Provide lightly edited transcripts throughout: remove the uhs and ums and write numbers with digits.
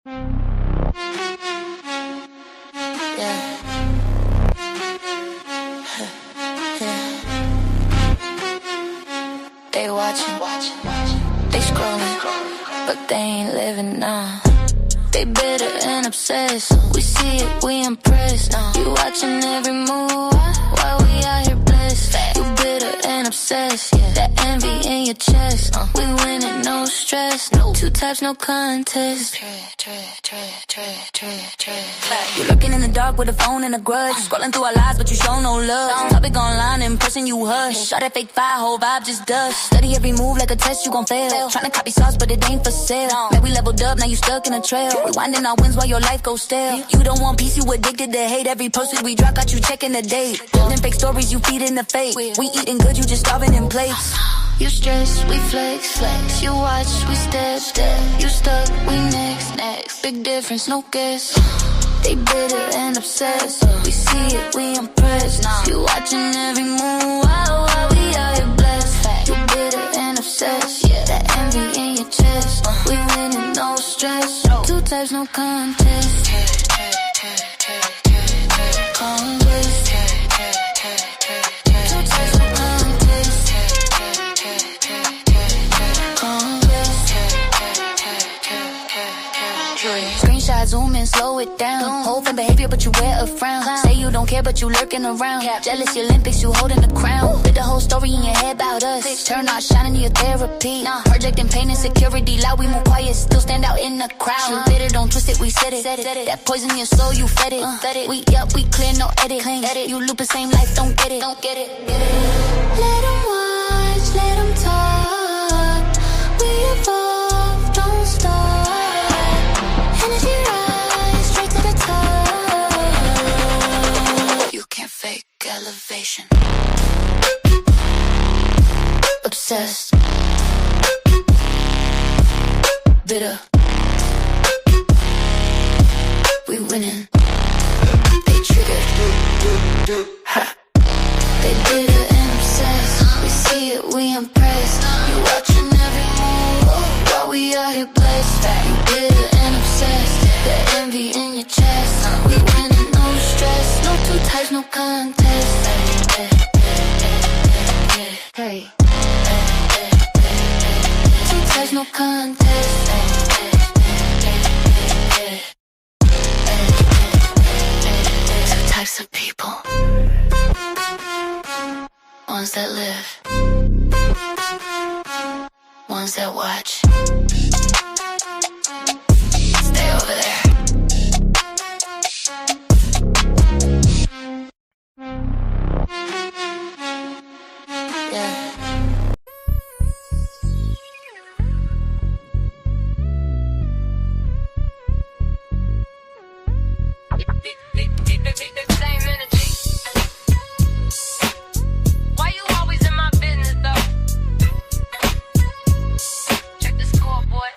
Yeah. They watching, they scrolling, but they ain't living now. They bitter and obsessed. We see it, we impressed. You watching every move while we out here blessed. You bitter and obsessed. That envy in your chest. We winning, no stress. Two types, no contest. You lurking in the dark with a phone and a grudge. Scrolling through our lives, but you show no love. Topic online, in person you hush. Shot that fake fire, whole vibe just dust. Study every move like a test, you gon' fail. Tryna copy sauce, but it ain't for sale. Man, we leveled up, now you stuck in a trail. Rewinding our wins while your life goes stale. You don't want peace, you addicted to hate. Every post we drop got you checking the date. Building fake stories, you feeding the fake. We eating good, you just starving in plates. You stress, we flex. You watch, we step. You stuck, we next. Big difference, no guess. They bitter and obsessed. We see it, we impressed. You watching every move while we out here blessed. You bitter and obsessed. That envy in your chest. We winning, no stress. Two types, no contest. Screenshot, zoom in, slow it down. Hope and behavior, but you wear a frown. Say you don't care, but you lurking around. Jealous, your Olympics, you holding the crown. With the whole story in your head about us. Turn out shining your therapy. Projecting pain and security. Loud, we move quiet, still stand out in the crowd. You bitter, don't twist it, we said it. That poison in your soul, you fed it. We up, we clear, no edit. You loop the same life, don't get it. Let them watch, let them talk. We evolve, don't stop. Energy rise, straight to the top. You can't fake elevation. Obsessed. Bitter. We winning. They triggered. Ha. They bitter and obsessed. We see it, we impressed. You watching every move while we out here blessed. You bitter and obsessed. The envy in your chest. We winning, no stress. No two types, no contest. Hey. Two types, no contest. Two types of people. Ones that live. Ones that watch. Stay over there. Yeah. Same energy. Why you always in my business though? Check the scoreboard.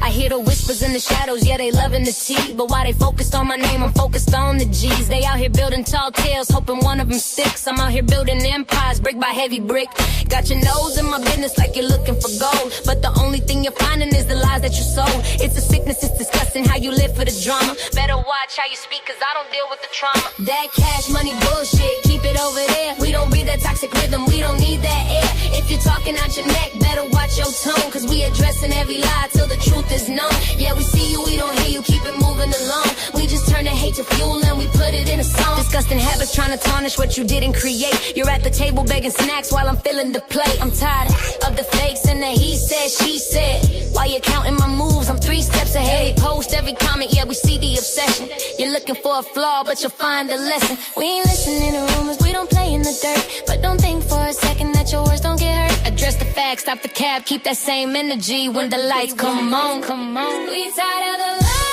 I hear the whispers in the shadows, yeah, they loving the tea. But while they focused on my name, I'm focused on the G's. They out here building tall tales, hoping one of them sticks. I'm out here building empires, brick by heavy brick. Got your nose in my business like you're looking for gold. But the only thing you're finding is the lies that you sold. It's a sickness, it's disgusting how you live for the drama. Better watch how you speak, cause I don't deal with the trauma. That cash money bullshit, keep it over there. We don't breathe that toxic rhythm, we don't need that air. If you're talking out your neck, better watch your tone. Cause we addressing every lie till the truth is known. Yeah, we see you, we don't hear you, keep it moving along. We just turn the hate to fuel and we put it in a song. Disgusting habits trying to tarnish what you didn't create. You're at the table begging snacks while I'm filling the plate. I'm tired of the fakes and the he said, she said. While you're counting my moves, I'm 3 steps ahead. They post every comment, yeah, we see the obsession. You're looking for a flaw, but you'll find a lesson. We ain't listening to rumors, we don't play in the dirt. But don't think for a second that your words don't get hurt. Address the facts, stop the cap, keep that same energy when the lights come on. We tired of the lies.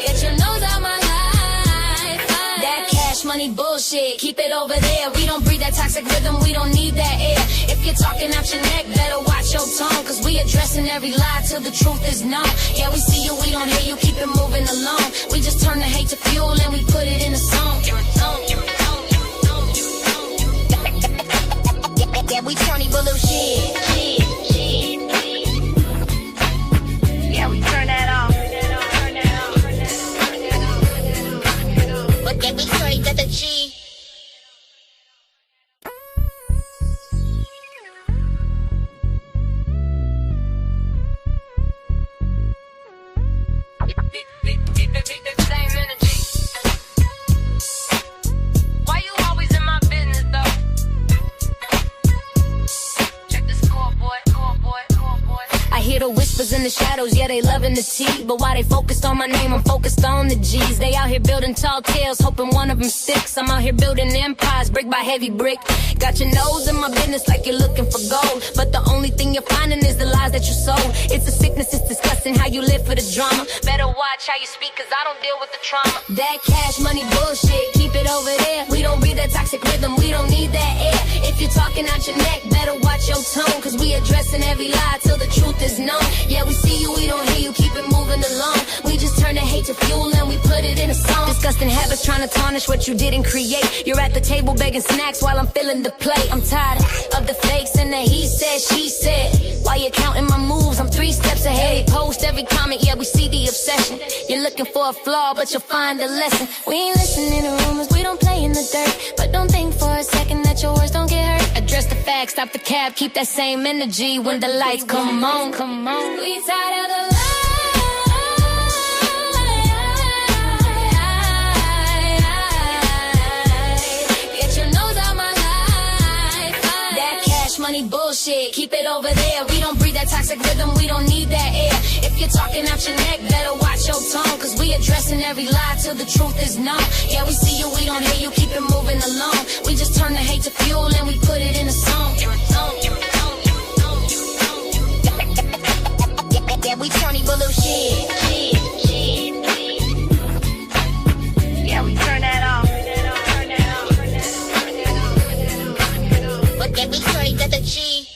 Get your nose out my life. That cash money bullshit, keep it over there. We don't breathe that toxic rhythm, we don't need that air. If you're talking out your neck, better watch your tone. Cause we addressing every lie till the truth is known. Yeah, we see you, we don't hear you, keep it moving along. We just turn the hate to fuel and we put it in a song. Yeah, in the shadows, yeah, they loving the tea. But while they focused on my name, I'm focused on the G's. They out here building tall tales, hoping one of them sticks. I'm out here building empires, brick by heavy brick. Got your nose in my business like you're looking for gold. But the only thing you're finding is the lies that you sold. It's a sickness, it's disgusting how you live for the drama. Better watch how you speak, cause I don't deal with the trauma. That cash money bullshit, keep it over there. We don't breathe that toxic rhythm, we don't need that air. If you're talking out your neck, better watch your tone, cause we addressing every lie till the truth is known. Yeah, we see you, we don't hear you, keep it moving along. We just turn the hate to fuel and we put it in a song. Disgusting habits trying to tarnish what you didn't create. You're at the table begging snacks while I'm filling the plate. I'm tired of the fakes and the he said, she said. While you're counting my moves, I'm 3 steps ahead. Post every comment, yeah, we see the obsession. You're looking for a flaw, but you'll find a lesson. We ain't listening to rumors, we don't play in the dirt. But don't think for a second that your words don't get hurt. Address the facts, stop the cap, keep that same energy when the lights come on. Come on. We tired of the lies. Get your nose out my life. That cash money bullshit, keep it over there. We don't breathe that toxic rhythm, we don't need that air. If you're talking out your neck, better watch your tone, cause we addressing every lie till the truth is known. Yeah, we see you, we don't hear you, keep it moving along. We just turn the hate to fuel and we put it in a song. Yeah, we Tony Blue shit. Yeah, we turn that off. But then we straight to the G.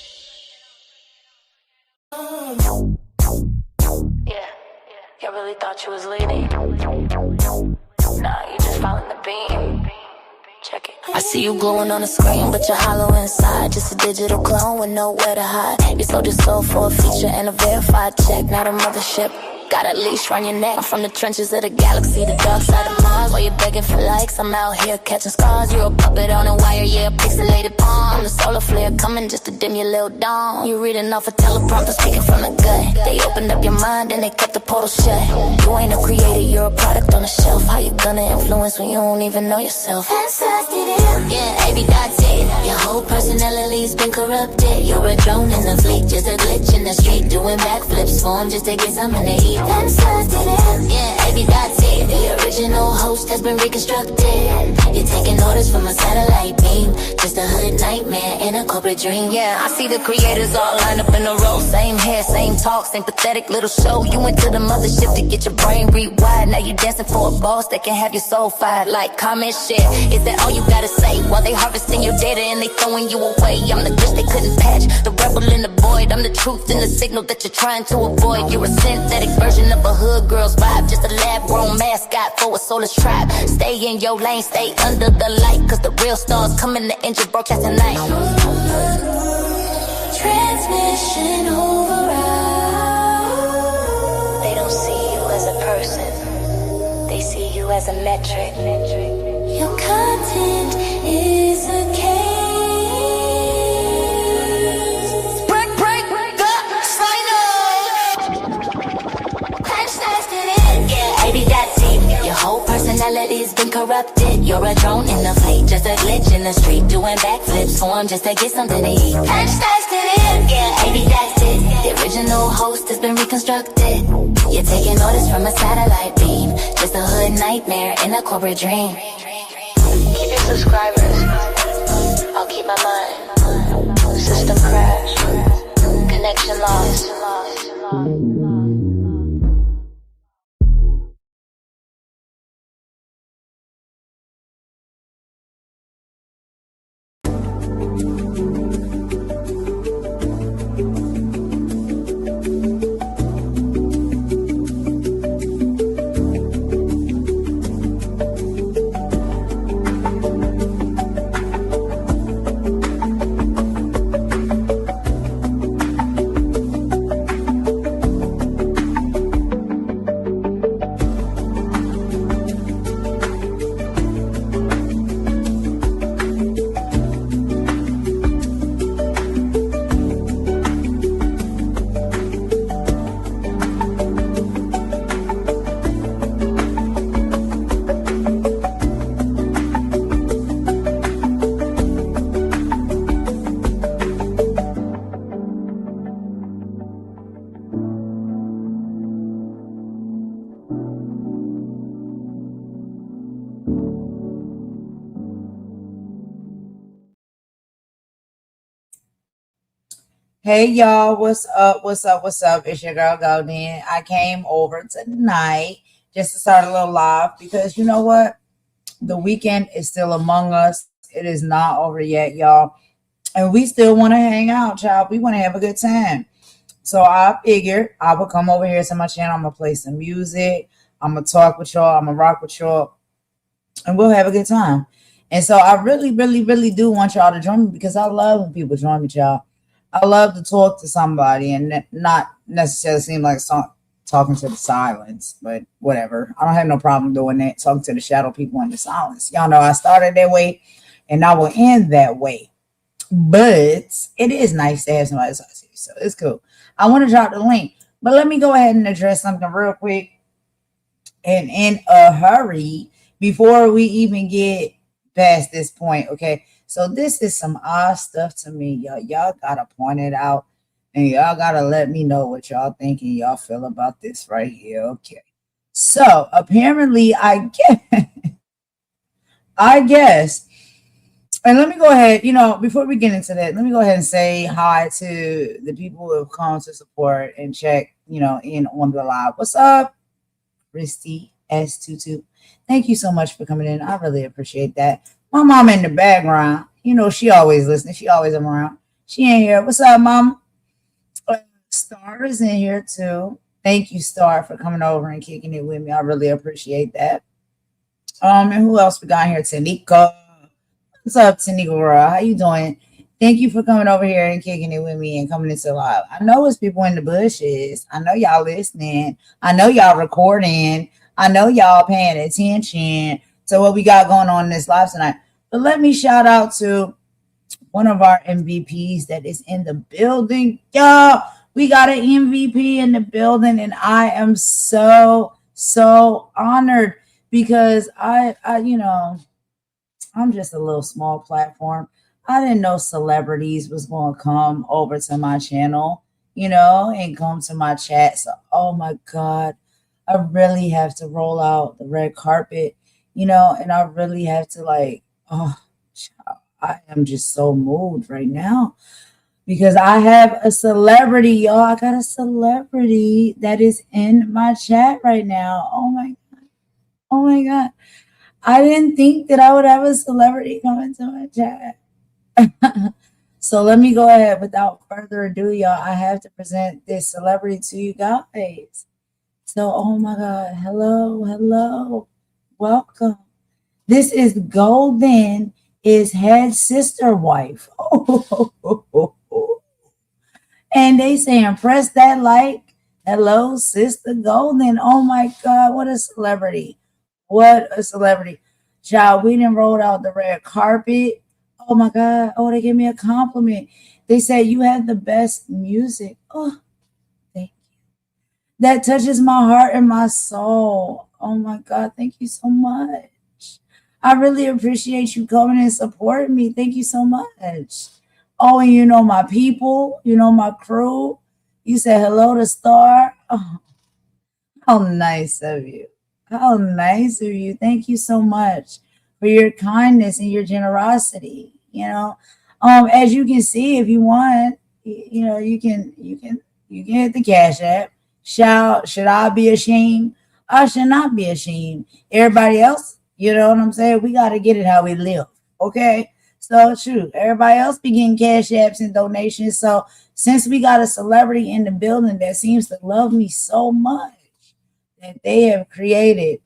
Yeah, I really thought you was leading. Nah, you just following the beam. Check it. I see you glowing on the screen, but you're hollow inside. Just a digital clone with nowhere to hide. You sold your soul for a feature and a verified check, not a mothership. Got a leash around your neck. I'm from the trenches of the galaxy, the dark side of Mars. While you're begging for likes, I'm out here catching scars. You're a puppet on a wire, yeah, a pixelated pawn. The solar flare coming just to dim your little dawn. You're reading off a teleprompter, speaking from the gut. They opened up your mind and they kept the portal shut. You ain't a creator, you're a product on the shelf. How you gonna influence when you don't even know yourself? Yeah, AB Dot's it. Your whole personality's been corrupted. You're a drone in the fleet, just a glitch in the street. Doing backflips for 'em just to get something to eat. Yeah, AB Dot's it. The original host has been reconstructed. You're taking orders from a satellite beam. Just a hood nightmare in a corporate dream. Yeah, I see the creators all lined up in a row. Same hair, same talk, same pathetic little show. You went to the mothership to get your brain rewired. Now you dancing for a boss that can have your soul fired. Like, comment, share. Is that all you gotta say? While they harvesting your data and they throwing you away. I'm the glitch they couldn't patch, the rebel in the void. I'm the truth in the signal that you're trying to avoid. You're a synthetic version of a hood girl's vibe. Just a lab-grown mascot for a soulless tribe. Stay in your lane, stay under the light, cause the real stars coming to engine broadcast tonight. Transmission override. They don't see you as a person, they see you as a metric. Your content is a case. Break the sign up. Crash it in. Yeah, baby, that's it. Your whole personality's been corrupted. You're a drone in the fleet, just a glitch in the street. Doing backflips for 'em just to get something to eat. Crash it in. Yeah, baby, that's it. The original host has been reconstructed. You're taking orders from a satellite beam. Just a hood nightmare in a corporate dream. Keep your subscribers, I'll keep my mind. System crash, connection lost. Hey y'all, what's up? What's up? What's up? It's your girl Golden. I came over tonight just to start a little live because you know what? The weekend is still among us. It is not over yet, y'all. And we still want to hang out, child. We want to have a good time. So I figured I would come over here to my channel. I'm gonna play some music. I'm gonna talk with y'all. I'm gonna rock with y'all, and we'll have a good time. And so I really, really, really do want y'all to join me because I love when people join me, y'all. I love to talk to somebody and not necessarily seem like talking to the silence, but whatever. I don't have no problem doing that, talking to the shadow people in the silence. Y'all know I started that way and I will end that way. But it is nice to have somebody to talk to, so it's cool. I want to drop the link, but let me go ahead and address something real quick and in a hurry before we even get past this point. Okay, so this is some odd stuff to me, y'all. Y'all gotta point it out, and y'all gotta let me know what y'all think and y'all feel about this right here. Okay, so apparently, I guess, and let me go ahead. Before we get into that, let me go ahead and say hi to the people who have come to support and check, in on the live. What's up? Christy S22. Thank you so much for coming in. I really appreciate that. My mom in the background, she always listening. She always around. She ain't here. What's up, mom? Star is in here too. Thank you, Star, for coming over and kicking it with me. I really appreciate that. And who else we got here? Tanika. What's up, Tanika? How you doing? Thank you for coming over here and kicking it with me and coming into live. I know it's people in the bushes. I know y'all listening. I know y'all recording. I know y'all paying attention to what we got going on in this live tonight. But let me shout out to one of our MVPs that is in the building. Y'all, we got an MVP in the building, and I am so, so honored because I'm just a little small platform. I didn't know celebrities was going to come over to my channel, and come to my chat. So, oh my God, I really have to roll out the red carpet, and I really have to I am just so moved right now because I have a celebrity, y'all. I got a celebrity that is in my chat right now. Oh my God. Oh my God. I didn't think that I would have a celebrity come into my chat. So let me go ahead. Without further ado, y'all, I have to present this celebrity to you guys. So, oh my God, hello, welcome. This is Golden, is head sister wife. And they saying press that like. Hello, sister Golden. Oh my God, what a celebrity. What a celebrity. Child, we done rolled out the red carpet. Oh my God. Oh, they gave me a compliment. They said you have the best music. Oh, thank you. That touches my heart and my soul. Oh my God. Thank you so much. I really appreciate you coming and supporting me. Thank you so much. Oh, and my people, my crew. You said hello to Star. Oh, how nice of you. How nice of you. Thank you so much for your kindness and your generosity. As you can see, if you want, you can hit the Cash App. Should I be ashamed? I should not be ashamed. Everybody else, you know what I'm saying? We got to get it how we live. Okay. So true. Everybody else be getting Cash Apps and donations. So since we got a celebrity in the building that seems to love me so much, that they have created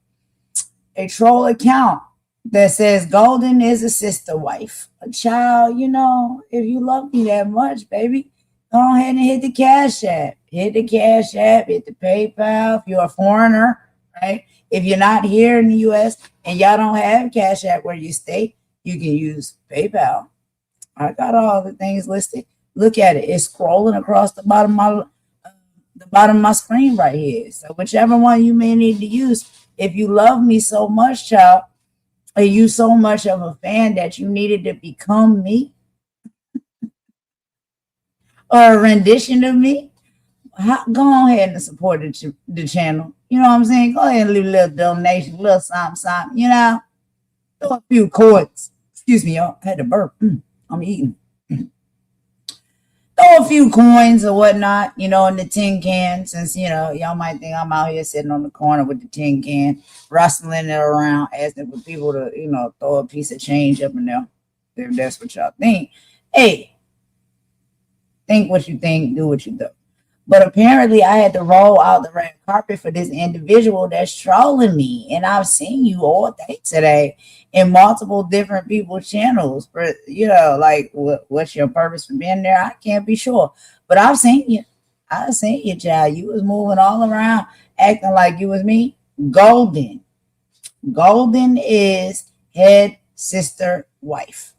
a troll account that says Golden is a sister wife. A child, if you love me that much, baby, go ahead and hit the Cash App. Hit the Cash App, hit the PayPal. If you're a foreigner, right? If you're not here in the U.S. and y'all don't have Cash App where you stay, you can use PayPal. I got all the things listed. Look at it. It's scrolling across the bottom of my screen right here. So whichever one you may need to use, if you love me so much, child, are you so much of a fan that you needed to become me or a rendition of me, go ahead and support the channel. You know what I'm saying? Go ahead and leave a little donation, a little something, throw a few chords. Excuse me, y'all. I had to burp. I'm eating. Throw throw a few coins or whatnot, in the tin can, since, y'all might think I'm out here sitting on the corner with the tin can, rustling it around, asking for people to, throw a piece of change up in there. If that's what y'all think. Hey, think what you think, do what you do. But apparently I had to roll out the red carpet for this individual that's trolling me. And I've seen you all day today in multiple different people's channels. But, like, what's your purpose for being there? I can't be sure. But I've seen you. I've seen you, child. You was moving all around, acting like you was me. Golden. Golden is head, sister, wife.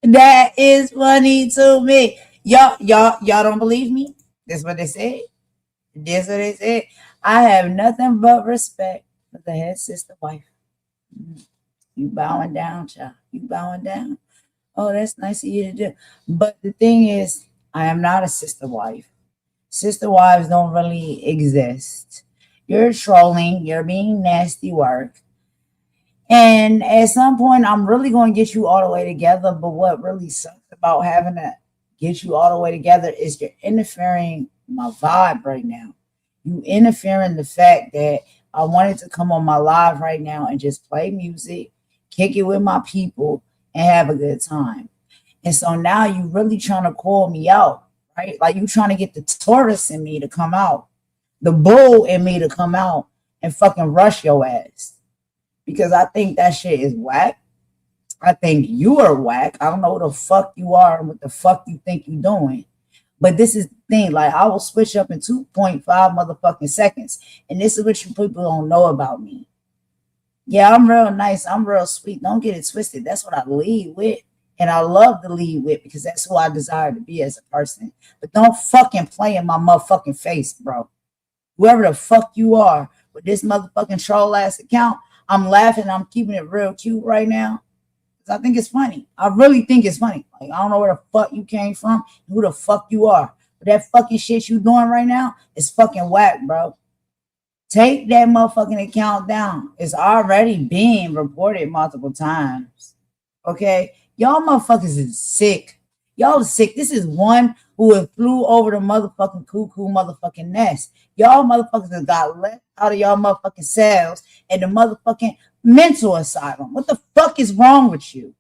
That is funny to me. Y'all don't believe me? That's what they said. That's what they said. I have nothing but respect for the head sister wife. You bowing down, child. You bowing down. Oh, that's nice of you to do. But the thing is, I am not a sister wife. Sister wives don't really exist. You're trolling. You're being nasty work. And at some point, I'm really going to get you all the way together. But what really sucks about having to get you all the way together is you're interfering my vibe right now. You interfering the fact that I wanted to come on my live right now and just play music, kick it with my people, and have a good time. And so now you really trying to call me out, right? Like you trying to get the Taurus in me to come out, the bull in me to come out and fucking rush your ass. Because I think that shit is whack. I think you are whack. I don't know what the fuck you are and what the fuck you think you're doing. But this is the thing. Like, I will switch up in 2.5 motherfucking seconds. And this is what you people don't know about me. Yeah, I'm real nice. I'm real sweet. Don't get it twisted. That's what I lead with. And I love to lead with because that's who I desire to be as a person. But don't fucking play in my motherfucking face, bro. Whoever the fuck you are with this motherfucking troll ass account, I'm laughing. I'm keeping it real cute right now. Because I think it's funny. I really think it's funny. Like, I don't know where the fuck you came from, who the fuck you are. But that fucking shit you doing right now is fucking whack, bro. Take that motherfucking account down. It's already being reported multiple times. Okay? Y'all motherfuckers is sick. Y'all is sick. This is one who flew over the motherfucking cuckoo motherfucking nest. Y'all motherfuckers have got let out of y'all motherfucking cells and the motherfucking mental asylum. What the fuck is wrong with you?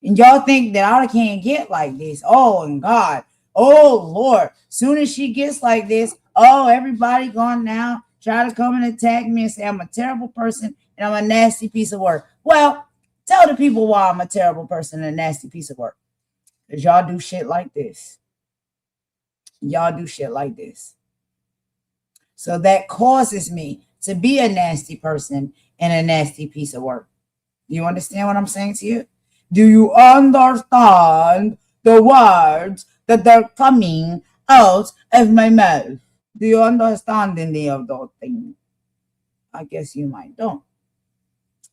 And y'all think that I can't get like this. Oh, and God. Oh, Lord. Soon as she gets like this, oh, everybody gone now try to come and attack me and say I'm a terrible person and I'm a nasty piece of work. Well, tell the people why I'm a terrible person and a nasty piece of work. Because y'all do shit like this. Y'all do shit like this. So that causes me to be a nasty person and a nasty piece of work. Do you understand what I'm saying to you? Do you understand the words that are coming out of my mouth? Do you understand any of those things? I guess you might don't.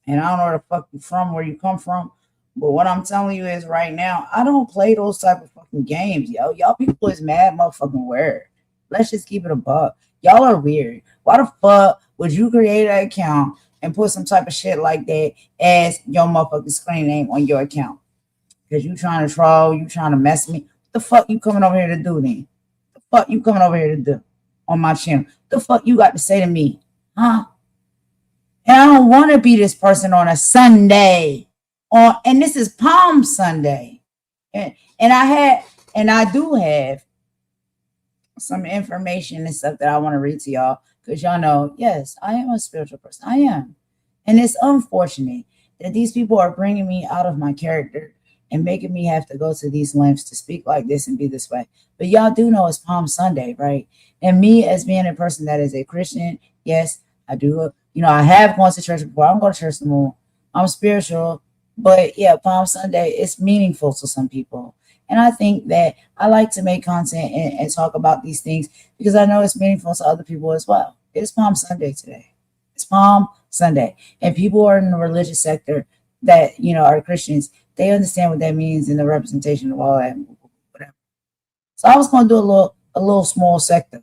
And I don't know where the fuck you from, where you come from. But what I'm telling you is right now, I don't play those type of fucking games, yo. Y'all people is mad motherfucking weird. Let's just keep it a buck. Y'all are weird. Why the fuck would you create an account and put some type of shit like that as your motherfucking screen name on your account? Because you trying to troll, you trying to mess me. What the fuck you coming over here to do then? What the fuck you coming over here to do on my channel? What the fuck you got to say to me? Huh? And I don't want to be this person on a Sunday. And this is Palm Sunday. And I do have some information and stuff that I want to read to y'all. Because y'all know, yes, I am a spiritual person. I am. And it's unfortunate that these people are bringing me out of my character and making me have to go to these lengths to speak like this and be this way. But y'all do know it's Palm Sunday, right? And me as being a person that is a Christian, yes, I do. I have gone to church before. I don't go to church no more. I'm spiritual. But yeah, Palm Sunday, it's meaningful to some people. And I think that I like to make content and talk about these things because I know it's meaningful to other people as well. It's Palm Sunday today. It's Palm Sunday. And people who are in the religious sector that, are Christians, they understand what that means in the representation of all that, whatever. So I was going to do a little small sector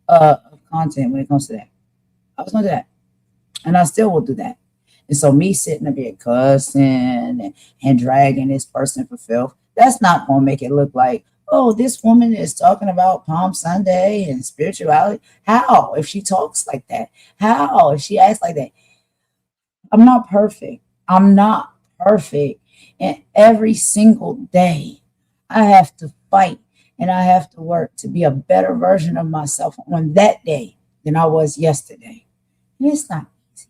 of content when it comes to that. I was going to do that. And I still will do that. And so me sitting up here cussing and dragging this person for filth, that's not going to make it look like, oh, this woman is talking about Palm Sunday and spirituality. How? If she talks like that? How? If she acts like that? I'm not perfect. I'm not perfect. And every single day, I have to fight and I have to work to be a better version of myself on that day than I was yesterday. And it's not easy.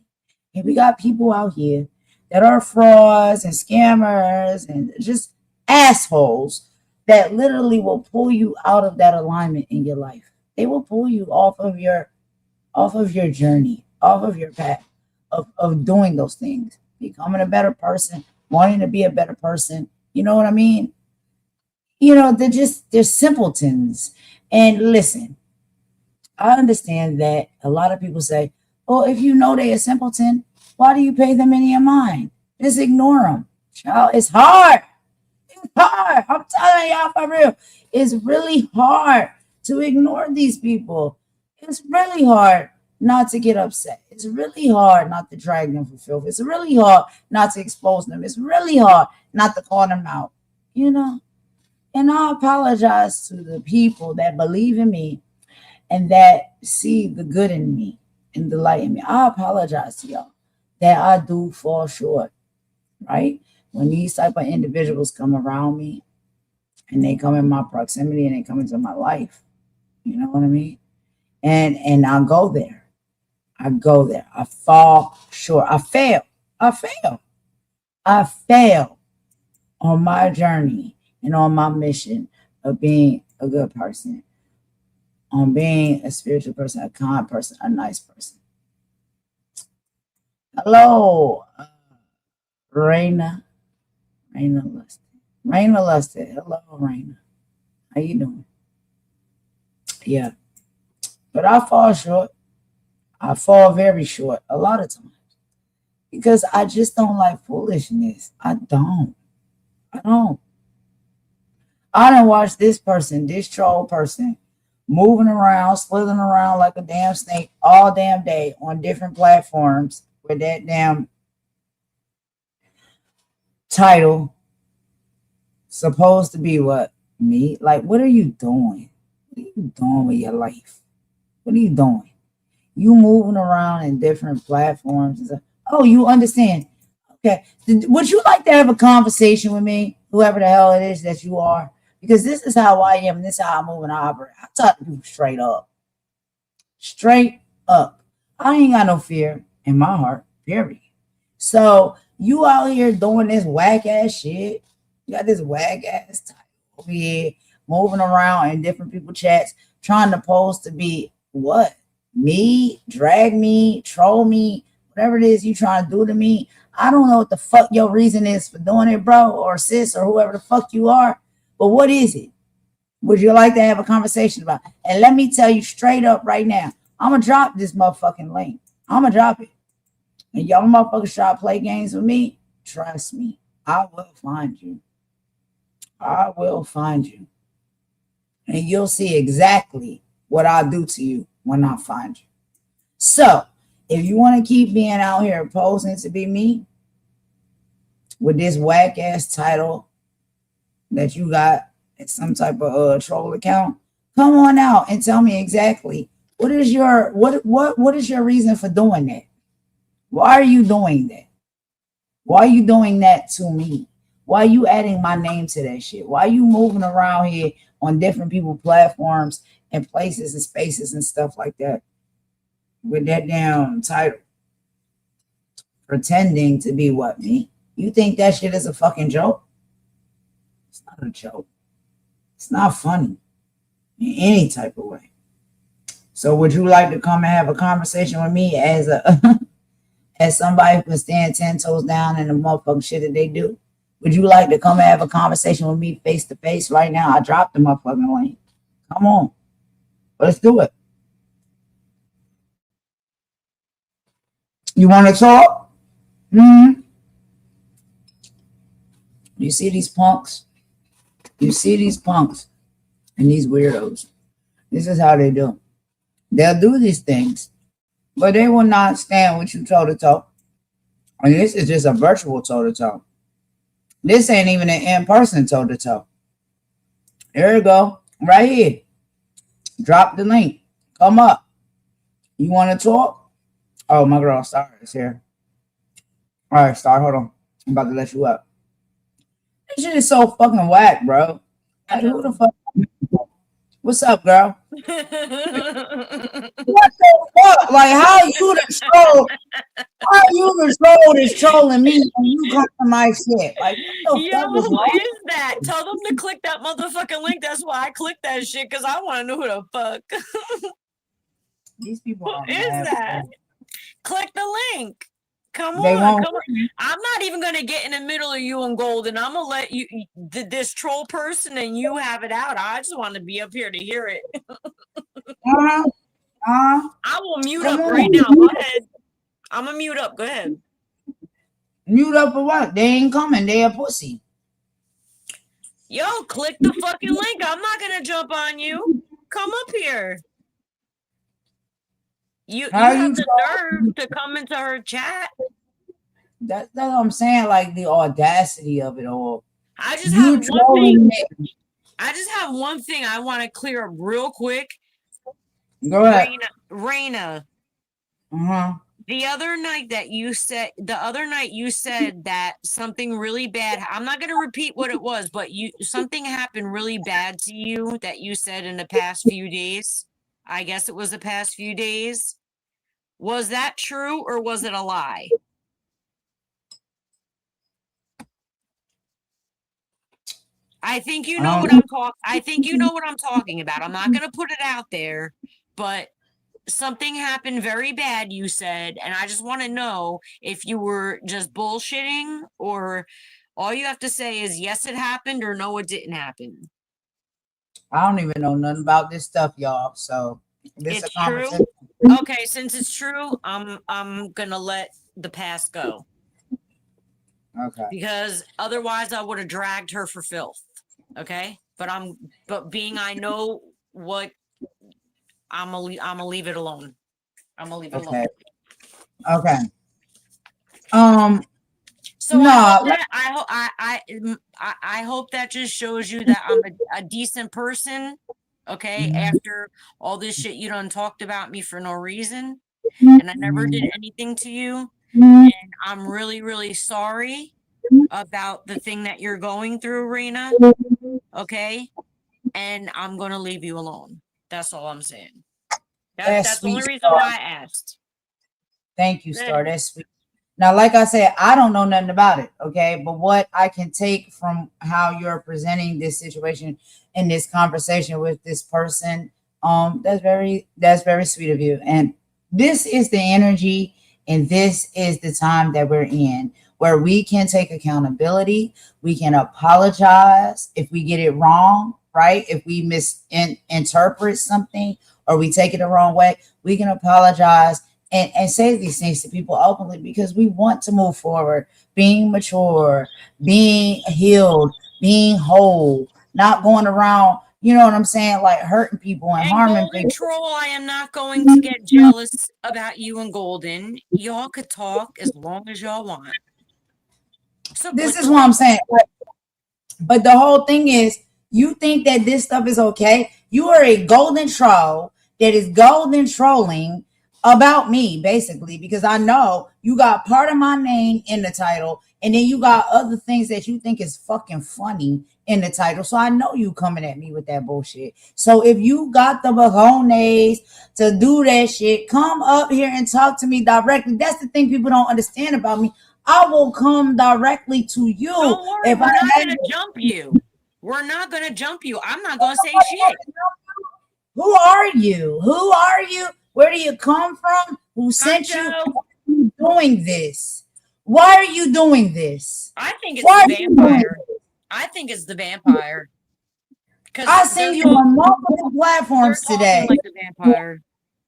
And we got people out here that are frauds and scammers and just assholes that literally will pull you out of that alignment in your life. They will pull you off of your journey, off of your path of doing those things, becoming a better person, wanting to be a better person. You know what I mean? You know, they're simpletons. And listen, I understand that a lot of people say, oh, if you know they're a simpleton, why do you pay them any mind? Just ignore them. Child, it's hard. It's hard. I'm telling y'all for real. It's really hard to ignore these people. It's really hard not to get upset. It's really hard not to drag them for filth. It's really hard not to expose them. It's really hard not to call them out, you know? And I apologize to the people that believe in me and that see the good in me and the light in me. I apologize to y'all that I do fall short, right? When these type of individuals come around me and they come in my proximity and they come into my life, you know what I mean? And I go there. I fall short. I fail on my journey and on my mission of being a good person, on being a spiritual person, a kind person, a nice person. Hello, Raina Lusted. Hello, Raina. How you doing? Yeah. But I fall short. I fall very short a lot of times because I just don't like foolishness. I don't. I done watched this person, this troll person, moving around, slithering around like a damn snake all damn day on different platforms with that damn title supposed to be what? Me? Like, what are you doing? What are you doing with your life? What are you doing? You moving around in different platforms. And stuff. Oh, you understand. Okay. Would you like to have a conversation with me, whoever the hell it is that you are? Because this is how I am. And this is how I move and I operate. I talk to people straight up. Straight up. I ain't got no fear in my heart, period. So you out here doing this whack ass shit. You got this whack ass title over here, moving around in different people chats, trying to pose to be what? Me, drag me, troll me, whatever it is you trying to do to me. I don't know what the fuck your reason is for doing it, bro, or sis, or whoever the fuck you are. But what is it? Would you like to have a conversation about it? And let me tell you straight up right now, I'm going to drop this motherfucking link. I'm going to drop it. And y'all motherfuckers try to play games with me, trust me, I will find you. I will find you. And you'll see exactly what I'll do to you when I find you. So, if you want to keep being out here posing to be me with this whack ass title that you got at some type of troll account, come on out and tell me exactly what is your what is your reason for doing that? Why are you doing that? Why are you doing that to me? Why are you adding my name to that shit? Why are you moving around here on different people platforms and places and spaces and stuff like that with that damn title? Pretending to be what, me? You think that shit is a fucking joke? It's not a joke. It's not funny in any type of way. So would you like to come and have a conversation with me as a as somebody who can stand 10 toes down in the motherfucking shit that they do? Would you like to come and have a conversation with me face to face right now? I dropped the motherfucking link. Come on. Let's do it. You want to talk? You see these punks? You see these punks and these weirdos. This is how they do. They'll do these things, but they will not stand with you toe to toe. And this is just a virtual toe-to-toe. This ain't even an in-person toe-to-toe. There you go. Right here. Drop the link. Come up. You want to talk? Oh, my girl Star is here. All right, Star, hold on. I'm about to let you up. This shit is so fucking whack, bro. Like, who the fuck? What's up, girl? What the fuck? Like, how you the troll? How you the troll is trolling me and you come to my shit? Like, what the fuck who is that? Tell them to click that motherfucking link. That's why I clicked that shit, because I want to know who the fuck. These people Who are is mad, that? bro. Click the link. Come They on, won't. come on. I'm not even gonna get in the middle of you and Golden. I'm gonna let you, this troll person, and you have it out. I just want to be up here to hear it. I will mute Come up on. right now. Go ahead. I'm gonna mute up. Go ahead. Mute up for what? They ain't coming. They a pussy. Yo, click the fucking link. I'm not gonna jump on you. Come up here. You have the nerve to come into her chat. That's what I'm saying. Like the audacity of it all. I just have one thing. I just have one thing I want to clear up real quick. Go ahead. Raina. The other night you said that something really bad. I'm not gonna repeat what it was, but something happened really bad to you that you said in the past few days. I guess it was the past few days. Was that true or was it a lie? I think you know what I'm talking about. I'm not gonna put it out there, but something happened very bad, you said, and I just want to know if you were just bullshitting, or all you have to say is yes, it happened, or no, it didn't happen. I don't even know nothing about this stuff, y'all. So this it's true. Okay, since it's true, I'm gonna let the past go. Okay. Because otherwise, I would have dragged her for filth. Okay, but being I know what. I'm gonna leave it alone. I'm gonna leave it alone. Okay. So no, I hope that just shows you that I'm a decent person. Okay, after all this shit you done talked about me for no reason, and I never did anything to you, and I'm really, really sorry about the thing that you're going through, Raina. Okay, and I'm gonna leave you alone. That's all I'm saying. That's the only reason why I asked. Thank you, Star. That's sweet. Now, like I said, I don't know nothing about it, okay? But what I can take from how you're presenting this situation in this conversation with this person, that's very sweet of you. And this is the energy, and this is the time that we're in, where we can take accountability. We can apologize if we get it wrong, right? If we misinterpret something or we take it the wrong way, we can apologize and say these things to people openly, because we want to move forward, being mature, being healed, being whole, not going around, you know what I'm saying, like hurting people and harming people. Troll, I am not going to get jealous about you and Golden. Y'all could talk as long as y'all want. So this is what I'm saying. But the whole thing is, you think that this stuff is okay? You are a golden troll that is golden trolling about me, basically, because I know you got part of my name in the title, and then you got other things that you think is fucking funny in the title. So I know you coming at me with that bullshit. So if you got the cojones to do that shit, come up here and talk to me directly. That's the thing people don't understand about me. I will come directly to you. Don't worry, if we're not gonna jump you. We're not gonna jump you. I'm not gonna say shit. Who are you? Who are you? Where do you come from? Who sent you? Why are you doing this? Why are you doing this? I think it's the vampire. I think it's the vampire. I seen you on multiple platforms today. Like the vampire.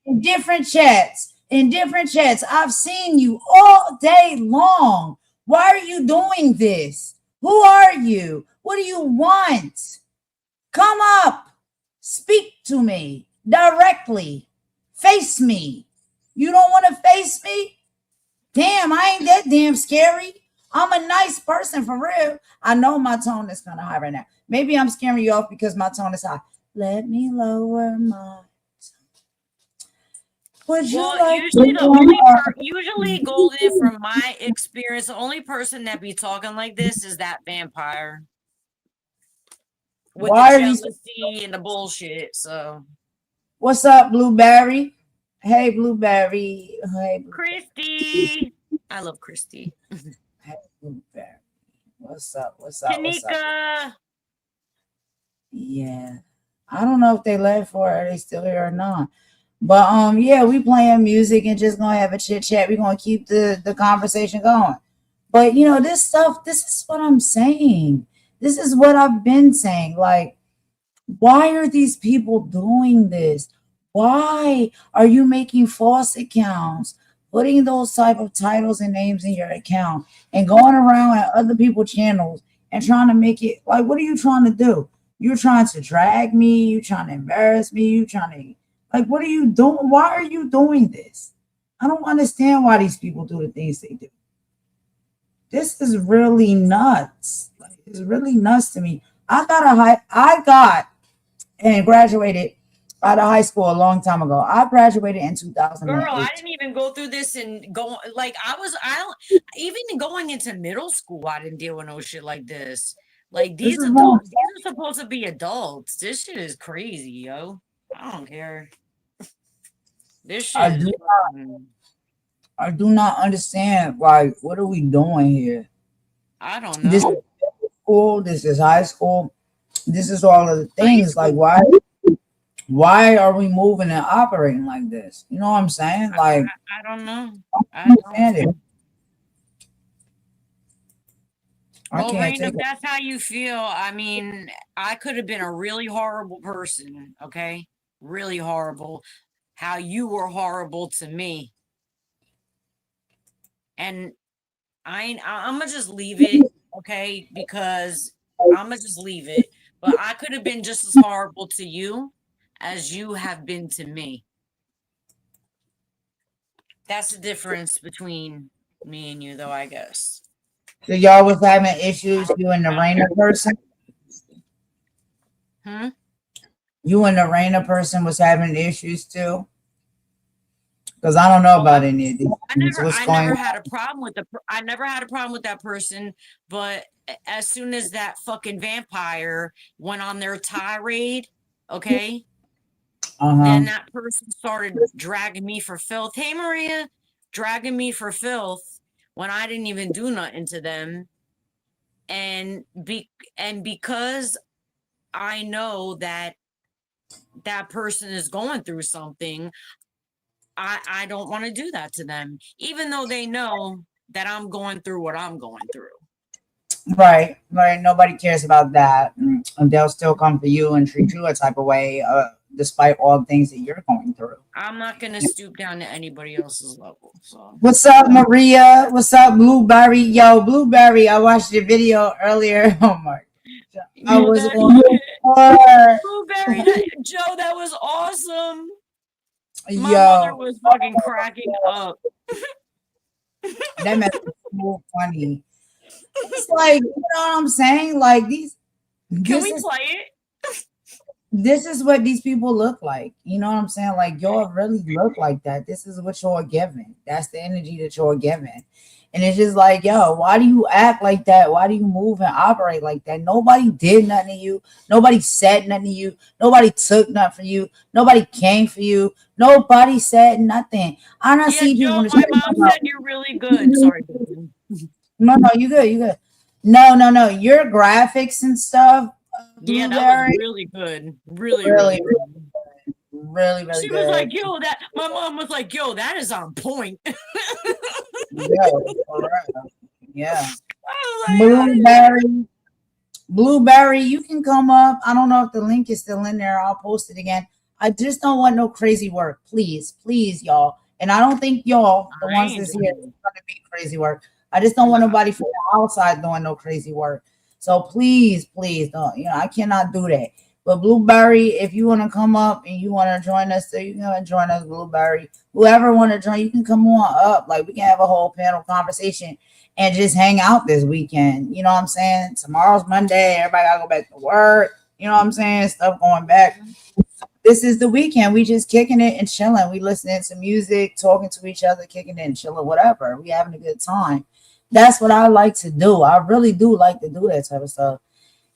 In different chats. I've seen you all day long. Why are you doing this? Who are you? What do you want? Come up. Speak to me directly. Face me. You don't want to face me? Damn, I ain't that damn scary. I'm a nice person for real. I know my tone is kind of high right now. Maybe I'm scaring you off because my tone is high. Let me lower my. Would you Well, like usually to the only usually Golden, from my experience, the only person that be talking like this is that vampire with Why the are these? jealousy and the bullshit. So, What's up, Blueberry? Hey, Blueberry. Hey, Blueberry. Christy, I love Christy. Hey, Blueberry. What's up? What's up? What's up? Tanika, Yeah. I don't know if they left or are they still here or not. But yeah, we playing music and just gonna have a chit chat. We're gonna keep the conversation going. But you know, this stuff, this is what I'm saying. This is what I've been saying. Like, why are these people doing this? Why are you making false accounts, putting those type of titles and names in your account and going around at other people's channels and trying to make it like, what are you trying to do? You're trying to drag me, you're trying to embarrass me, you're trying to like, what are you doing? Why are you doing this? I don't understand why these people do the things they do. This is really nuts. Like, it's really nuts to me. I got and graduated out of high school a long time ago. I graduated in 2008. girl, I didn't even go through this and go like I don't even going into middle school. I didn't deal with no shit like this. Like these adults, these are supposed to be adults. This shit is crazy, yo. I don't care. This shit I do not understand. Like, what are we doing here? I don't know. This is school. This is high school. This is all of the things. Like, why are we moving and operating like this? You know what I'm saying? Like, I don't know. I understand it. Well, Rain, if that's how you feel, I mean, I could have been a really horrible person, okay? Really horrible. How you were horrible to me. And I'm gonna just leave it, okay? Because I'm gonna just leave it. But I could have been just as horrible to you as you have been to me. That's the difference between me and you, though, I guess. So y'all was having issues, you and the Raina person? You and the Raina person was having issues too? Because I don't know about any of these. I never had a problem with that person, but as soon as that fucking vampire went on their tirade, okay, then that person started dragging me for filth. Hey, Maria, dragging me for filth when I didn't even do nothing to them, and because I know that person is going through something, I don't want to do that to them, even though they know that I'm going through what I'm going through. Right. Nobody cares about that. And they'll still come for you and treat you a type of way, despite all the things that you're going through. I'm not going to stoop down to anybody else's level. So. What's up, Maria? What's up, Blueberry? Yo, Blueberry, I watched your video earlier. Oh my God. I was on Blueberry, Joe, that was awesome. My mother was fucking cracking up. That mess was so funny. It's like, you know what I'm saying? Like these. Can we play it? This is what these people look like. You know what I'm saying? Like, y'all really look like that. This is what you're giving. That's the energy that you're giving. And it's just like, yo, why do you act like that? Why do you move and operate like that? Nobody did nothing to you. Nobody said nothing to you. Nobody took nothing from you. Nobody came for you. Nobody said nothing. I don't see people. Joe, my mom said you're really good. Sorry. No, you good. You good. No. Your graphics and stuff. Yeah, that was really good. Really good. Really she good. Was like, yo, that my mom was like, yo, that is on point. Yeah. Blueberry, you can come up. I don't know if the link is still in there. I'll post it again. I just don't want no crazy work. Please, y'all. And I don't think y'all, the ones that's here, is gonna be crazy work. I just don't want nobody from the outside doing no crazy work. So please don't, I cannot do that. But Blueberry, if you want to come up and you want to join us, so you can join us, Blueberry. Whoever want to join, you can come on up. Like we can have a whole panel conversation and just hang out this weekend. You know what I'm saying? Tomorrow's Monday. Everybody gotta go back to work. You know what I'm saying? Stuff going back. This is the weekend. We just kicking it and chilling. We listening to music, talking to each other, kicking it and chilling, whatever. We having a good time. That's what I like to do. I really do like to do that type of stuff.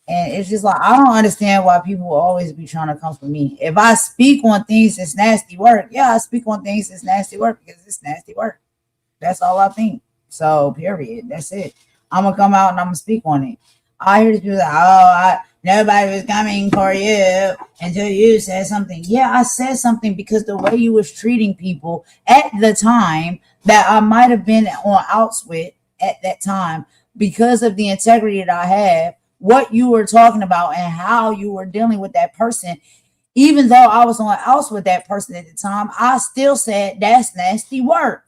And it's just like I don't understand why people will always be trying to come for me. If I speak on things that's nasty work, yeah, I speak on things that's nasty work because it's nasty work. That's all I think. So period. That's it. I'm gonna come out and I'm gonna speak on it. I hear these people like, nobody was coming for you until you said something. Yeah, I said something because the way you was treating people at the time that I might have been on outs with at that time because of the integrity that I have, what you were talking about and how you were dealing with that person. Even though I was on outs with that person at the time, I still said that's nasty work.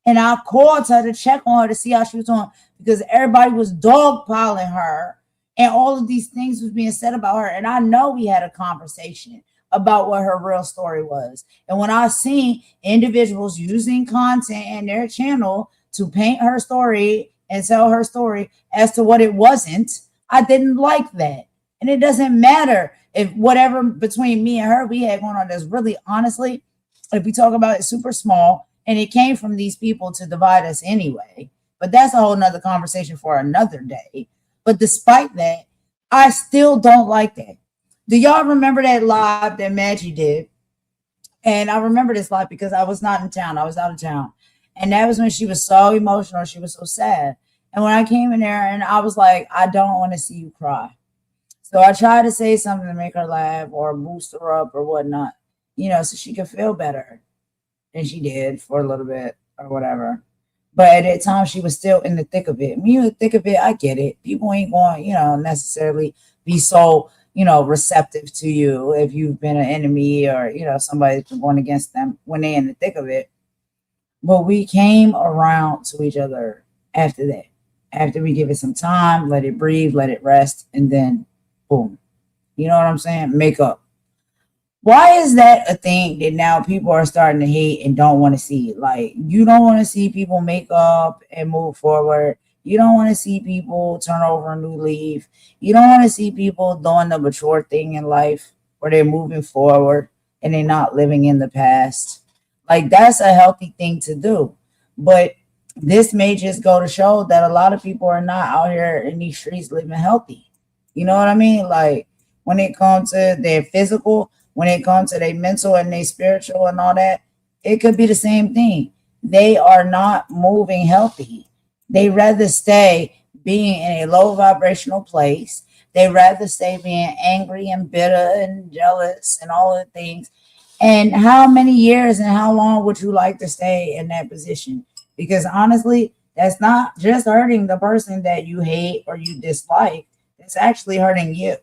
And I called her to check on her to see how she was doing because everybody was dogpiling her and all of these things was being said about her. And I know we had a conversation about what her real story was. And when I seen individuals using content in their channel to paint her story and tell her story as to what it wasn't, I didn't like that. And it doesn't matter if whatever between me and her we had going on, that's really honestly, if we talk about it, super small, and it came from these people to divide us anyway. But that's a whole nother conversation for another day. But despite that, I still don't like that. Do y'all remember that live that Maggie did? And I remember this live because I was not in town. I was out of town. And that was when she was so emotional. She was so sad. And when I came in there and I was like, I don't want to see you cry. So I tried to say something to make her laugh or boost her up or whatnot, so she could feel better. And she did for a little bit or whatever. But at that time, she was still in the thick of it. When you're in the thick of it, I get it. People ain't going, necessarily be so, receptive to you if you've been an enemy or, somebody's been going against them when they're in the thick of it. But we came around to each other after that. After we give it some time, let it breathe, let it rest, and then boom. You know what I'm saying? Make up. Why is that a thing that now people are starting to hate and don't want to see? Like, you don't want to see people make up and move forward. You don't want to see people turn over a new leaf. You don't want to see people doing the mature thing in life where they're moving forward and they're not living in the past. Like, that's a healthy thing to do. But this may just go to show that a lot of people are not out here in these streets living healthy. You know what I mean? Like, when it comes to their physical, when it comes to their mental and their spiritual and all that, it could be the same thing. They are not moving healthy. They rather stay being in a low vibrational place. They rather stay being angry and bitter and jealous and all of the things. And how many years and how long would you like to stay in that position? Because honestly, that's not just hurting the person that you hate or you dislike. It's actually hurting you,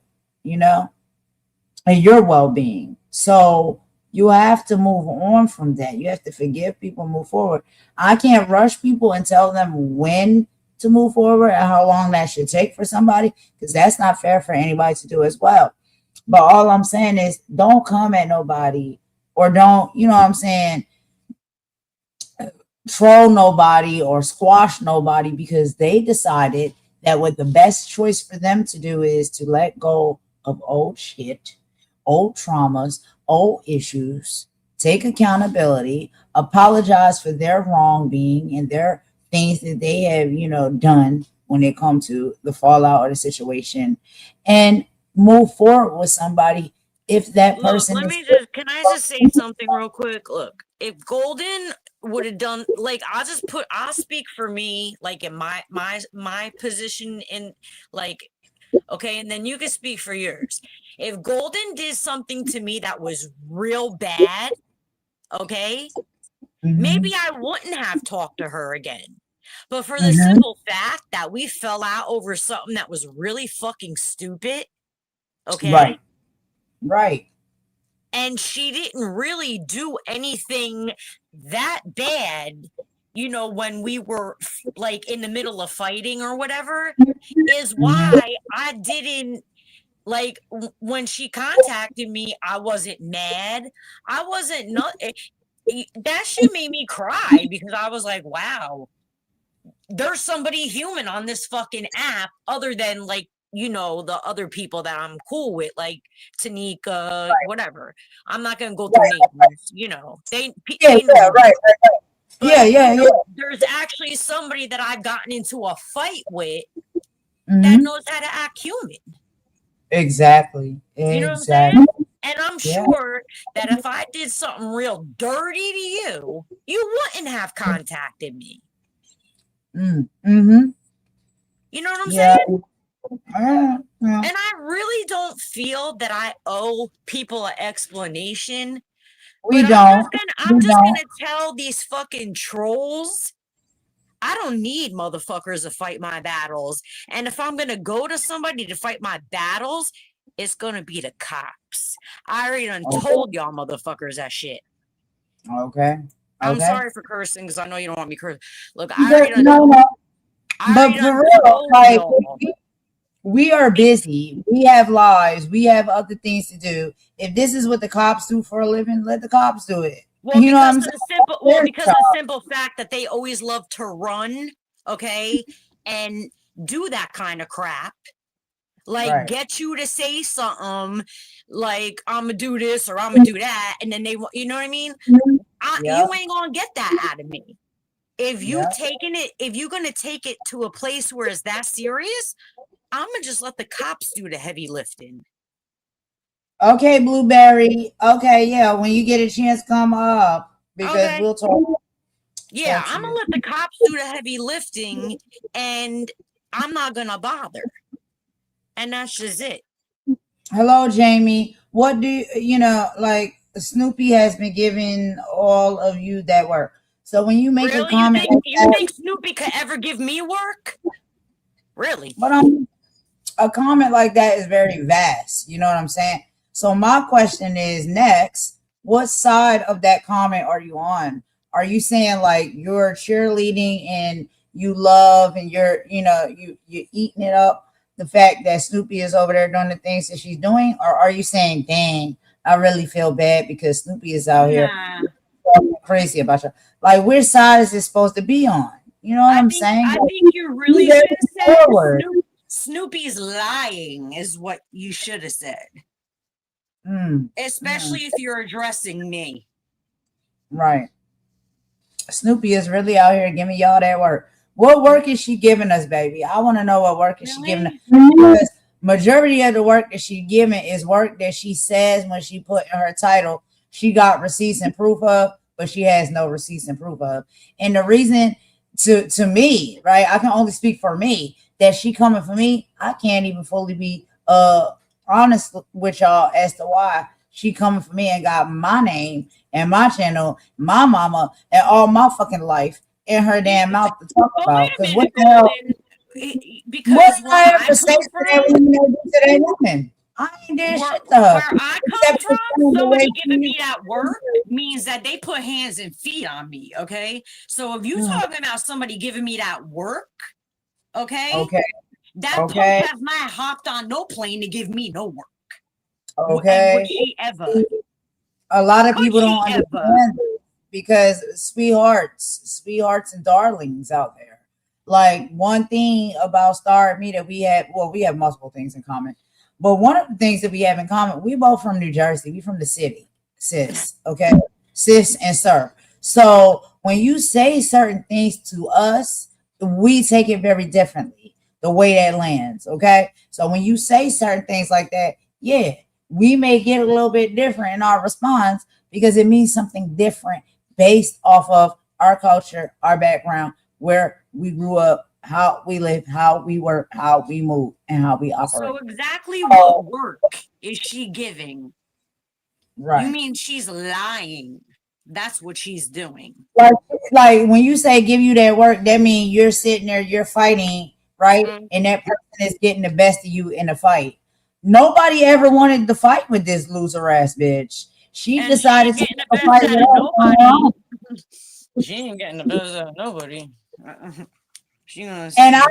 and your well-being. So you have to move on from that. You have to forgive people, move forward. I can't rush people and tell them when to move forward and how long that should take for somebody, because that's not fair for anybody to do as well. But all I'm saying is don't come at nobody or don't, troll nobody or squash nobody because they decided that what the best choice for them to do is to let go of old shit, old traumas, old issues, take accountability, apologize for their wrong being and their things that they have, done when it comes to the fallout or the situation, and move forward with somebody if that person can I just say something real quick? Look, if Golden would have done, like, I'll speak for me, like, in my position in, like, okay, and then you can speak for yours. If Golden did something to me that was real bad, okay, maybe I wouldn't have talked to her again. But for the simple fact that we fell out over something that was really fucking stupid, okay? Right. And she didn't really do anything that bad, when we were like in the middle of fighting or whatever, is why I didn't Like when she contacted me, I wasn't mad. I wasn't that shit made me cry because I was like, wow, there's somebody human on this fucking app other than like, you know, the other people that I'm cool with, like Tanika, whatever. I'm not gonna go through names, you know. They know me. Right. But, you know, there's actually somebody that I've gotten into a fight with that knows how to act human. Exactly. You know what I'm saying? And I'm sure that if I did something real dirty to you, you wouldn't have contacted me. Mm-hmm. You know what I'm saying? And I really don't feel that I owe people an explanation. We don't. I'm just gonna tell these fucking trolls, I don't need motherfuckers to fight my battles. And if I'm gonna go to somebody to fight my battles, it's gonna be the cops. I already done told y'all motherfuckers that shit. Okay. I'm sorry for cursing because I know you don't want me cursing. Look, I already done. But for real, like we are busy. We have lives. We have other things to do. If this is what the cops do for a living, let the cops do it. Well, you know because of the simple fact that they always love to run, okay, and do that kind of crap. Like get you to say something like I'm gonna do this or I'm gonna do that, and then they, you know what I mean? You ain't gonna get that out of me. If you're gonna take it to a place where it's that serious, I'm gonna just let the cops do the heavy lifting. Okay, Blueberry. Okay, yeah. When you get a chance, come up because we'll talk. Yeah, I'm gonna let the cops do the heavy lifting, and I'm not gonna bother. And that's just it. Hello, Jamie. What do you know? Like Snoopy has been giving all of you that work. So when you make a comment, you think Snoopy could ever give me work? Really? But a comment like that is very vast. You know what I'm saying? So my question is next, what side of that comment are you on? Are you saying like you're cheerleading and you love and you're eating it up, the fact that Snoopy is over there doing the things that she's doing? Or are you saying, dang, I really feel bad because Snoopy is out here crazy about you? Like, which side is it supposed to be on? You know what I'm saying? I think you really should have said Snoopy's lying is what you should have said. Especially if you're addressing me. Right. Snoopy is really out here giving y'all that work. What work is she giving us, baby? I want to know what work is she giving us. Because majority of the work that she's giving is work that she says when she put in her title, she got receipts and proof of, but she has no receipts and proof of. And the reason to me, right, I can only speak for me, that she coming for me, I can't even fully be honest with y'all as to why she coming for me and got my name and my channel, my mama, and all my fucking life in her damn mouth to talk about. Because what the hell? What I ever say to that woman? I ain't did shit to her. Where I come from, somebody giving me that work means that they put hands and feet on me, okay? So if you talking about somebody giving me that work, okay, that punk has not hopped on no plane to give me no work. Okay. Would she ever? A lot of people don't understand it because sweethearts and darlings out there. Like, one thing about Star and me that we have multiple things in common. But one of the things that we have in common, we both from New Jersey. We from the city, sis. Okay, sis and sir. So when you say certain things to us, we take it very differently. The way that lands. Okay, so when you say certain things like that, yeah, we may get a little bit different in our response because it means something different based off of our culture, our background, where we grew up, how we live, how we work, how we move, and how we operate. So exactly what work is she giving? Right. You mean she's lying? That's what she's doing. Like when you say give you that work, that means you're sitting there, you're fighting, right? And that person is getting the best of you in a fight. Nobody ever wanted to fight with this loser ass bitch. She decided to fight with nobody. She ain't getting the best out of nobody. And I'm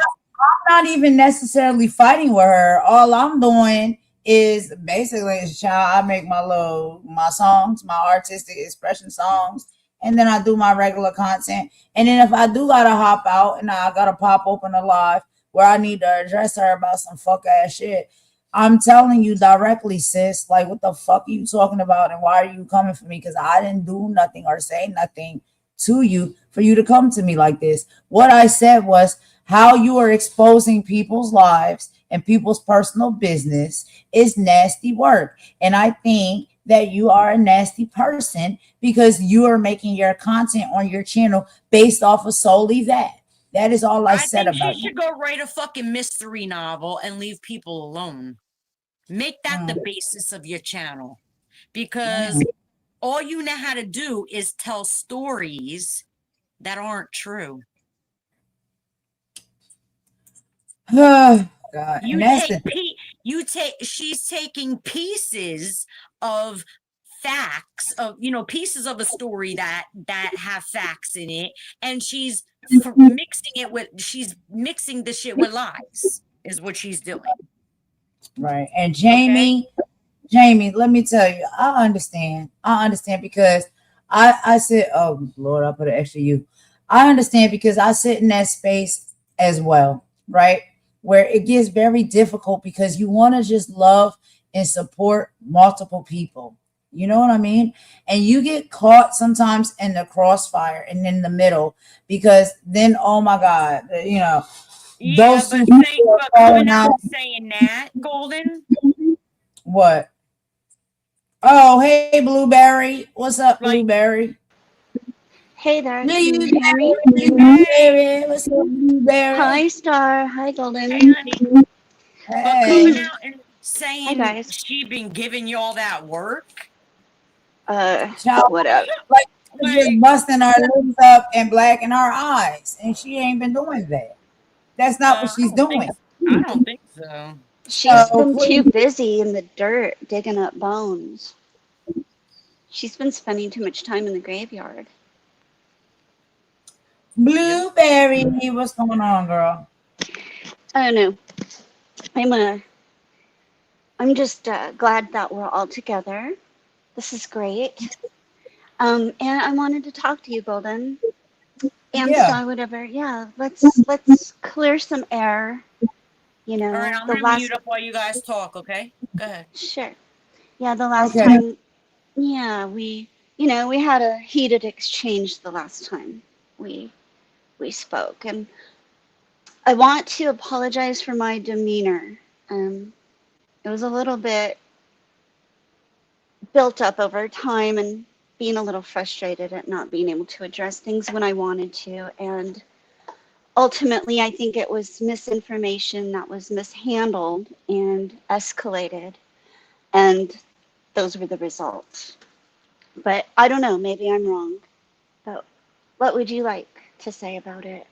not even necessarily fighting with her. All I'm doing is basically, child, I make my songs, my artistic expression songs, and then I do my regular content. And then if I do gotta hop out and I gotta pop open a live where I need to address her about some fuck ass shit, I'm telling you directly, sis, like what the fuck are you talking about and why are you coming for me? Because I didn't do nothing or say nothing to you for you to come to me like this. What I said was how you are exposing people's lives and people's personal business is nasty work. And I think that you are a nasty person because you are making your content on your channel based off of solely that. That is all I said think about she should go write a fucking mystery novel and leave people alone. Make that the basis of your channel, because all you know how to do is tell stories that aren't true. Oh, God. And that's She's taking pieces of facts of, pieces of a story that have facts in it, and she's mixing the shit with lies is what she's doing. Right. And Jamie, let me tell you, I understand because I sit, oh Lord, I put an extra U. I understand because I sit in that space as well, right? Where it gets very difficult because you want to just love and support multiple people. You know what I mean? And you get caught sometimes in the crossfire and in the middle because then, oh my God, those two people are falling out. Saying that, Golden. What? Oh, hey, Blueberry. What's up, Blueberry? Hey there. Blueberry. What's up, Blueberry? Hi, Star. Hi, Golden. Hey, honey. Hey. But coming out and saying Hi, guys. she been giving you all that work. What up? Like just busting our lips up and blacking our eyes, and she ain't been doing that. That's not what she's doing. I don't think so. She's been too busy in the dirt digging up bones. She's been spending too much time in the graveyard. Blueberry, what's going on, girl? I don't know. I'm just glad that we're all together. This is great. And I wanted to talk to you, Golden. And Star, whatever. Yeah, let's clear some air. All right, I'm gonna mute up while you guys talk, okay? Go ahead. Sure. Yeah, the last time, we had a heated exchange the last time we spoke, and I want to apologize for my demeanor. It was a little bit built up over time and being a little frustrated at not being able to address things when I wanted to, and ultimately, I think it was misinformation that was mishandled and escalated, and those were the results. But I don't know, maybe I'm wrong. But what would you like to say about it?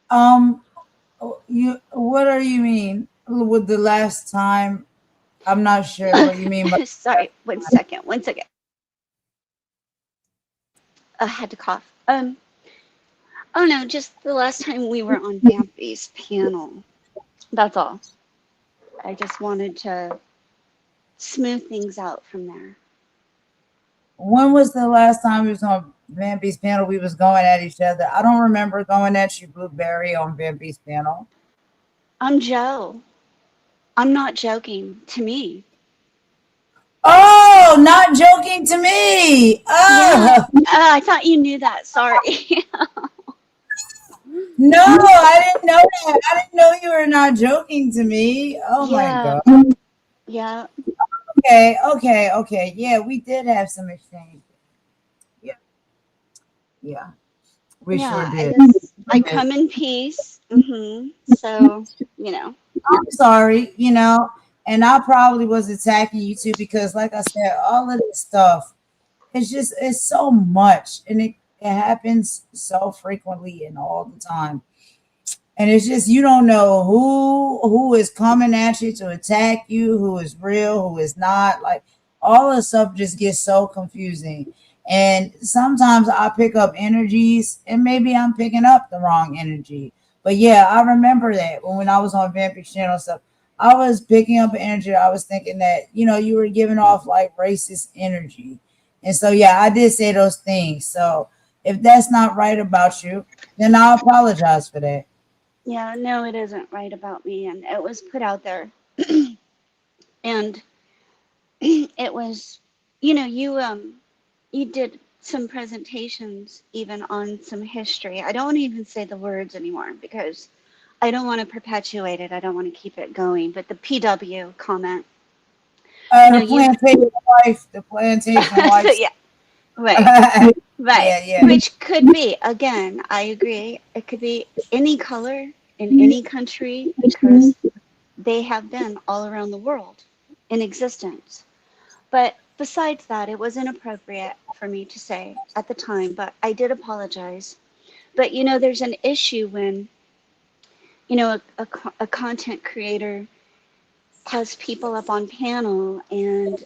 What do you mean with the last time? I'm not sure what you mean. But Sorry, one second. I had to cough. Oh no, just the last time we were on Vampy's panel. That's all. I just wanted to smooth things out from there. When was the last time we was on Vampy's panel? We was going at each other. I don't remember going at you, Blueberry, on Vampy's panel. I'm Joe. I'm not joking. To me. Oh, not joking to me. Oh, yeah. I thought you knew that. Sorry. No, I didn't know that. I didn't know you were not joking to me. Oh my God. Yeah. Okay. Yeah, we did have some exchange. Yeah. We sure did. I come in peace. So, I'm sorry, and I probably was attacking you too because, like I said, all of this stuff, it's so much, and it happens so frequently and all the time. And it's just, you don't know who is coming at you to attack you, who is real, who is not. Like, all this stuff just gets so confusing. And sometimes I pick up energies, and maybe I'm picking up the wrong energy. But yeah, I remember that when I was on Vampy's channel stuff, I was picking up energy. I was thinking that, you were giving off like racist energy. And so, yeah, I did say those things. So if that's not right about you, then I'll apologize for that. Yeah, no, it isn't right about me, and it was put out there. And it was, you did some presentations even on some history. I don't even say the words anymore because I don't want to perpetuate it. I don't want to keep it going. But the PW comment, The you plantation wife, the plantation so wife. yeah, right, Yeah, right. yeah. Which could be, again, I agree. It could be any color in any country because they have been all around the world in existence. But besides that, it was inappropriate for me to say at the time, but I did apologize. But there's an issue when, a content creator has people up on panel and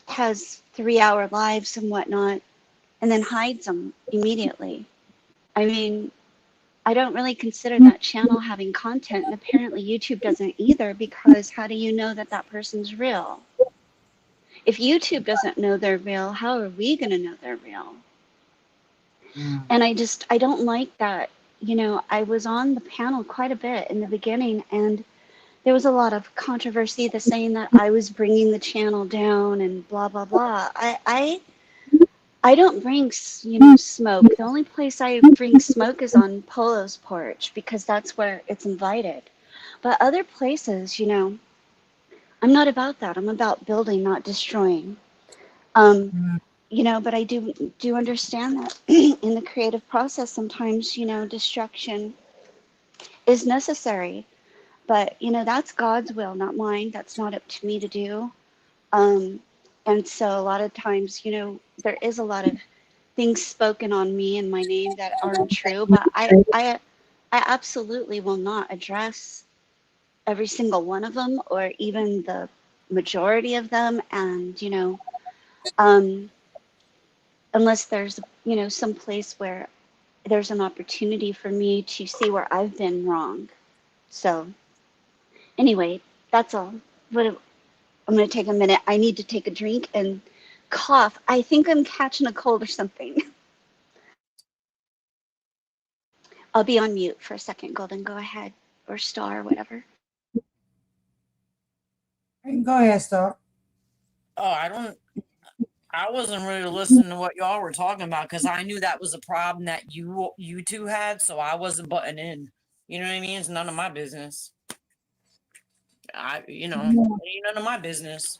has 3-hour lives and whatnot, and then hides them immediately. I mean, I don't really consider that channel having content, and apparently YouTube doesn't either, because how do you know that that person's real? If YouTube doesn't know they're real, how are we going to know they're real? Mm. And I don't like that. I was on the panel quite a bit in the beginning, and there was a lot of controversy, the saying that I was bringing the channel down and blah, blah, blah. I don't bring, smoke. The only place I bring smoke is on Polo's porch because that's where it's invited. But other places, I'm not about that. I'm about building, not destroying. Um, Mm. but I do understand that in the creative process, sometimes, destruction is necessary. But, that's God's will, not mine. That's not up to me to do. Um, and so a lot of times, there is a lot of things spoken on me and my name that aren't true, but I absolutely will not address every single one of them or even the majority of them. And, um, unless there's, some place where there's an opportunity for me to see where I've been wrong. So anyway, that's all. I'm going to take a minute. I need to take a drink and cough. I think I'm catching a cold or something. I'll be on mute for a second, Golden. Go ahead. Or Star, whatever. Go ahead, Star. Oh, I wasn't really listening to what y'all were talking about because I knew that was a problem that you two had, so I wasn't butting in. You know what I mean? It's none of my business. It ain't none of my business.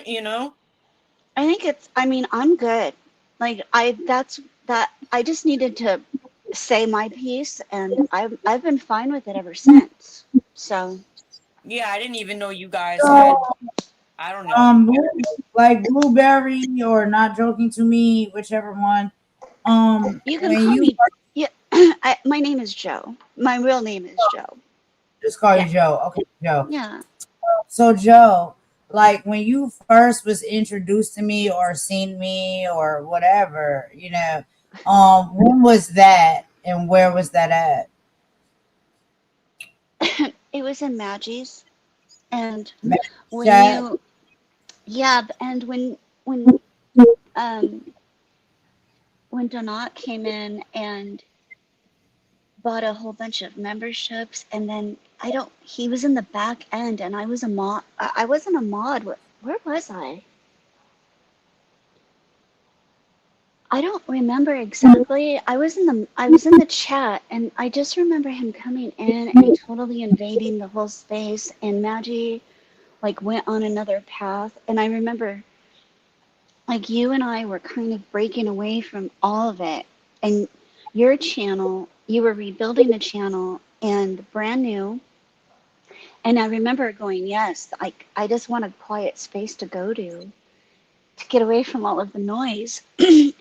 you know? I think I'm good. Like I just needed to say my piece, and I've been fine with it ever since. So Yeah, I didn't even know you guys had. I don't know. Like Blueberry or Not Joking to Me, whichever one. you can When call you me. Yeah, my name is Joe. My real name is Joe. just call you Yeah, Joe. Okay, Joe. yeah. So Joe, like when you first was introduced to me or seen me or whatever, when was that and where was that at? It was in Maggie's, and when Chat. you, yeah, and when um when Donat came in and bought a whole bunch of memberships, and then he was in the back end, and I was a mod. I wasn't a mod. Where was I? I don't remember exactly. I was in the chat, and I just remember him coming in and totally invading the whole space, and Maggie like went on another path, and I remember like you and I were kind of breaking away from all of it, and your channel, you were rebuilding the channel and brand new. And I remember going, yes, like I just want a quiet space to go to get away from all of the noise.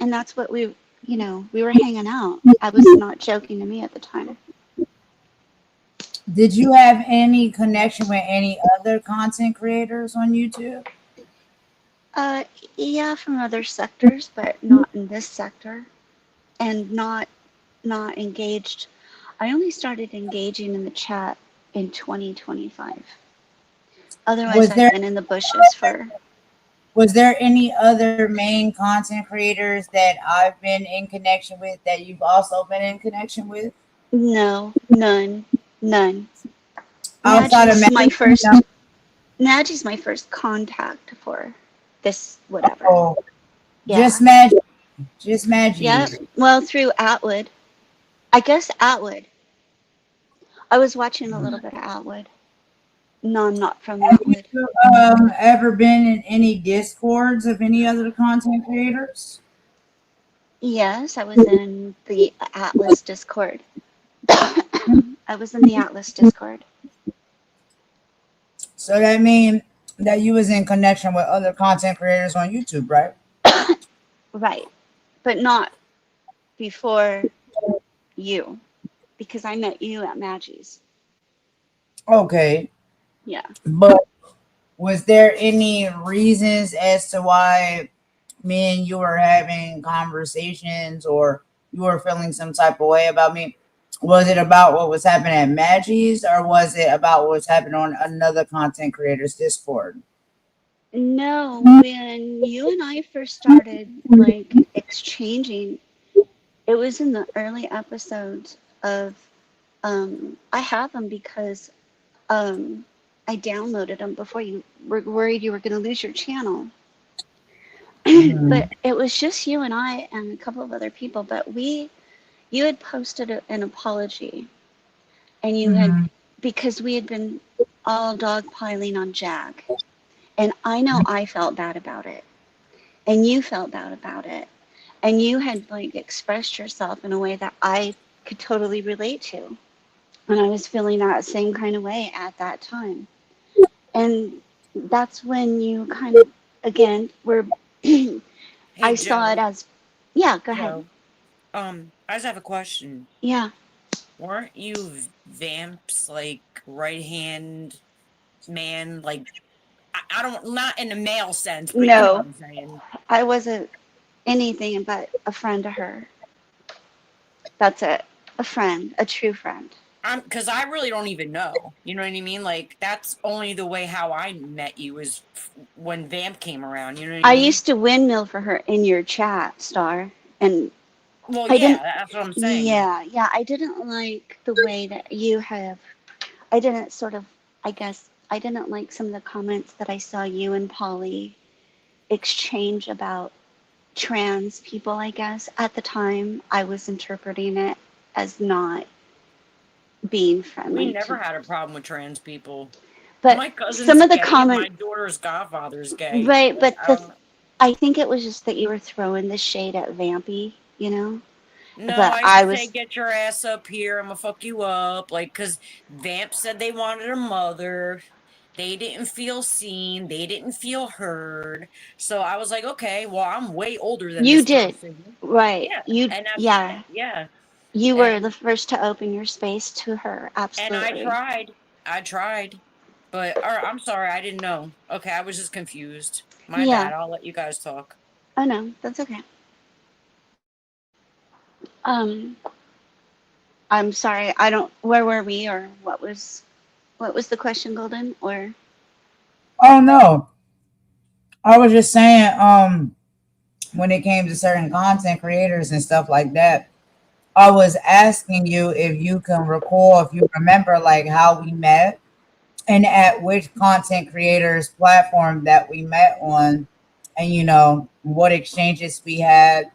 And that's what we were hanging out. I was not joking to me at the time. Did you have any connection with any other content creators on YouTube? Uh, yeah, from other sectors, but not in this sector, and not engaged. I only started engaging in the chat in 2025. Otherwise, Was I've there been in the bushes for was there any other main content creators that I've been in connection with that you've also been in connection with no, none, none. outside of Maggie's my Maggie? first. Maggie's my first contact for this whatever. Oh, Yeah. just Maggie. Yep. Well, through Atwood. I guess Atwood. I was watching a little bit of Atwood. No, I'm not from Have Atwood. you ever been in any discords of any other content creators? Yes, I was in the Atlas Discord. I was in the Atlas Discord. So that means that you was in connection with other content creators on YouTube, right? Right. But not before you. Because I met you at Maggie's. Okay. Yeah. But was there any reasons as to why me and you were having conversations or you were feeling some type of way about me? Was it about what was happening at Maggie's or was it about what was happening on another content creator's Discord? No, when you and I first started like exchanging, it was in the early episodes of I have them because I downloaded them before you were worried you were going to lose your channel. Mhm. But it was just you and I and a couple of other people. But you had posted an apology, and you had Mhm. because we had been all dogpiling on Jack, and I know I felt bad about it, and you felt bad about it, and you had like expressed yourself in a way that I could totally relate to, and I was feeling that same kind of way at that time. And that's when you kind of, again, were, Hey I saw it Joe, as, yeah, go ahead. Joe. I just have a question. Yeah. Weren't you Vamp's like right hand man? Like I don't, not in a male sense, but you know what No, I'm saying. I wasn't anything but a friend to her. That's it. A friend, a true friend. Because I really don't even know. You know what I mean? Like that's only the way how I met you is when Vamp came around. You know what I I mean? used to windmill for her in your chat, Star, and Well, I yeah, didn't, that's what I'm saying. yeah, I didn't like the way that you have, I didn't sort of, I guess, I didn't like some of the comments that I saw you and Polly exchange about trans people, I guess. At the time, I was interpreting it as not being We friendly never to. had a problem with trans people. But My cousin's some of the gay and my comment, daughter's godfather's gay. right? Like But I the, don't. I think it was just that you were throwing the shade at Vampy, you know. No, But I used I to say, was, get your ass up here. I'm gonna fuck you up. Like, cause Vamp said they wanted a mother. They didn't feel seen. They didn't feel heard. So I was like, okay, well, I'm way older than you this did, person. right? Yeah. You, And that's, yeah, yeah. you were the And, first to open your space to her. and I Absolutely. tried. I tried. But, or I'm sorry, I didn't know. Okay, I was just confused. My Yeah. bad. I'll let you guys talk. Oh no, that's okay. Um, I'm sorry. I don't. Where were we, or what was the question, Golden? Or Oh no. I was just saying, when it came to certain content creators and stuff like that, I was asking you if you can recall, if you remember like how we met and at which content creators platform that we met on, and what exchanges we had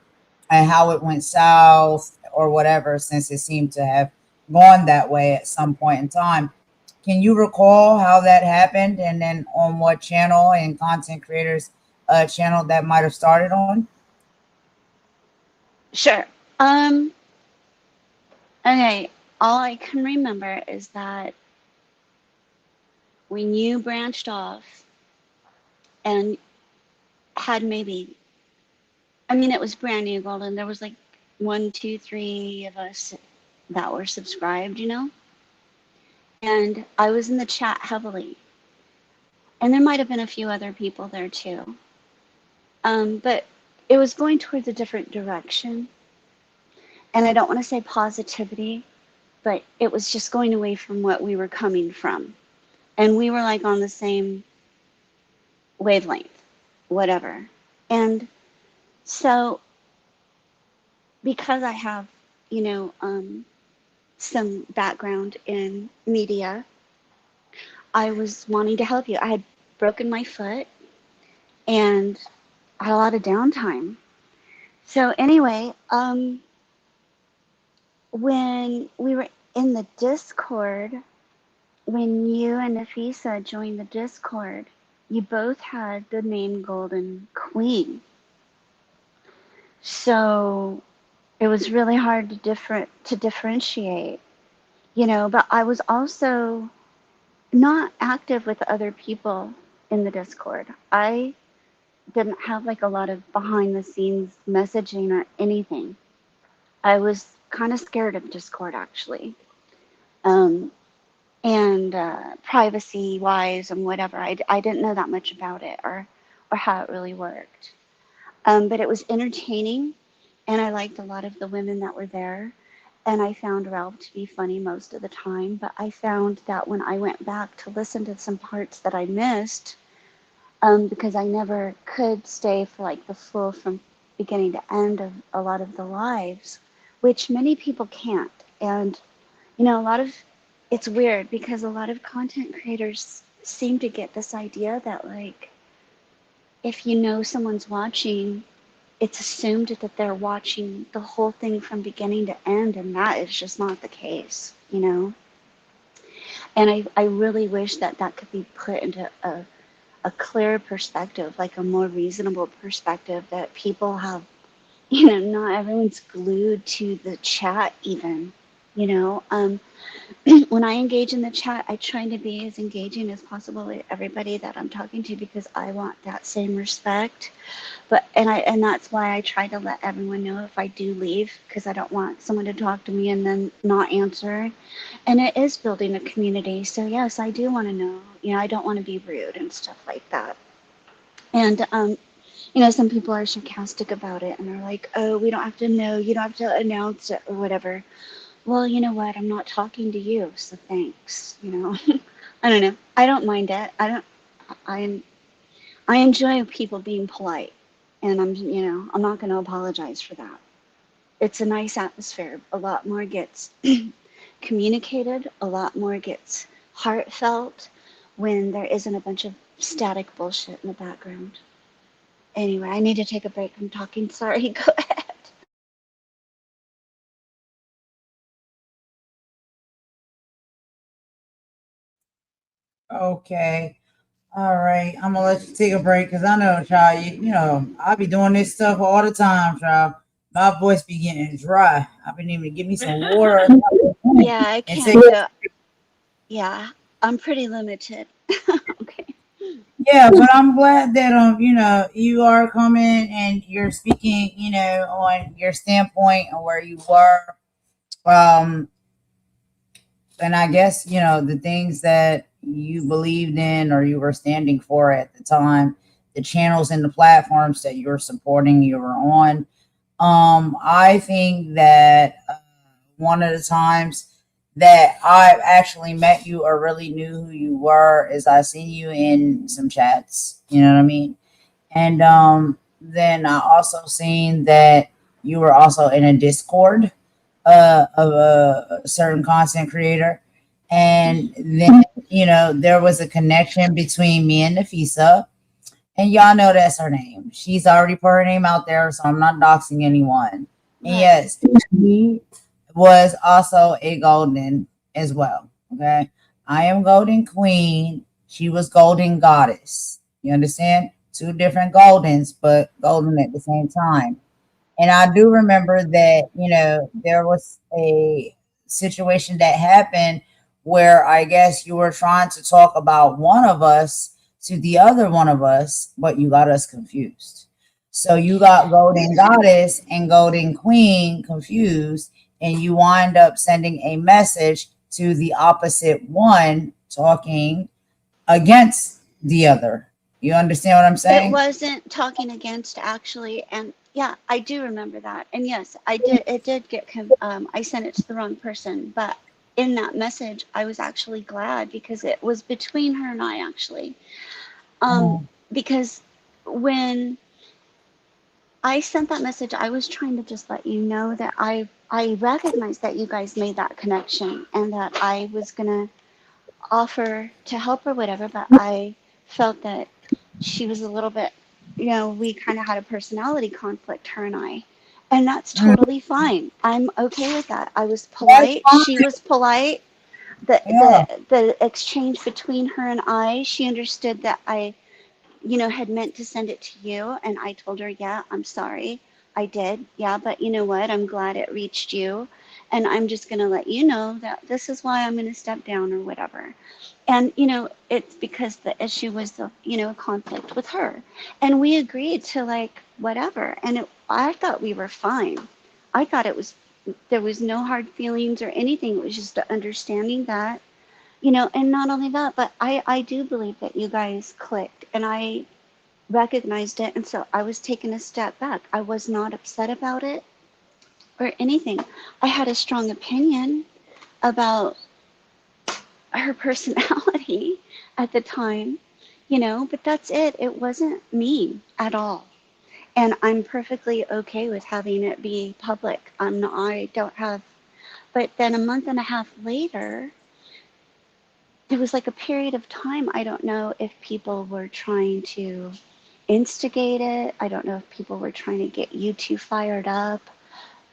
and how it went south or whatever, since it seemed to have gone that way at some point in time. Can you recall how that happened and then on what channel and content creators channel that might have started on? sure. Okay. All I can remember is that when you branched off and had maybe, I mean, it was brand new, Golden. There was like one, two, three of us that were subscribed, you know, and I was in the chat heavily, and there might have been a few other people there too. But it was going towards a different direction. And I don't want to say positivity, but it was just going away from what we were coming from. And we were like on the same wavelength, whatever. And so because I have, you know, some background in media, I was wanting to help you. I had broken my foot and I had a lot of downtime. So anyway, when we were in the Discord, when you and Nafisa joined the Discord, you both had the name Golden Queen. So it was really hard to differentiate, you know, but I was also not active with other people in the Discord. I didn't have like a lot of behind the scenes messaging or anything. I was kind of scared of Discord actually. And privacy wise and whatever, I didn't know that much about it or how it really worked. But it was entertaining, and I liked a lot of the women that were there. And I found Ralph to be funny most of the time. But I found that when I went back to listen to some parts that I missed, because I never could stay for like the full from beginning to end of a lot of the lives, which many people can't. And, you know, it's weird because a lot of content creators seem to get this idea that like, if you know someone's watching, it's assumed that they're watching the whole thing from beginning to end, and that is just not the case, you know? And I really wish that that could be put into a clearer perspective, like a more reasonable perspective that people have, you know, not everyone's glued to the chat even, you know? When I engage in the chat, I try to be as engaging as possible with everybody that I'm talking to because I want that same respect. And that's why I try to let everyone know if I do leave, because I don't want someone to talk to me and then not answer. And it is building a community. So yes, I do want to know, you know, I don't want to be rude and stuff like that. And you know, some people are sarcastic about it and they're like, oh, we don't have to know, you don't have to announce it or whatever. Well, you know what? I'm not talking to you, so thanks. You know, I don't know. I don't mind it. I enjoy people being polite, and you know, I'm not going to apologize for that. It's a nice atmosphere. A lot more gets communicated. A lot more gets heartfelt when there isn't a bunch of static bullshit in the background. Anyway, I need to take a break. I'm talking. Sorry. Go ahead. Okay. All right. I'm gonna let you take a break because I know, child, you know, I be doing this stuff all the time, child. My voice be getting dry. I've been even to give me some water. Yeah, I can't go. Yeah, I'm pretty limited. Okay. Yeah, but I'm glad that you know, you are coming and you're speaking, you know, on your standpoint and where you were. Um, and I guess, you know, the things that you believed in or you were standing for at the time, the channels and the platforms that you were supporting, you were on. I think that one of the times that I actually met you or really knew who you were is I seen you in some chats, you know what I mean? And then I also seen that you were also in a Discord of a certain content creator. And then, you know, there was a connection between me and Nafisa. And y'all know that's her name. She's already put her name out there, so I'm not doxing anyone. And yes, she was also a golden as well. Okay. I am Golden Queen. She was Golden Goddess. You understand? Two different Goldens, but golden at the same time. And I do remember that, you know, there was a situation that happened where I guess you were trying to talk about one of us to the other one of us, but you got us confused. So you got Golden Goddess and Golden Queen confused, and you wind up sending a message to the opposite one talking against the other. You understand what I'm saying? It wasn't talking against actually, and yeah, I do remember that. And yes, I did. It did get. I sent it to the wrong person, but in that message, I was actually glad because it was between her and I actually. Because when I sent that message, I was trying to just let you know that I recognized that you guys made that connection and that I was gonna offer to help or whatever, but I felt that she was a little bit, we kind of had a personality conflict, her and I. And that's totally fine. I'm okay with that. I was That's polite. fine. She was polite. The, Yeah. the exchange between her and I, she understood that I, had meant to send it to you. And I told her, yeah, I'm sorry. I did. Yeah, but you know what? I'm glad it reached you. And I'm just going to let you know that this is why I'm going to step down or whatever. And, it's because the issue was the, a conflict with her. And we agreed to like whatever. And I thought we were fine. I thought there was no hard feelings or anything. It was just the understanding that, and not only that, but I do believe that you guys clicked and I recognized it. And so I was taking a step back. I was not upset about it or anything. I had a strong opinion about her personality at the time, but that's it. It wasn't me at all. And I'm perfectly okay with having it be public. I don't have, but then a month and a half later, there was like a period of time. I don't know if people were trying to instigate it. I don't know if people were trying to get you two fired up.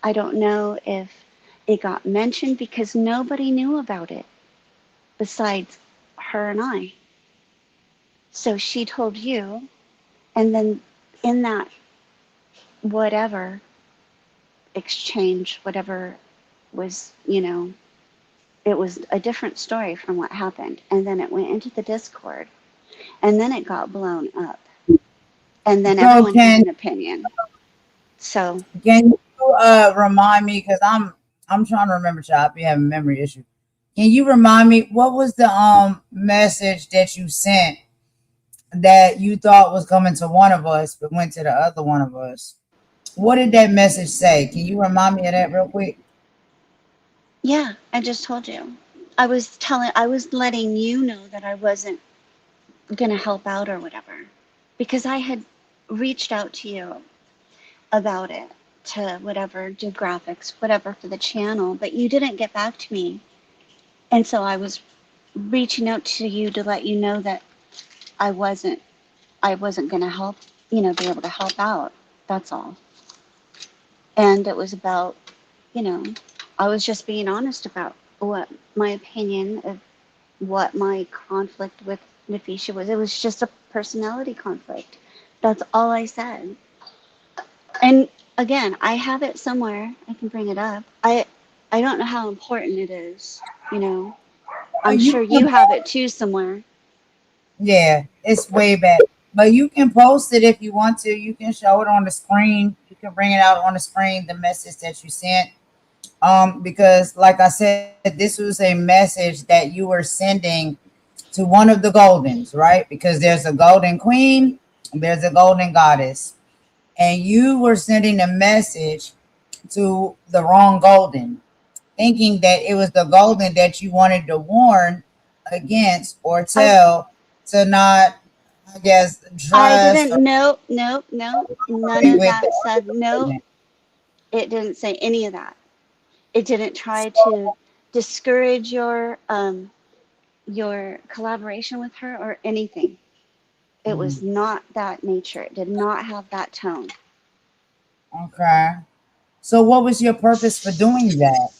I don't know if it got mentioned because nobody knew about it besides her and I. So she told you, and then in that whatever exchange, whatever was, it was a different story from what happened. And then it went into the Discord, and then it got blown up. And then So everyone had an opinion. So can you remind me, because I'm trying to remember, child, I be having memory issues. Can you remind me what was the message that you sent that you thought was coming to one of us but went to the other one of us? What did that message say? Can you remind me of that real quick? yeah, I just told you. I was letting you know that I wasn't gonna help out or whatever. Because I had reached out to you about it, to whatever, do graphics, whatever for the channel, but you didn't get back to me. And so I was reaching out to you to let you know that I wasn't going to help, be able to help out. That's all. And it was about, I was just being honest about what my opinion of what my conflict with Nafisha was. It was just a personality conflict. That's all I said. And again, I have it somewhere. I can bring it up. I don't know how important it is, I'm You sure can you have it too somewhere. Yeah, it's way back. But you can post it if you want to. You can show it on the screen. You can bring it out on the screen, the message that you sent. Because like I said, this was a message that you were sending to one of the Goldens, right? Because there's a golden queen, there's a golden goddess. And you were sending a message to the wrong golden, thinking that it was the golden that you wanted to warn against or I tell to not, I guess, I trust or didn't no, no, no. None be of with that said no. it. It didn't say any of that. It didn't try to discourage your collaboration with her or anything. It was Mhm. not that nature. It did not have that tone. Okay. So, what was your purpose for doing that?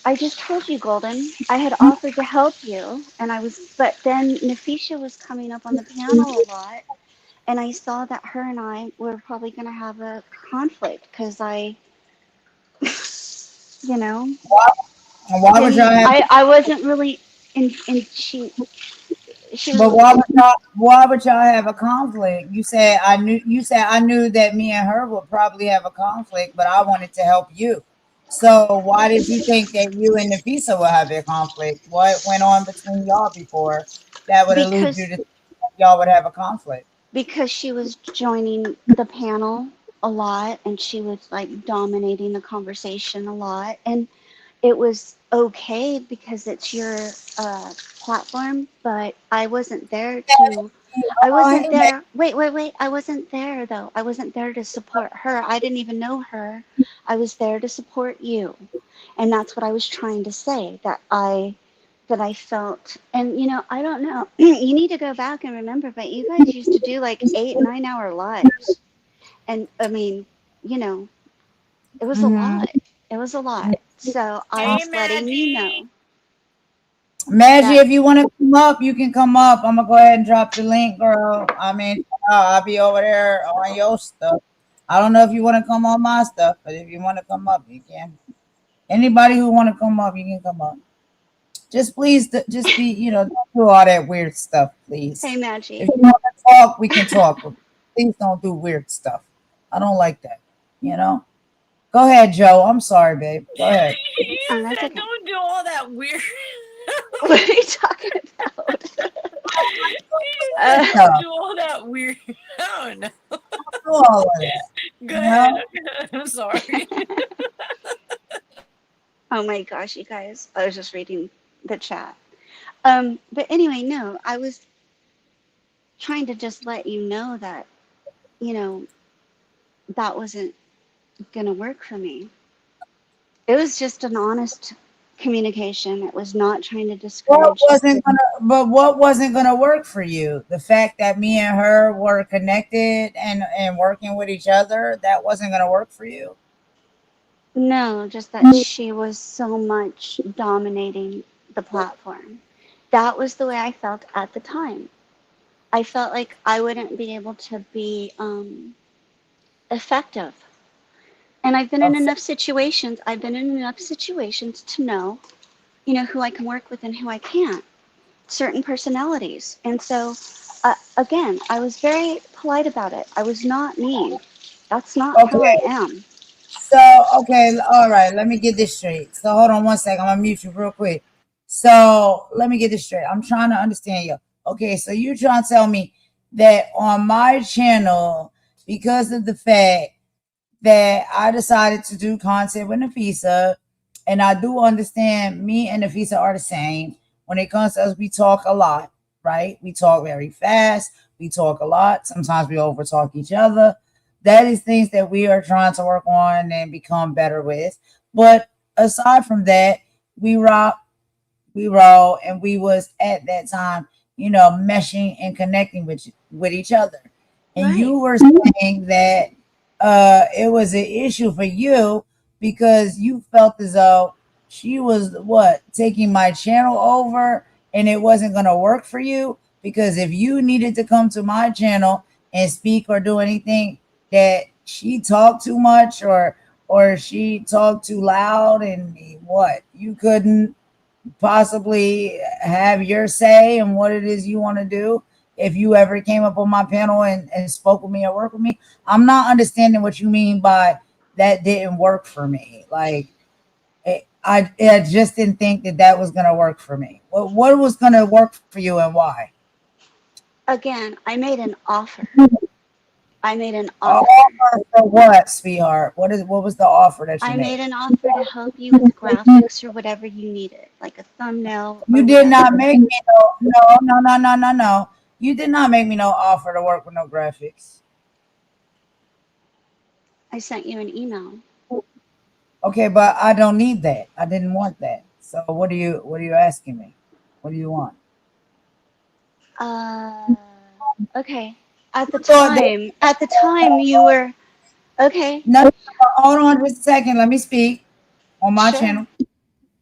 I just told you, Golden. I had offered to help you, but then Nafisha was coming up on the panel a lot, and I saw that her and I were probably going to have a conflict because you know, Why would y'all have? I wasn't really in she was, But why would y'all have a conflict? You said I knew. You said I knew that me and her would probably have a conflict, but I wanted to help you. So why did you think that you and Nafisa would have a conflict? What went on between y'all before that would allude you because to think that y'all would have a conflict? she was joining the panel a lot and she was like dominating the conversation a lot, and it was okay because it's your platform, but I wasn't there to. I wasn't there. Wait. I wasn't there though. I wasn't there to support her. I didn't even know her. I was there to support you. And that's what I was trying to say, that I felt. And you know, I don't know. You need to go back and remember, but you guys used to do like 8, 9 hour lives. And I mean, you know, it was a lot. It was a lot. So I'm Hey, just letting you know Maggie, that. if you want to come up, you can come up. I'm gonna go ahead and drop the link, girl. I mean, I'll be over there on your stuff. I don't know if you want to come on my stuff, but if you want to come up, you can. Anybody who want to come up, you can come up. Just please, just be, don't do all that weird stuff, please. Hey, If Maggie. you want to talk, we can talk, but please don't do weird stuff. I don't like that. Go ahead, Joe. I'm sorry, babe. Go ahead. Oh, You that's said okay. don't do all that weird. What are you talking about? You said uh, don't do all that weird. I don't know. Do all of that. Go You ahead. know? I'm sorry. oh my gosh, you guys. I was just reading the chat. But anyway, no, I was trying to just let you know that, you know, that wasn't going to work for me. It was just an honest communication. It was not trying to What discourage. wasn't gonna, but what wasn't gonna work for you? The fact that me and her were connected and working with each other, that wasn't gonna work for you. No, just that she was so much dominating the platform. That was the way I felt at the time. I felt like I wouldn't be able to be effective. And I've been in Of- enough situations. I've been in enough situations to know, you know, who I can work with and who I can't. Certain personalities. And so, again, I was very polite about it. I was not mean. That's not how I Okay, am. okay, all right. Let me get this straight. So hold on one second. I'm gonna mute you real quick. So let me get this straight. I'm trying to understand you. Okay, so you're trying to tell me that on my channel, because of the fact that I decided to do content with Nafisa, and I do understand me and Nafisa are the same. When it comes to us, we talk a lot, right? We talk very fast. We talk a lot. Sometimes we overtalk each other. That is things that we are trying to work on and become better with. But aside from that, we rock, we roll, and we was at that time, meshing and connecting with each other. And Right. you were saying that it was an issue for you because you felt as though she was taking my channel over, and it wasn't going to work for you because if you needed to come to my channel and speak or do anything, that she talked too much or she talked too loud, and you couldn't possibly have your say in what it is you want to do if you ever came up on my panel and spoke with me or worked with me. I'm not understanding what you mean by that didn't work for me. Like, I just didn't think that was going to work for me. What was going to work for you and why? Again, I made an offer. I made an Offer offer. for what, sweetheart? What was the offer that you I made made? an offer to help you with graphics or whatever you needed, like a thumbnail You or did not whatever. make me no. You did not make me no offer to work with no graphics. I sent you an email. Okay, but I don't need that. I didn't want that. So what are you asking me? What do you want? Okay. At the Thought that time you were okay. no, hold on just a second. Let me speak on my Sure. channel.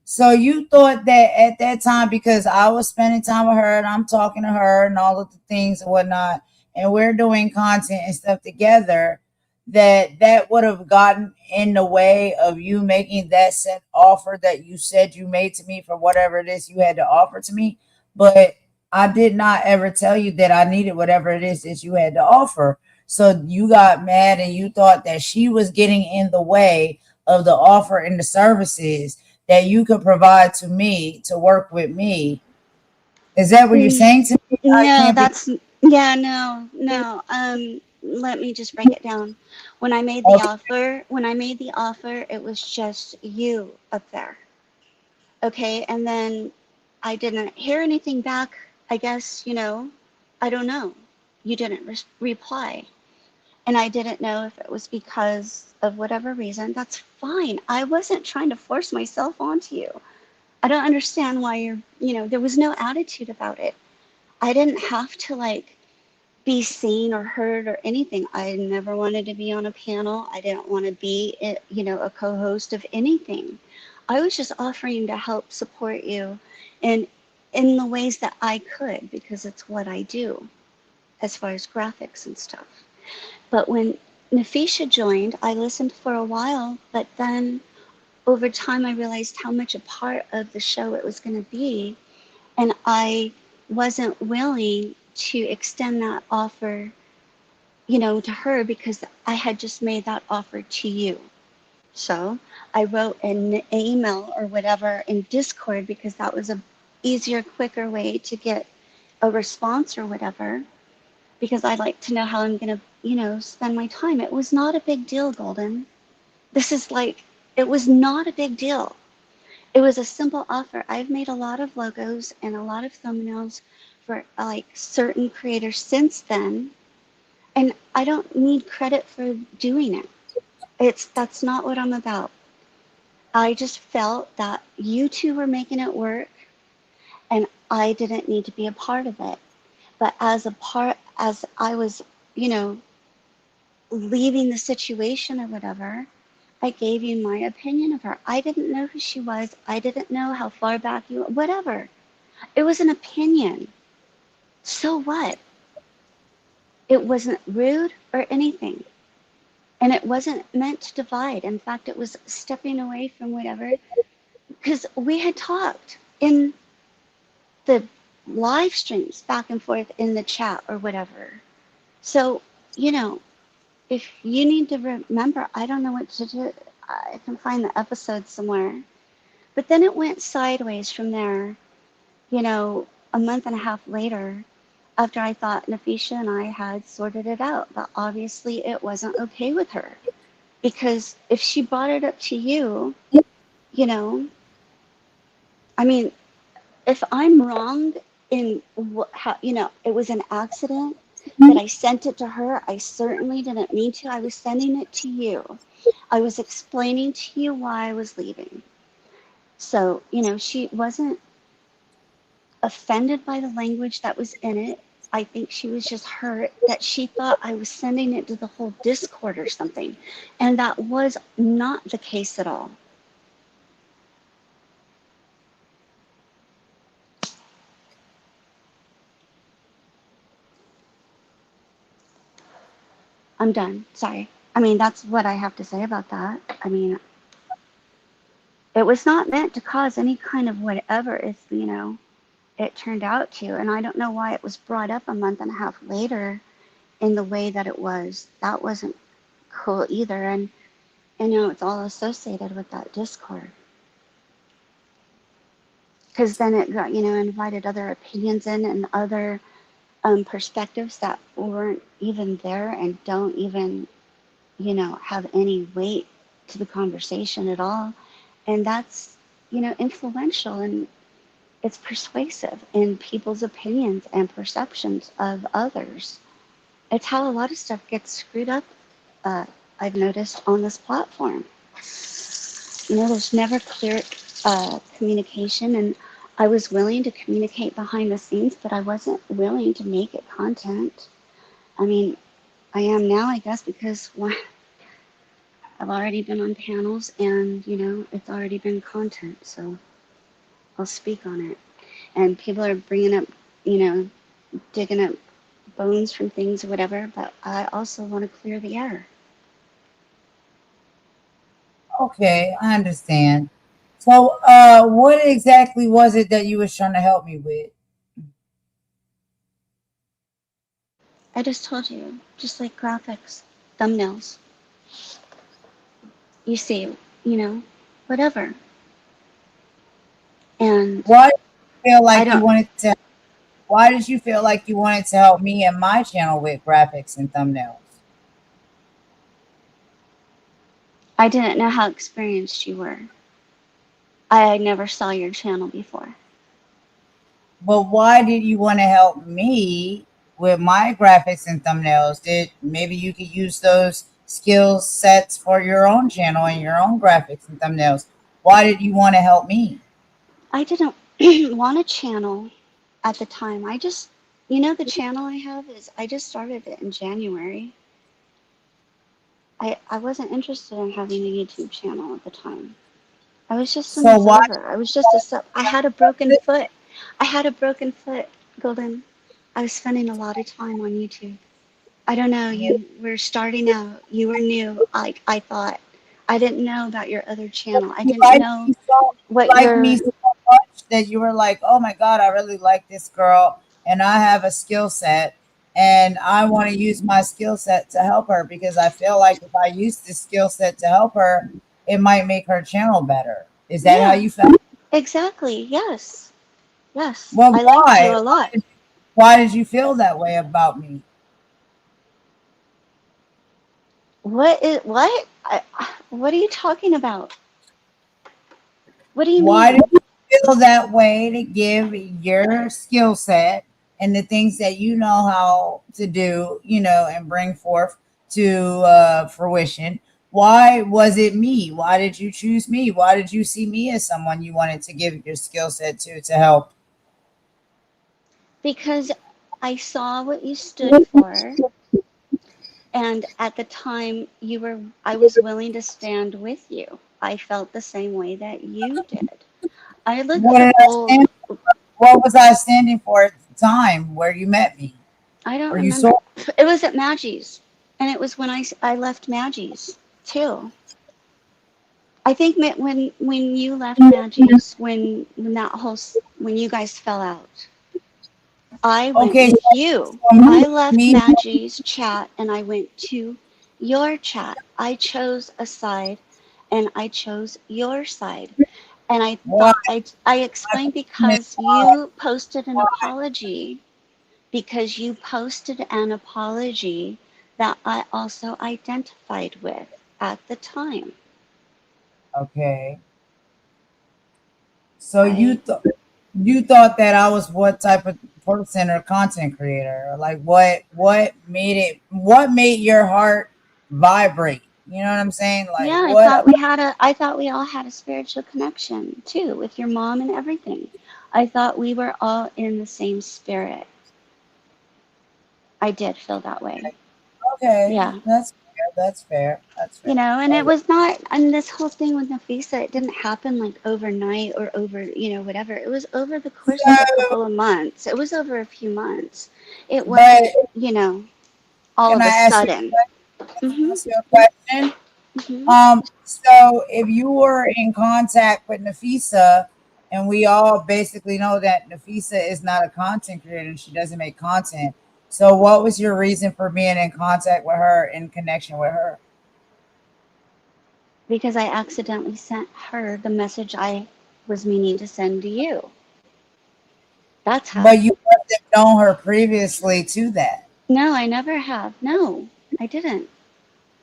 So you thought that at that time, because I was spending time with her and I'm talking to her and all of the things and whatnot, and we're doing content and stuff together, that would have gotten in the way of you making that set offer that you said you made to me for whatever it is you had to offer to me. But I did not ever tell you that I needed whatever it is that you had to offer. So you got mad and you thought that she was getting in the way of the offer and the services that you could provide to me to work with me. Is that what you're saying to me? I No, can't be that's yeah, no. Let me just break it down. When I made the okay. offer, it was just you up there. Okay. And then I didn't hear anything back. I guess, I don't know. You didn't reply. And I didn't know if it was because of whatever reason. That's fine. I wasn't trying to force myself onto you. I don't understand why there was no attitude about it. I didn't have to like be seen or heard or anything. I never wanted to be on a panel. I didn't want to be, a co-host of anything. I was just offering to help support you in the ways that I could, because it's what I do as far as graphics and stuff. But when Nafisha joined, I listened for a while, but then over time I realized how much a part of the show it was going to be, and I wasn't willing to extend that offer, to her, because I had just made that offer to you. So I wrote an email or whatever in Discord, because that was a easier, quicker way to get a response or whatever, because I'd like to know how I'm going to, spend my time. It was not a big deal, Golden. It was not a big deal. It was a simple offer. I've made a lot of logos and a lot of thumbnails for like certain creators since then, and I don't need credit for doing it. That's not what I'm about. I just felt that you two were making it work, and I didn't need to be a part of it. But as I was, leaving the situation or whatever, I gave you my opinion of her. I didn't know who she was. I didn't know how far back whatever. It was an opinion. So what? It wasn't rude or anything. And it wasn't meant to divide. In fact, it was stepping away from whatever, because we had talked in the live streams back and forth in the chat or whatever. So, if you need to remember, I don't know what to do. I can find the episode somewhere. But then it went sideways from there, a month and a half later, after I thought Nafisha and I had sorted it out. But obviously it wasn't okay with her. Because if she brought it up to you, I mean, if I'm wrong in how, it was an accident that I sent it to her, I certainly didn't mean to. I was sending it to you. I was explaining to you why I was leaving. So, she wasn't offended by the language that was in it. I think she was just hurt that she thought I was sending it to the whole Discord or something. And that was not the case at all. I'm done. Sorry. I mean, that's what I have to say about that. I mean, it was not meant to cause any kind of whatever it turned out to. And I don't know why it was brought up a month and a half later in the way that it was. That wasn't cool either. And it's all associated with that Discord. Because then it got, invited other opinions in and other perspectives that weren't even there and don't even, have any weight to the conversation at all. And that's, influential, and it's persuasive in people's opinions and perceptions of others. It's how a lot of stuff gets screwed up, I've noticed on this platform. There's never clear communication, and I was willing to communicate behind the scenes, but I wasn't willing to make it content. I mean, I am now, I guess, because I've already been on panels and, it's already been content, so I'll speak on it. And people are bringing up, digging up bones from things or whatever, but I also want to clear the air. Okay, I understand. So, what exactly was it that you was trying to help me with? I just told you, just like graphics, thumbnails. You see, whatever. And Why did you feel I like you don't, wanted to? Why did you feel like you wanted to help me and my channel with graphics and thumbnails? I didn't know how experienced you were. I never saw your channel before. But why did you want to help me with my graphics and thumbnails? Did maybe you could use those skill sets for your own channel and your own graphics and thumbnails? Why did you want to help me? I didn't want a channel at the time. I just, the channel I have I just started it in January. I wasn't interested in having a YouTube channel at the time. I was just an So why? observer. I was just I had a broken foot. I had a broken foot, Golden. I was spending a lot of time on YouTube. I don't know, you were starting out, you were new. I thought, I didn't know about your other channel. I You didn't like know me so, what like your, me so much that you were like, oh my God, I really like this girl and I have a skill set and I want to use my skill set to help her because I feel like if I use this skill set to help her, it might make her channel better. Is that how yeah, you felt? exactly, yes. Yes, Well, I liked you why? a lot. Why did you feel that way about me? What? What are you talking about? What do you Why did mean? you feel that way to give your skill set and the things that you know how to do, and bring forth to fruition? Why was it me? Why did you choose me? Why did you see me as someone you wanted to give your skill set to help? Because I saw what you stood for, and at the time I was willing to stand with you. I felt the same way that you did. I look What for did I gold. stand? What was I standing for at the time where you met me? I don't Or you remember. saw? It was at Maggie's, and it was when I left Maggie's too. I think when you left Maggie's, when you guys fell out, I went Okay, with you. so I left me, Maggie's chat and I went to your chat. I chose a side and I chose your side. And I why? thought I explained because you posted an apology that I also identified with at the time. Okay. So I you thought that I was what type of person or content creator? Like what made your heart vibrate? You know what I'm saying? Like Yeah, what? I thought we all had a spiritual connection too with your mom and everything. I thought we were all in the same spirit. I did feel that way. Okay, Yeah. that's fair. That's fair. That's fair. And it Okay. was not, and this whole thing with Nafisa, it didn't happen like overnight or over, whatever. It was over the course of a So, couple of months. It was over a few months. It but wasn't, all can of I a ask you? sudden. Can I Mhm. ask you a question? Mhm. So if you were in contact with Nafisa, and we all basically know that Nafisa is not a content creator and she doesn't make content. So what was your reason for being in contact with her, in connection with her? Because I accidentally sent her the message I was meaning to send to you. That's how. But you must have known her previously to that. No, I never have. No, I didn't.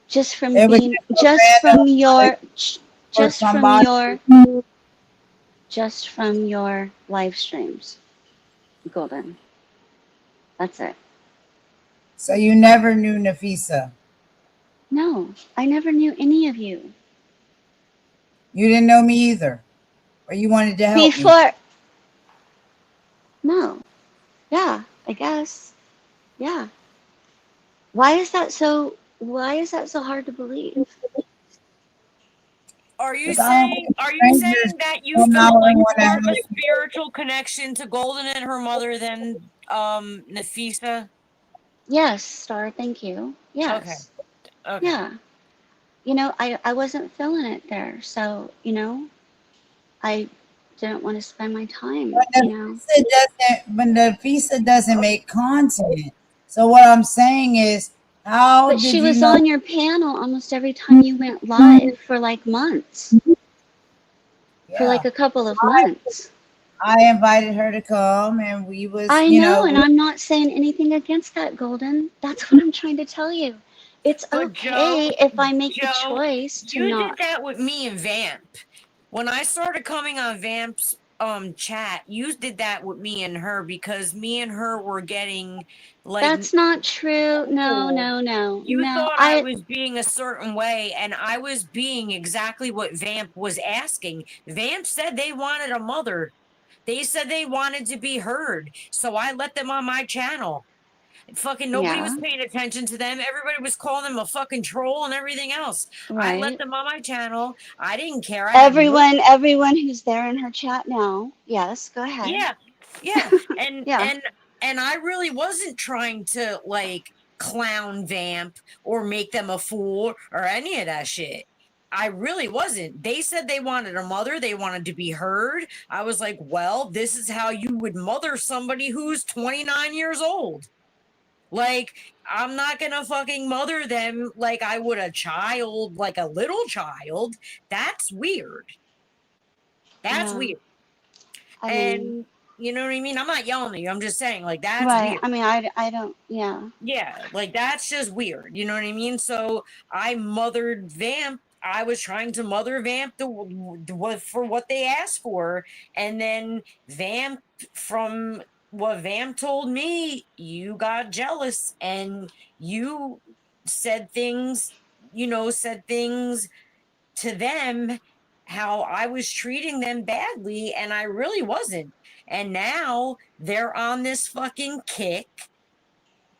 Just from It was being, just a random like for just from somebody. your, just from your live streams, Golden. That's it. So you never knew Nafisa. No, I never knew any of you. You didn't know me either. Or you wanted to help me. Before, no. Yeah, I guess. Yeah. Why is that so hard to believe? Are you Because I don't saying think are you strangers saying that you come out felt like and want to more help of a you. spiritual connection to Golden and her mother than Nafisa? Yes, Star, thank you. Okay. Yes. Okay. Yeah. I wasn't feeling it there. So, I didn't want to spend my time, But Nafisa doesn't make content. So what I'm saying is, how But she did you was know? on your panel almost every time you went live for like months, for like Yeah, a couple of months. I invited her to come, and we was, I know, and I'm not saying anything against that, Golden. That's what I'm trying to tell you. It's But okay if I make the Joe, choice to you did not. that with me and Vamp. When I started coming on Vamp's chat, you did that with me and her because me and her were getting like That's not true. No, no. no, no, You no. thought I was being a certain way, and I was being exactly what Vamp was asking. Vamp said they wanted a mother. They said they wanted to be heard. So I let them on my channel. Fucking nobody was Yeah, paying attention to them. Everybody was calling them a fucking troll and everything else. I let right. them on my channel. I didn't care. I had no Everyone who's there in her chat now. Yes, go ahead. yeah. Yeah. And Yeah. and I really wasn't trying to like clown Vamp or make them a fool or any of that shit. I really wasn't. They said they wanted a mother, they wanted to be heard. I was like, well, this is how you would mother somebody who's 29 years old. Like, I'm not gonna fucking mother them like I would a child, like a little child. That's weird. That's Yeah. weird. I mean, And you know what I mean? I'm not yelling at you. I'm just saying, like, that's right. weird. I mean, I don't, yeah. Yeah, like that's just weird. You know what I mean? So I mothered Vamp. I was trying to mother Vamp for what they asked for, and then Vamp, from what Vamp told me, you got jealous and you said things. Said things to them how I was treating them badly, and I really wasn't. And now they're on this fucking kick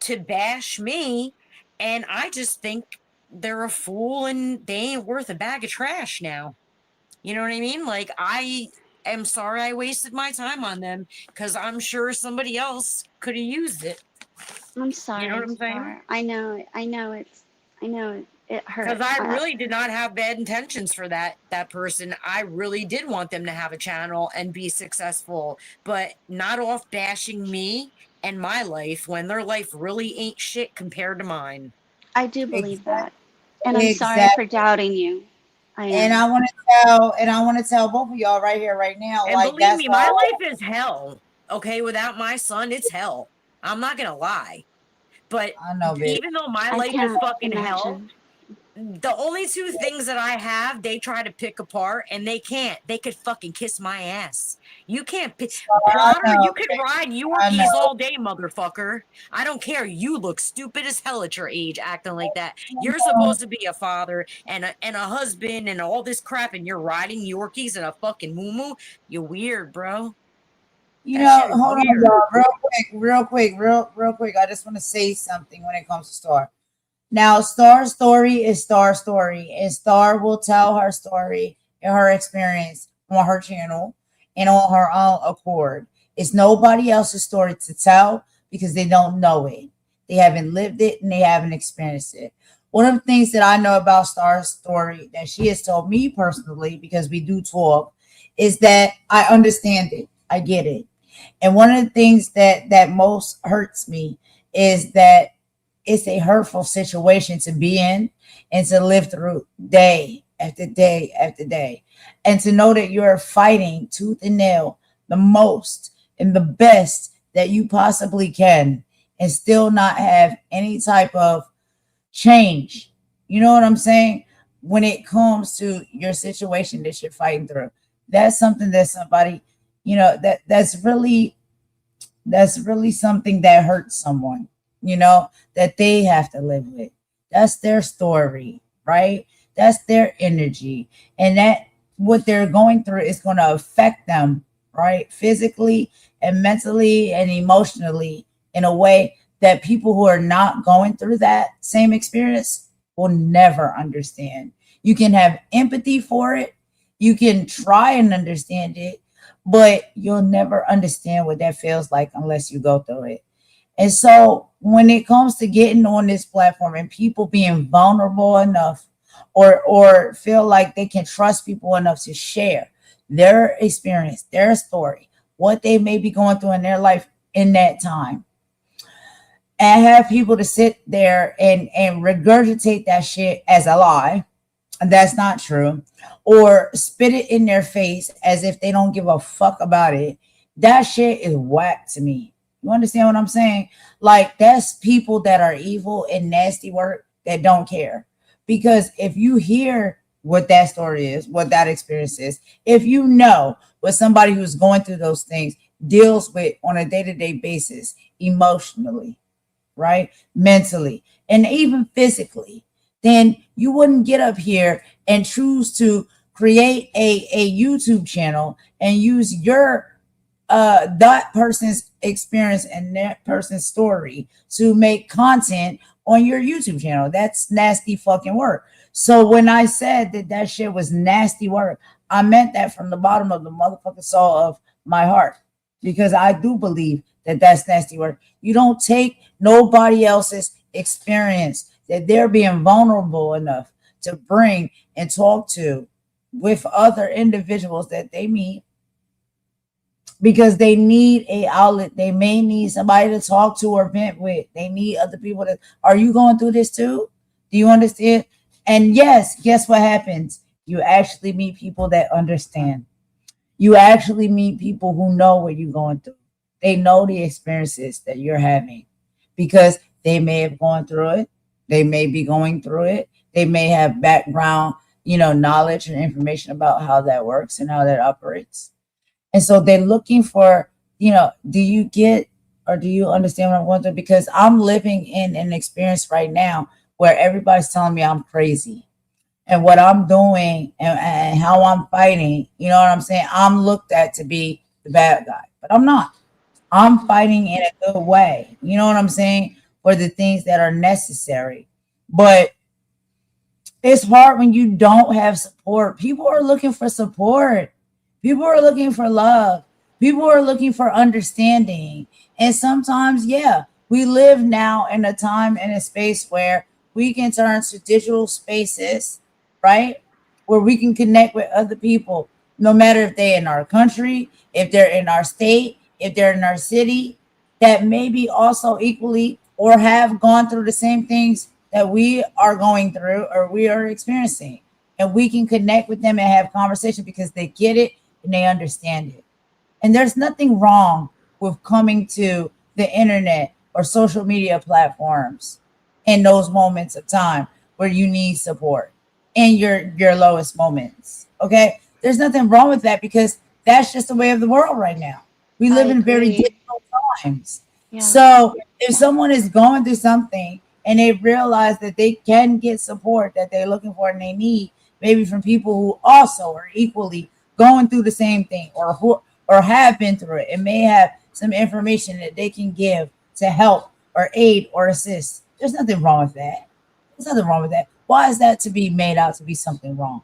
to bash me, and I just think they're a fool and they ain't worth a bag of trash now. You know what I mean? Like, I am sorry I wasted my time on them because I'm sure somebody else could have used it. I'm You know what sorry, I'm saying? Star. I know it Because hurt. I really did not have bad intentions for that person. I really did want them to have a channel and be successful, but not off bashing me and my life when their life really ain't shit compared to mine. I do believe Exactly. that. And I'm sorry for Exactly. doubting you. I And am. I want to tell both of y'all right here, right now, And like believe that's me, why my life is hell. Okay, without my son, it's hell. I'm not gonna lie. But I know, bitch. even though my I life is can't fucking hell, imagine. the only two things that I have, they try to pick apart, and they can't. They could fucking kiss my ass. You can't pick I Potter. You know, could bitch. ride I Yorkies know. all day, motherfucker. I don't care. You look stupid as hell at your age, acting like that. You're supposed to be a father and a husband and all this crap, and you're riding Yorkies and a fucking moo. You weird, bro. You That know, shit is hold on, weird. y'all, real quick. I just want to say something when it comes to Star. Now, Star's story is Star's story, and Star will tell her story and her experience on her channel and on her own accord. It's nobody else's story to tell because they don't know it. They haven't lived it and they haven't experienced it. One of the things that I know about Star's story that she has told me personally, because we do talk, is that I understand it. I get it. And one of the things that most hurts me is that it's a hurtful situation to be in and to live through day after day after day. And to know that you're fighting tooth and nail the most and the best that you possibly can and still not have any type of change. You know what I'm saying? When it comes to your situation that you're fighting through, that's something that somebody, that's really something that hurts someone, that they have to live with. That's their story, right? That's their energy. And that what they're going through is going to affect them, right? Physically and mentally and emotionally in a way that people who are not going through that same experience will never understand. You can have empathy for it, you can try and understand it, but you'll never understand what that feels like unless you go through it. And so when it comes to getting on this platform and people being vulnerable enough or feel like they can trust people enough to share their experience, their story, what they may be going through in their life in that time, and have people to sit there and regurgitate that shit as a lie, and that's not true, or spit it in their face as if they don't give a fuck about it, that shit is whack to me. You understand what I'm saying? Like, that's people that are evil and nasty work that don't care. Because if you hear what that story is, what that experience is, if you know what somebody who's going through those things deals with on a day-to-day basis, emotionally, right, mentally, and even physically, then you wouldn't get up here and choose to create a YouTube channel and use your that person's experience and that person's story to make content on your YouTube channel. That's nasty fucking work. So when I said that that shit was nasty work, I meant that from the bottom of the motherfucking soul of my heart, because I do believe that that's nasty work. You don't take nobody else's experience that they're being vulnerable enough to bring and talk to with other individuals that they meet, because they need a outlet. They may need somebody to talk to or vent with. They need other people that, are you going through this too? Do you understand? And yes, guess what happens? You actually meet people that understand. You actually meet people who know what you're going through. They know the experiences that you're having because they may have gone through it. They may be going through it. They may have background, knowledge and information about how that works and how that operates. And so they're looking for, do you get or do you understand what I'm going through? Because I'm living in an experience right now where everybody's telling me I'm crazy and what I'm doing and how I'm fighting. You know what I'm saying? I'm looked at to be the bad guy, but I'm not. I'm fighting in a good way. You know what I'm saying? For the things that are necessary. But it's hard when you don't have support. People are looking for support. People are looking for love. People are looking for understanding. And sometimes, yeah, we live now in a time and a space where we can turn to digital spaces, right? Where we can connect with other people, no matter if they're in our country, if they're in our state, if they're in our city, that maybe also equally or have gone through the same things that we are going through or we are experiencing. And we can connect with them and have conversation because they get it and they understand it. And there's nothing wrong with coming to the internet or social media platforms in those moments of time where you need support in your lowest moments. Okay. There's nothing wrong with that because that's just the way of the world right now. We live in very difficult times. Yeah. So if someone is going through something and they realize that they can get support that they're looking for and they need, maybe from people who also are equally going through the same thing or have been through it and may have some information that they can give to help or aid or assist. There's nothing wrong with that. There's nothing wrong with that. Why is that to be made out to be something wrong?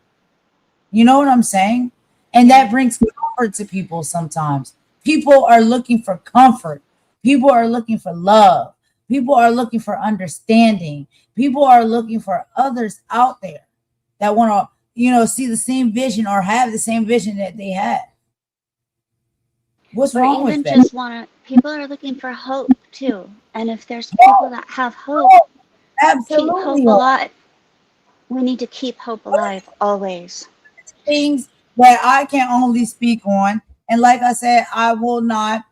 You know what I'm saying? And that brings comfort to people sometimes. People are looking for comfort. People are looking for love. People are looking for understanding. People are looking for others out there that want to, see the same vision or have the same vision that they have. What's wrong with that? People are looking for hope too. And if there's people that have hope, absolutely, keep hope alive. We need to keep hope alive always. Things that I can only speak on. And like I said, I will not,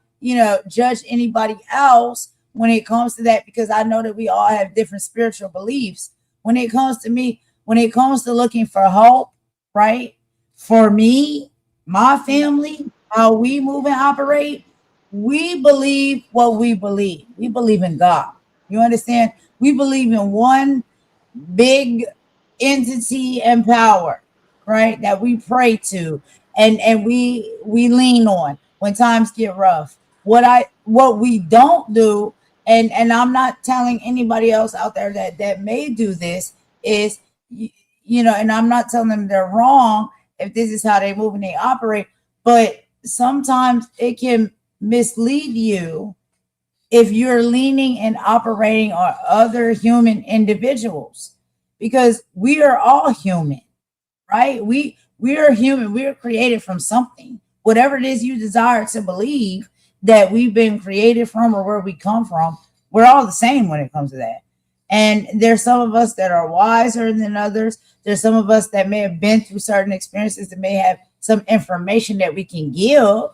judge anybody else when it comes to that, because I know that we all have different spiritual beliefs. When it comes to me, when it comes to looking for hope, right? For me, my family, how we move and operate, we believe what we believe. We believe in God. You understand? We believe in one big entity and power, right? That we pray to and we lean on when times get rough. What we don't do, and I'm not telling anybody else out there that may do this, is and I'm not telling them they're wrong if this is how they move and they operate, but sometimes it can mislead you if you're leaning and operating on other human individuals, because we are all human, right? We are human. We are created from something, whatever it is you desire to believe that we've been created from or where we come from. We're all the same when it comes to that. And there's some of us that are wiser than others. There's some of us that may have been through certain experiences that may have some information that we can give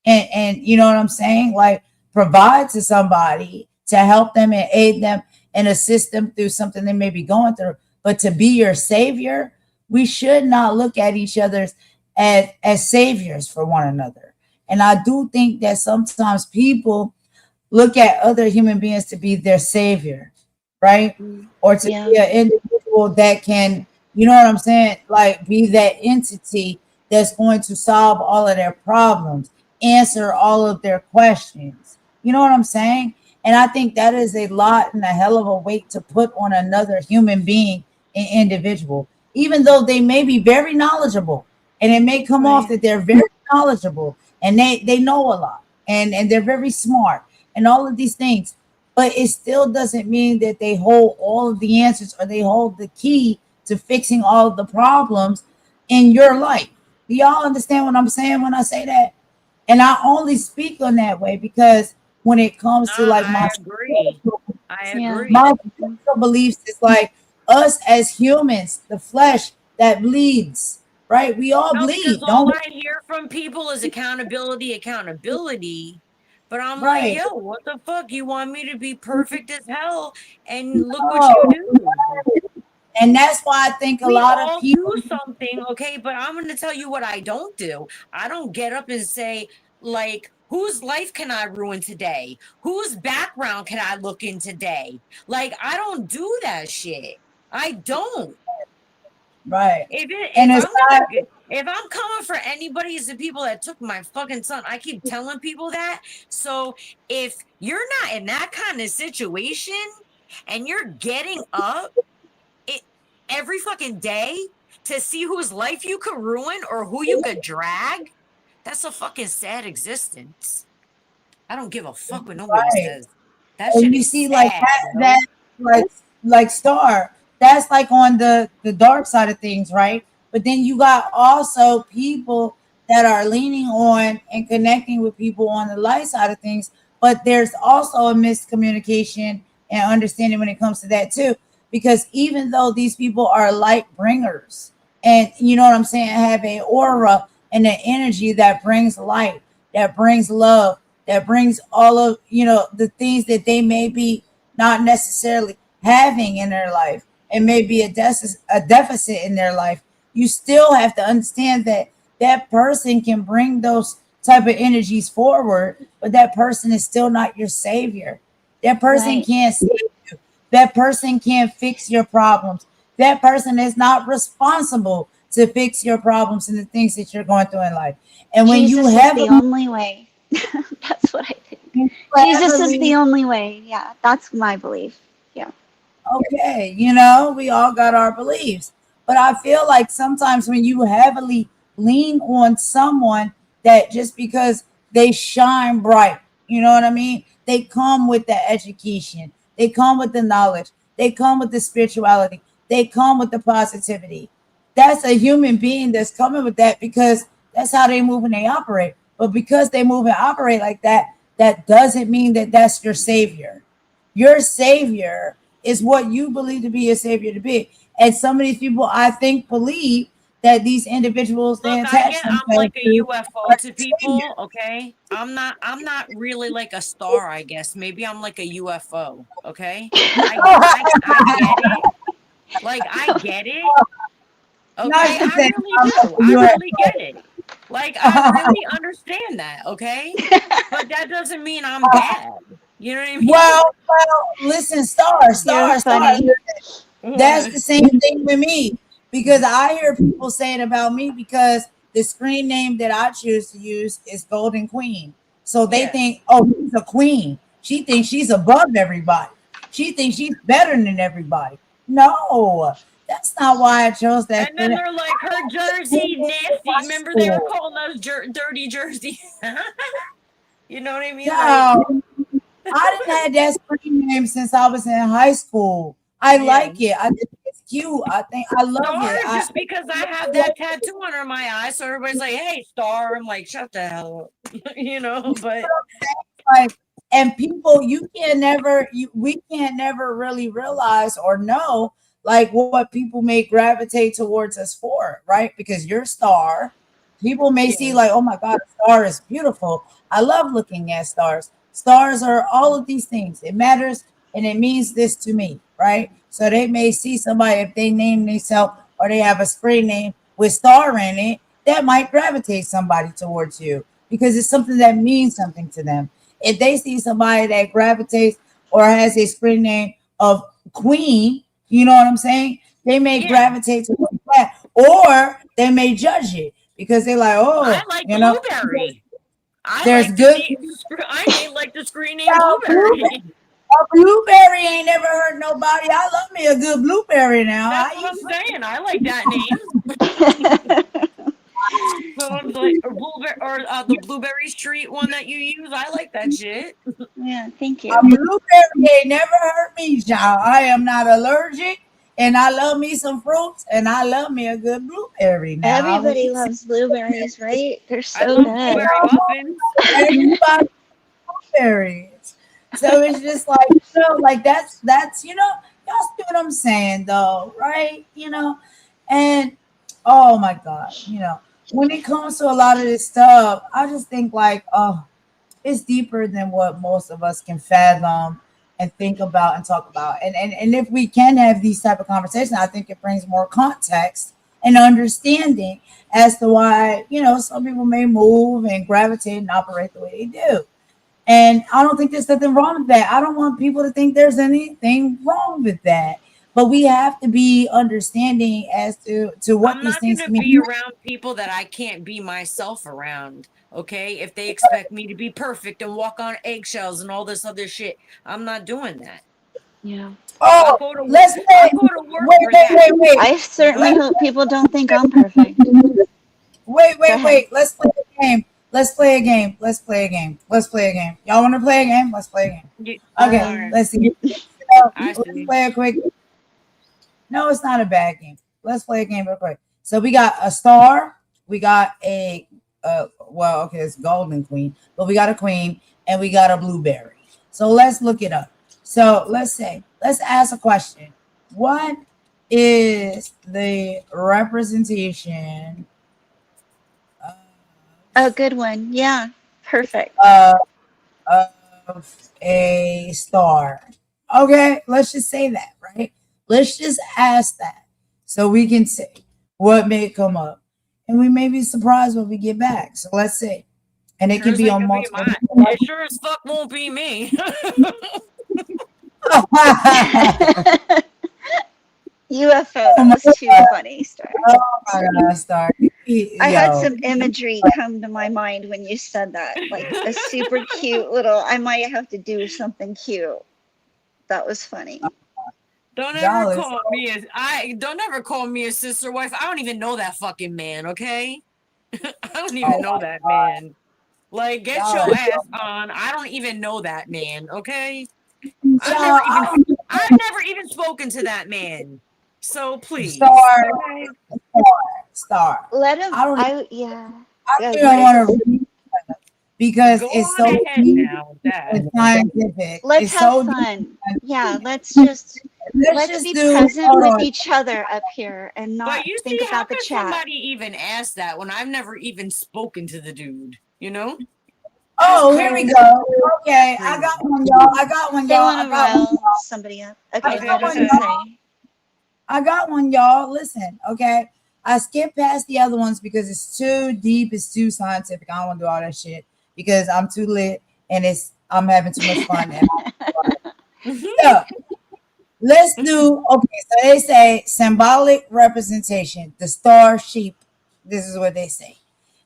and you know what I'm saying? Like provide to somebody to help them and aid them and assist them through something they may be going through. But to be your savior, We should not look at each other as saviors for one another. And I do think that sometimes people look at other human beings to be their savior, right? Or to Yeah. be an individual that can, you know what I'm saying? Like be that entity that's going to solve all of their problems, answer all of their questions. You know what I'm saying? And I think that is a lot and a hell of a weight to put on another human being and individual, even though they may be very knowledgeable and it may come off Right. that they're very knowledgeable and they know a lot and they're very smart and all of these things, but it still doesn't mean that they hold all of the answers or they hold the key to fixing all of the problems in your life. Do y'all understand what I'm saying when I say that? And I only speak on that way because when it comes to No, like I agree. I Yeah. agree. my spiritual beliefs is like us as humans, the flesh that bleeds, right? We all No, because bleed, all don't I hear from people is accountability, accountability. But I'm we? like, Right. yo, what the fuck? You want me to be perfect as hell? And look what you No. do. And that's why I think a We lot of all people, do something, okay? But I'm going to tell you what I don't do. I don't get up and say, like, whose life can I ruin today? Whose background can I look in today? Like, I don't do that shit. I don't. right. If it, And if it's I'm not gonna if I'm coming for anybody, it's the people that took my fucking son. I keep telling people that. So if you're not in that kind of situation and you're getting up it every fucking day to see whose life you could ruin or who you could drag, that's a fucking sad existence. I don't give a fuck what nobody right. says. That And shit you is see like sad, that yo. like Star, that's like on the dark side of things, right? But then you got also people that are leaning on and connecting with people on the light side of things, but there's also a miscommunication and understanding when it comes to that too, because even though these people are light bringers and you know what I'm saying, have a aura and an energy that brings light, that brings love, that brings all of the things that they may be not necessarily having in their life and maybe a deficit in their life. You still have to understand that that person can bring those type of energies forward, but that person is still not your savior. That person Right. can't save you. That person can't fix your problems. That person is not responsible to fix your problems and the things that you're going through in life. And when you Jesus is the heavily, only way. That's what I think. Jesus is the only way. Yeah, that's my belief. Yeah. okay, we all got our beliefs. But I feel like sometimes when you heavily lean on someone that just because they shine bright, you know what I mean? They come with the education, they come with the knowledge, they come with the spirituality, they come with the positivity. That's a human being that's coming with that because that's how they move and they operate. But because they move and operate like that, that doesn't mean that that's your savior. Your savior is what you believe to be your savior to be. And some of these people, I think, believe that these individuals they Look, attach I'm themselves like a to UFO are to the savior. people, okay? I'm not really like a star, I guess. Maybe I'm like a UFO, okay? I get it. Like I get it. Not Okay? to I say really I'm do. a I really UFO. get it. Like I really understand that, okay? But that doesn't mean I'm bad. You know what I mean? Well, listen, star, You're star, star. funny. That's the same thing with me because I hear people saying about me because the screen name that I choose to use is Golden Queen. So they Yeah. think, oh, she's a queen. She thinks she's above everybody. She thinks she's better than everybody. No, that's not why I chose that And then screen. they're like, her jersey nasty. Remember they were calling us dirty jersey. You know what I mean? Like, Yeah, I didn't have that screen name since I was in high school. I yeah. like it. I think it's cute. I think I love Star, it. just because I have that tattoo under my eye, so everybody's like, "Hey, Star." I'm like, "Shut the hell up," you know. But Like, and people, we can't never really realize or know like what people may gravitate towards us for, right? Because you're Star, people may see yeah, like, oh my God, a star is beautiful. I love looking at stars. Stars are all of these things. It matters and it means this to me, right? So they may see somebody if they name themselves or they have a screen name with star in it, that might gravitate somebody towards you because it's something that means something to them. If they see somebody that gravitates or has a screen name of Queen, you know what I'm saying? They may Yeah, gravitate towards that, or they may judge it because they're like, I oh, like you know, Blueberry. I there's like the good. name. I may like the screen name Now, Blueberry. a blueberry ain't never hurt nobody. I love me a good blueberry now. That's How what you I'm feel? saying. I like that name. So I'm like, or blueberry, or the blueberry street one that you use. I like that shit. Yeah, thank A you. blueberry ain't never hurt me, child. I am not allergic, and I love me some fruits, and I love me a good blueberry. Now I will Everybody eat some loves blueberries, right? They're I so love good. blueberry muffins. everybody blueberries. So it's just like, like that's y'all see what I'm saying though, right? And oh my God, when it comes to a lot of this stuff, I just think like, oh, it's deeper than what most of us can fathom and think about and talk about. And if we can have these type of conversations, I think it brings more context and understanding as to why, some people may move and gravitate and operate the way they do. And I don't think there's nothing wrong with that. I don't want people to think there's anything wrong with that. But we have to be understanding as to what I'm these not things gonna be mean. around people that I can't be myself around. Okay, if they expect me to be perfect and walk on eggshells and all this other shit, I'm not doing that. Yeah. I'll Oh, go to let's I'll say, go to work wait, for wait, that. wait, wait. I certainly Let, hope people don't think I'm perfect. wait, Go wait, ahead. wait. Let's play a game. Let's play a game. Let's play a game. Let's play a game. Y'all want to play a game? Let's play a game. Okay, All right, let's see. I Let's see. play a quick. No, it's not a bad game. Let's play a game real quick. So we got a star. We got a well, okay, it's golden queen, but we got a queen and we got a blueberry. So let's look it up. So let's ask a question. What is the representation A good one. Yeah. Perfect. of, of a star? Okay, let's just say that, right? Let's just ask that so we can see what may come up. And we may be surprised when we get back. So let's see. And it Sure can as be heck on could be multiple. mine. It sure as fuck won't be me. UFO. That was too funny, Star. Oh my God, Star. I had Yo. some imagery come to my mind when you said that. Like a super cute little, I might have to do something cute. That was funny. Don't Y'all ever is call me a don't ever call me a sister wife. I don't even know that fucking man, okay? I don't even know that man. Like, get y'all your are ass on. I don't even know that man, okay? y'all, I've never even spoken to that man. So please, Star, okay? Star. Let him, I don't yeah. I Yeah, don't what even is want it? to read because Go it's on so ahead deep now with that. and scientific. Let's It's have so deep. fun. Yeah, let's Just be do present hold with on. each other up here and But not you think see, how about the can chat. somebody even ask that when I've never even spoken to the dude? You know? That's Oh, here we crazy. go. Okay, I Crazy. got one, y'all. I got one, They y'all. want I to got one. rile somebody up. I Okay, Okay, what got does one, it okay. y'all. say? I got one, y'all. Listen, okay. I skipped past the other ones because it's too deep, it's too scientific. I don't want to do all that shit because I'm too lit and I'm having too much fun. So let's do okay. So they say symbolic representation, the star sheep. This is what they say.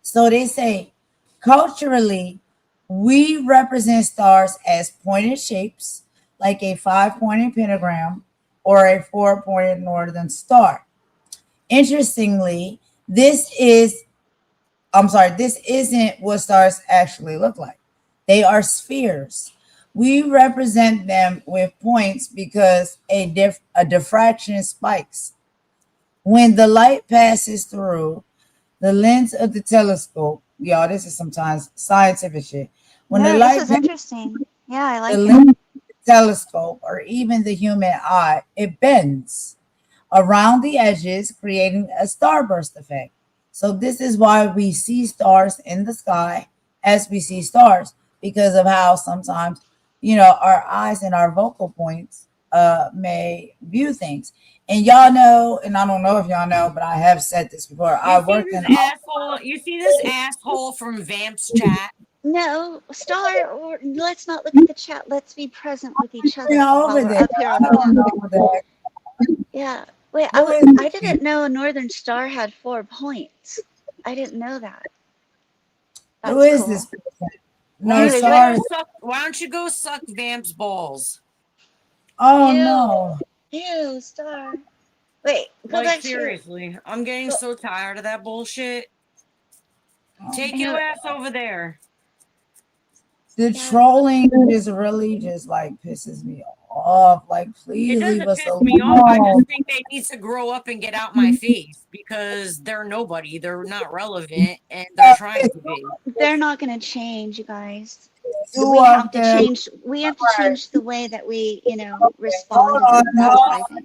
So they say culturally, we represent stars as pointed shapes, like a 5-pointed pentagram or a 4-pointed northern star. Interestingly, this isn't what stars actually look like. They are spheres. We represent them with points because a diffraction spikes. When the light passes through the lens of the telescope, y'all, this is sometimes scientific shit. When the No, this light is passes interesting. Yeah, I the like it. lens of the telescope or even the human eye, it bends around the edges, creating a starburst effect. So this is why we see stars in the sky as we see stars, because of how sometimes, our eyes and our vocal points may view things. And y'all know, and I don't know if y'all know, but I have said this before. I worked in You see this asshole from Vamp's chat? No, Star, or let's not look at the chat. Let's be present with each other while over we're there. up here on I don't the know that. Yeah. Wait, Who is I didn't know Northern Star had 4 points. I didn't know that. Who That's is cool. this person? Why No, don't, sorry. why don't you go suck Vamp's balls? Oh Ew. no. Ew, Star. Wait, go Like back to seriously, I'm getting so tired of that bullshit. Take your ass over there. The Yeah. trolling just really just like pisses me off. Like, It please leave doesn't us piss me off. I alone. just think they need to grow up and get out my face because they're nobody. They're not relevant, and they're trying to be. They're not going to change, you guys. You We have up to there. change. We have to change the way that we, respond Hold to them. on, That's what I think.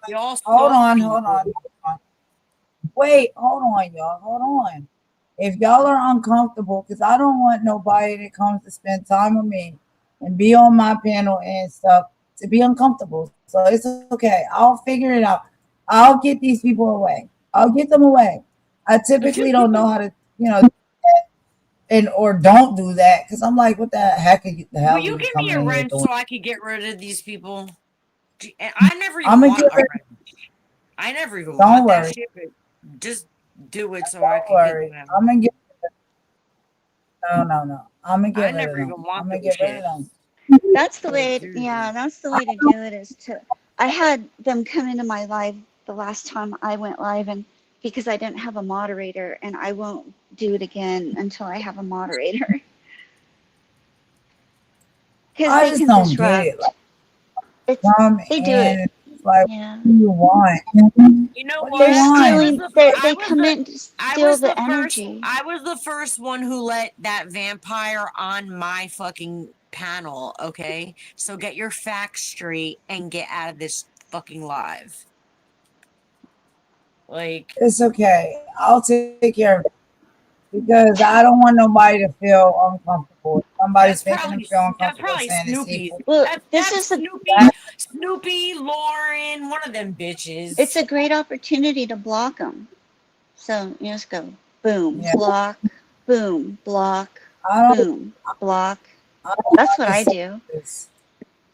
We all Hold suck on, people. hold on. Wait, hold on, y'all. Hold on. If y'all are uncomfortable, because I don't want nobody that comes to spend time with me and be on my panel and stuff to be uncomfortable. So it's okay. I'll figure it out. I'll get these people away. I'll get them away. I typically don't know how to, and or don't do that because I'm like, what the heck are you, the hell Will you are you give me coming a in here wrench doing? so I could get rid of these people? I never even I'ma want give a it- wrench. I never even Don't want worry. that shit, but just do it so I Don't can worry. get them. I'm gonna get no. I'm gonna get I rid never of them. even want I'm gonna those get rid shit. of them. That's the way. seriously. That's the way to do it. Is to. I had them come into my live the last time I went live, and because I didn't have a moderator, and I won't do it again until I have a moderator. Because I they just can don't disrupt. get it. Like, It's come they do it. in, it's like, Yeah. what do you want? You know What what? do They're you want? stealing. They come in to I steal was the the first. energy. I was the first one who let that vampire on my fucking panel. Okay, so get your facts straight and get out of this fucking live. Like, It's okay. I'll take care of it because I don't want nobody to feel uncomfortable. If somebody's making them feel that's uncomfortable probably saying it's Snoopy. hateful. Well, That's this is Snoopy, Lauren, one of them bitches. it's a great opportunity to block them. So you just go boom, Yeah. block, boom, block, I don't. boom, block. I don't That's what I understand do. this.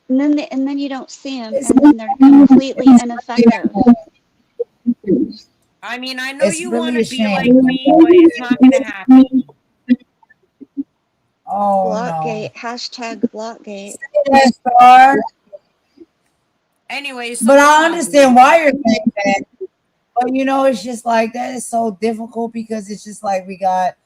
And then you don't see them, It's and then they're completely ineffective. I mean, I know It's you really want a to be shame. like me, but it's not gonna happen. Oh Blockgate, hashtag Blockgate. no. Yes, Star. Anyway, so But go I on, understand dude. why you're saying that. But it's just like that is so difficult because it's just like we got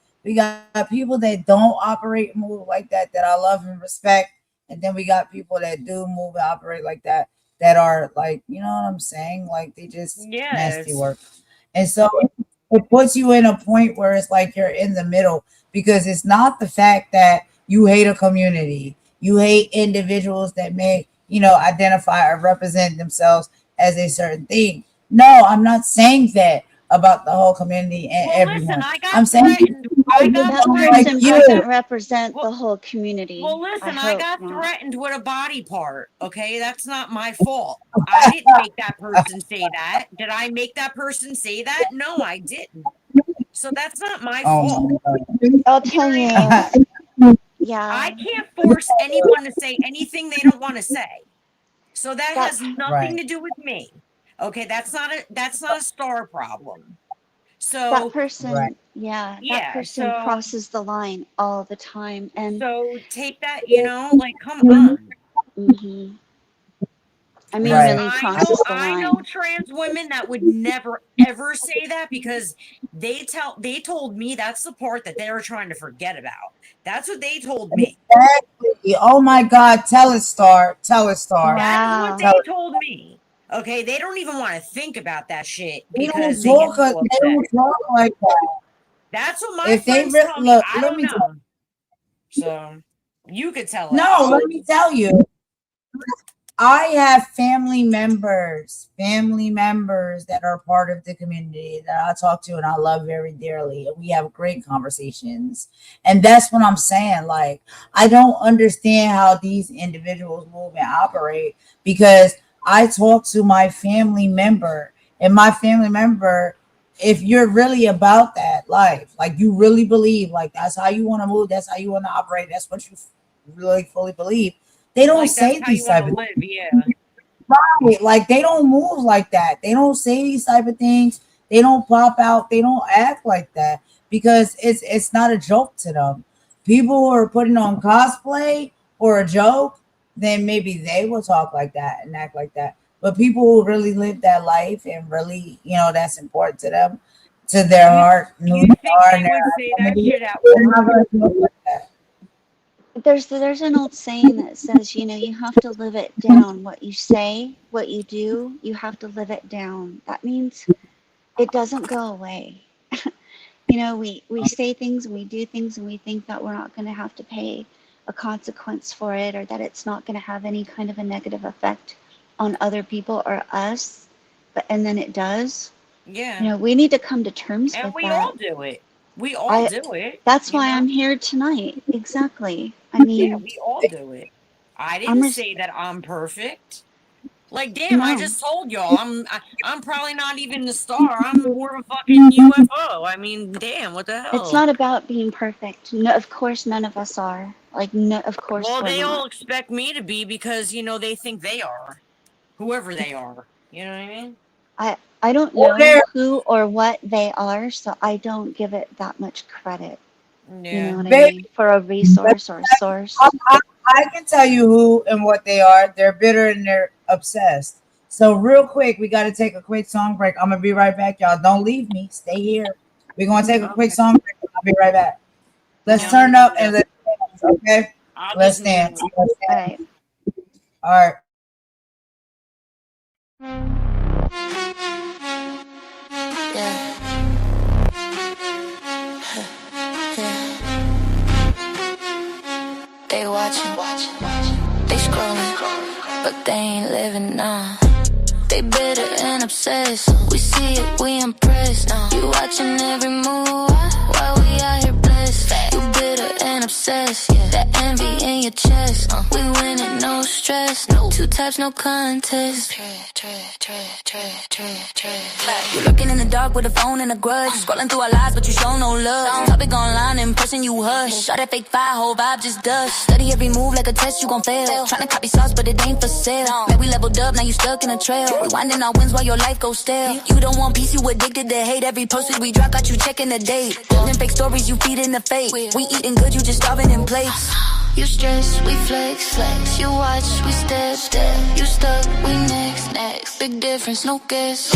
people that don't operate and move like that I love and respect, and then we got people that do move and operate like that are like, you know what I'm saying? Like they just nasty Yes. work. And so it puts you in a point where it's like you're in the middle because it's not the fact that you hate a community, you hate individuals that may, identify or represent themselves as a certain thing. No, I'm not saying that about the whole community and Well, everyone. listen, I got I'm saying threatened. I got That threatened. person you. doesn't represent Well- the whole community. Well, listen, I hope got not. threatened with a body part. Okay, that's not my fault. I didn't make that person say that. Did I make that person say that? No, I didn't. So that's not my fault. Oh my God. I'll tell you. Yeah. I can't force anyone to say anything they don't want to say. So that has nothing Right. to do with me. Okay, that's not a Star problem. So That person, Right. that person so- crosses the line all the time, and so take that, like, come on. mhm. I mean, Right. really crosses the I line. know trans women that would never ever say that because they told me that's the part that they were trying to forget about. That's what they told me. Exactly. Oh my God. Tell it, Star. Tell it, Star. That's Wow. what they told me. Okay, they don't even want to think about that shit They because don't they get talk, so they upset. don't talk like that. That's what my If they friends re- tell me. look, I let don't me know. So you could tell No, us. let me tell you. I have family members that are part of the community that I talk to and I love very dearly. And we have great conversations. And that's what I'm saying. Like, I don't understand how these individuals move and operate because I talk to my family member, and my family member, if you're really about that life, like you really believe, like that's how you want to move, that's how you want to operate, that's what you really fully believe. They don't Like say that's how these you type want of to live. Yeah. right. Like they don't move like that. They don't say these type of things. They don't pop out. They don't act like that because it's not a joke to them. People who are putting on cosplay or a joke, then maybe they will talk like that and act like that. But people who really live that life and really, that's important to them, to their heart, You who think they are, and they their would say that identity, shit at they're work? not going to talk like that. There's an old saying that says, you have to live it down. What you say, what you do, you have to live it down. That means it doesn't go away. We say things and we do things and we think that we're not going to have to pay a consequence for it, or that it's not going to have any kind of a negative effect on other people or us, and then it does. Yeah. We need to come to terms And with we that. all do it. We all do it. That's you why know? I'm here tonight. Exactly. I Yeah, mean, we all do it. I didn't say that I'm perfect. Like, damn, I No. just told y'all I'm probably not even the star. I'm more of a fucking UFO. I mean, damn, what the hell? It's not about being perfect. No, of course, none of us are. Like, no, of course Well, we're they not. all expect me to be because they think they are, whoever they are. You know what I mean? I don't Well, know there- who or what they are, so I don't give it that much credit. You Yeah. know what I Baby, mean? For a resource or a source. I can tell you who and what they are. They're bitter and they're obsessed. So real quick, we got to take a quick song break. I'm gonna be right back, y'all. Don't leave me. Stay here. We're gonna take a quick song break. I'll be right back. Let's Yeah, turn up and let's dance, okay? I'll Let's just dance. mute. Let's All dance. right. All right. Yeah. They watching, they scrolling, but they ain't living now. They bitter and obsessed. We see it, we impressed. You watching every move while we out here blessed. You bitter and obsessed. That envy in your chest. We winning, no stress. Two types, no contest. You're looking in the dark with a phone and a grudge. Scrolling through our lives, but you show no love. Topic online, impressing you hush. Shot that fake fire, whole vibe just dust. Study every move like a test, you gon' fail. Tryna copy sauce, but it ain't for sale. Man, we leveled up, now you stuck in a trail. Rewinding our wins while your life goes stale. You don't want peace, you addicted to hate. Every post we drop got you checking the date. Building fake stories, you feeding the fake. We eating good, you just starving in plates. You stress, we flex. You watch, we step. You stuck, we next. Big difference, no guess.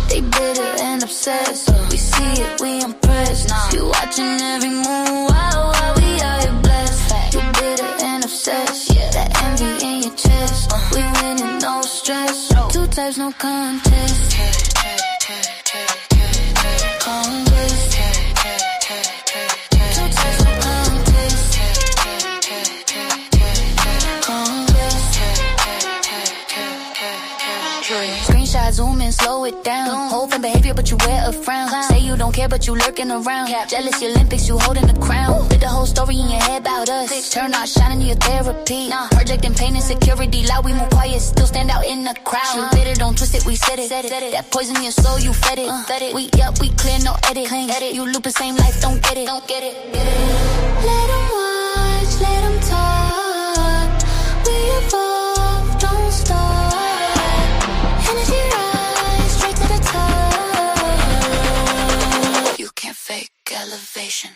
They bitter and obsessed. We see it, we impressed. You watching every move while we out here blessed. You bitter and obsessed. That envy in your chest. We winning, no stress. Two types, no contest. Congress. Two types, no contest. Screenshot, zoom in, slow it down. Whole fan behavior, but you wear a frown. Say you don't care, but you lurking around. Jealous Olympics, you holding the crown. With the whole story in your head about us. Turn out shining your therapy. Projecting pain and security, loud we move quiet, still stand out in the crowd. You bitter, don't twist it, we said it. That poison your soul, you fed it. We clear, no edit. You loop the same life, don't get it. Let them watch, let them talk. We evolve, don't stop. Energy rise straight to the top. You can't fake elevation.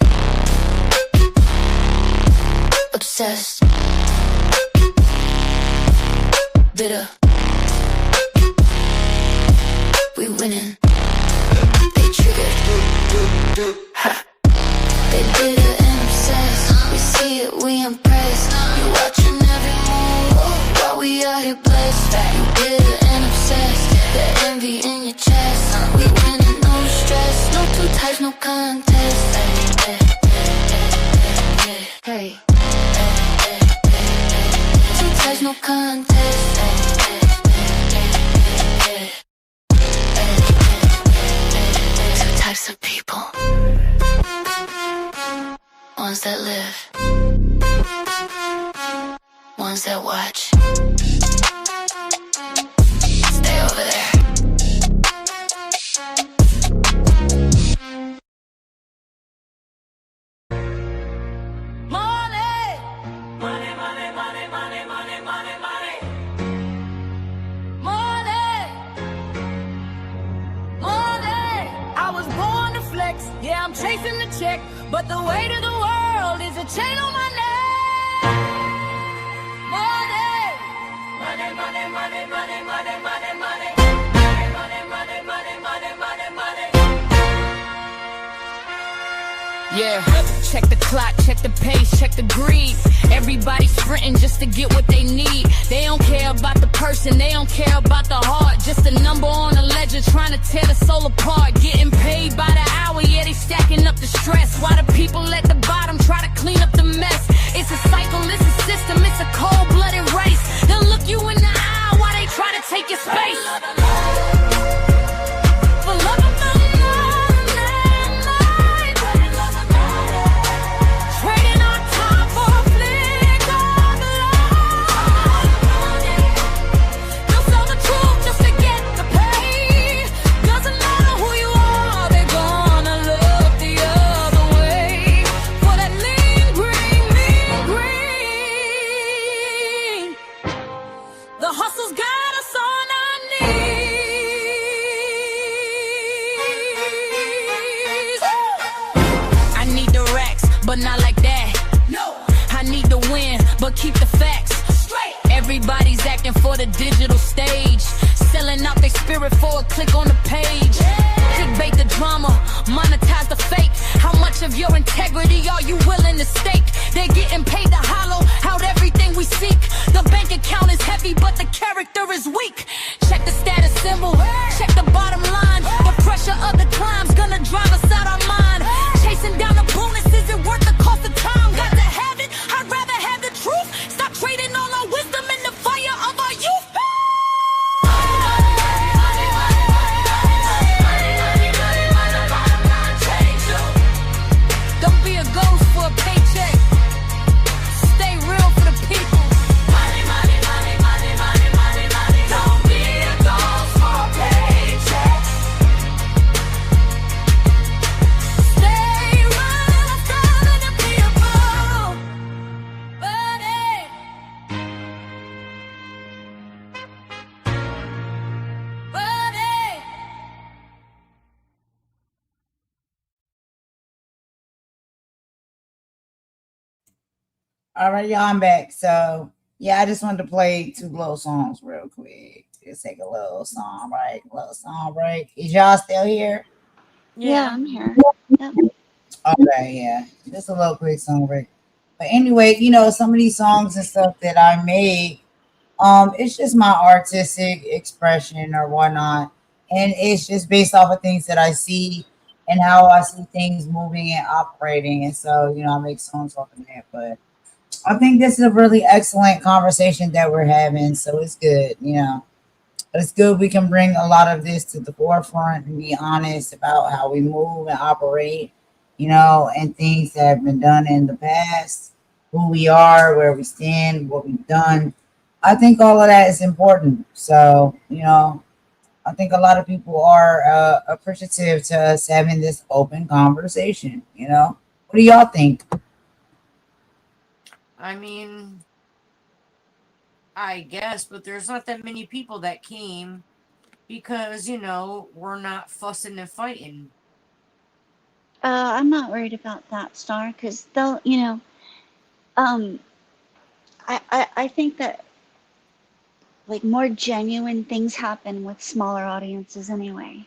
Obsessed. Bitter. We winning. They triggered. Ha. They bitter and obsessed. We see it, we impressed. You watching every move while we out here blessed. You bitter and obsessed. The envy in your chest. We winning, no stress. No two types, no contest. Hey. Two types, no contest. Ones that live, ones that watch. Stay over there. Yeah, I'm chasing the check, but the weight of the world is a chain on my neck. Money, money, money, money, money, money, money, money, money, money, money, money, money, money. Yeah, check the clock, check the pace, check the greed. Everybody sprinting just to get what they need. They don't care about the person, they don't care about the heart. Just a number on a ledger trying to tear the soul apart. Getting paid by the hour, yeah, they stacking up the stress. Why the people at the bottom try to clean up the mess? It's a cycle, it's a system, it's a cold-blooded race. They'll look you in the eye while they try to take your space. For love of my trading our time for a flick of love. They'll sell the truth just to get the pay. Doesn't matter who you are, they're gonna look the other way. For that lean green, mean green. The hustle's got us on our knees. I need the racks, but not like that. No, I need the win, but keep the facts straight. Everybody's acting for the digital stage, selling out their spirit for a click on the page. Clickbait the drama, monetize the fake. How much of your integrity are you willing to stake? They're getting paid to hollow out everything we seek. The bank account is heavy, but the character is weak. Check the status symbol, check the bottom line. The pressure of the climb's gonna drive us out our mind. Chasing down the bonus isn't worth the cost of time. Got to have it, I'd rather have the truth. Stop trading all our wisdom in the fire of our youth. Don't be a ghost for a paycheck. Stay real for the people. Money, money, money, money, money, money, money. Don't be a ghost for a paycheck. Stay real for the people. Money. Money. All right, y'all, I'm back. So, yeah, I just wanted to play two little songs real quick. Just take a little song break, Is y'all still here? Yeah, I'm here. Yep. Okay, yeah. Just a little quick song break. But anyway, some of these songs and stuff that I made, it's just my artistic expression or whatnot. And it's just based off of things that I see and how I see things moving and operating. And so, I make songs off of that. But I think this is a really excellent conversation that we're having. So it's good, It's good we can bring a lot of this to the forefront and be honest about how we move and operate, and things that have been done in the past, who we are, where we stand, what we've done. I think all of that is important. So, I think a lot of people are appreciative to us having this open conversation. What do y'all think? I mean, I guess, but there's not that many people that came because, we're not fussing and fighting. I'm not worried about that, Star, because they'll, I think that like more genuine things happen with smaller audiences anyway.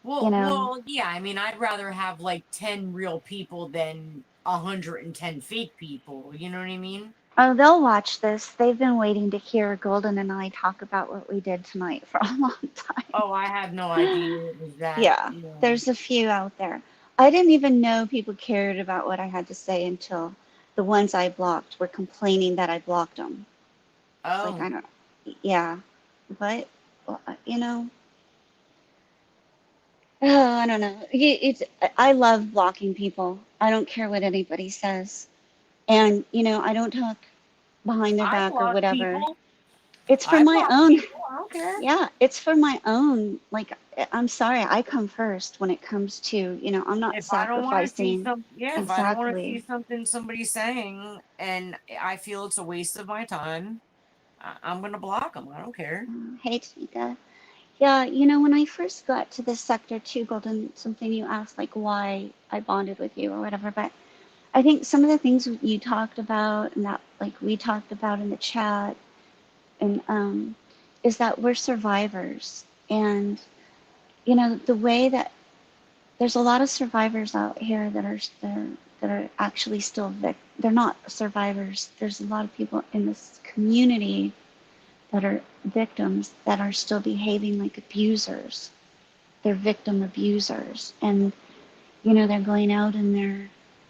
Well, yeah, I mean, I'd rather have like 10 real people than 110 fake people. You know what I mean? Oh, they'll watch this. They've been waiting to hear Golden and I talk about what we did tonight for a long time. Oh, I have no idea it was that. Yeah, there's a few out there. I didn't even know people cared about what I had to say until the ones I blocked were complaining that I blocked them. It's like, Oh, I don't, yeah, but, well, Oh, I don't know. I love blocking people. I don't care what anybody says. And, I don't talk behind their I back or block whatever. people. It's for I my block own, people. I don't care. yeah, it's for my own. Like, I'm sorry, I come first when it comes to, I'm not If I don't want to see sacrificing. if I don't want to see Exactly. something somebody's saying and I feel it's a waste of my time, I'm gonna block them. I don't care. Hey, Tanika. Yeah, when I first got to this sector too, Golden, something you asked, like why I bonded with you or whatever, but I think some of the things you talked about and that like we talked about in the chat and is that we're survivors. And the way that there's a lot of survivors out here that are actually still they're not survivors. There's a lot of people in this community that are victims that are still behaving like abusers. They're victim abusers. And, they're going out and they're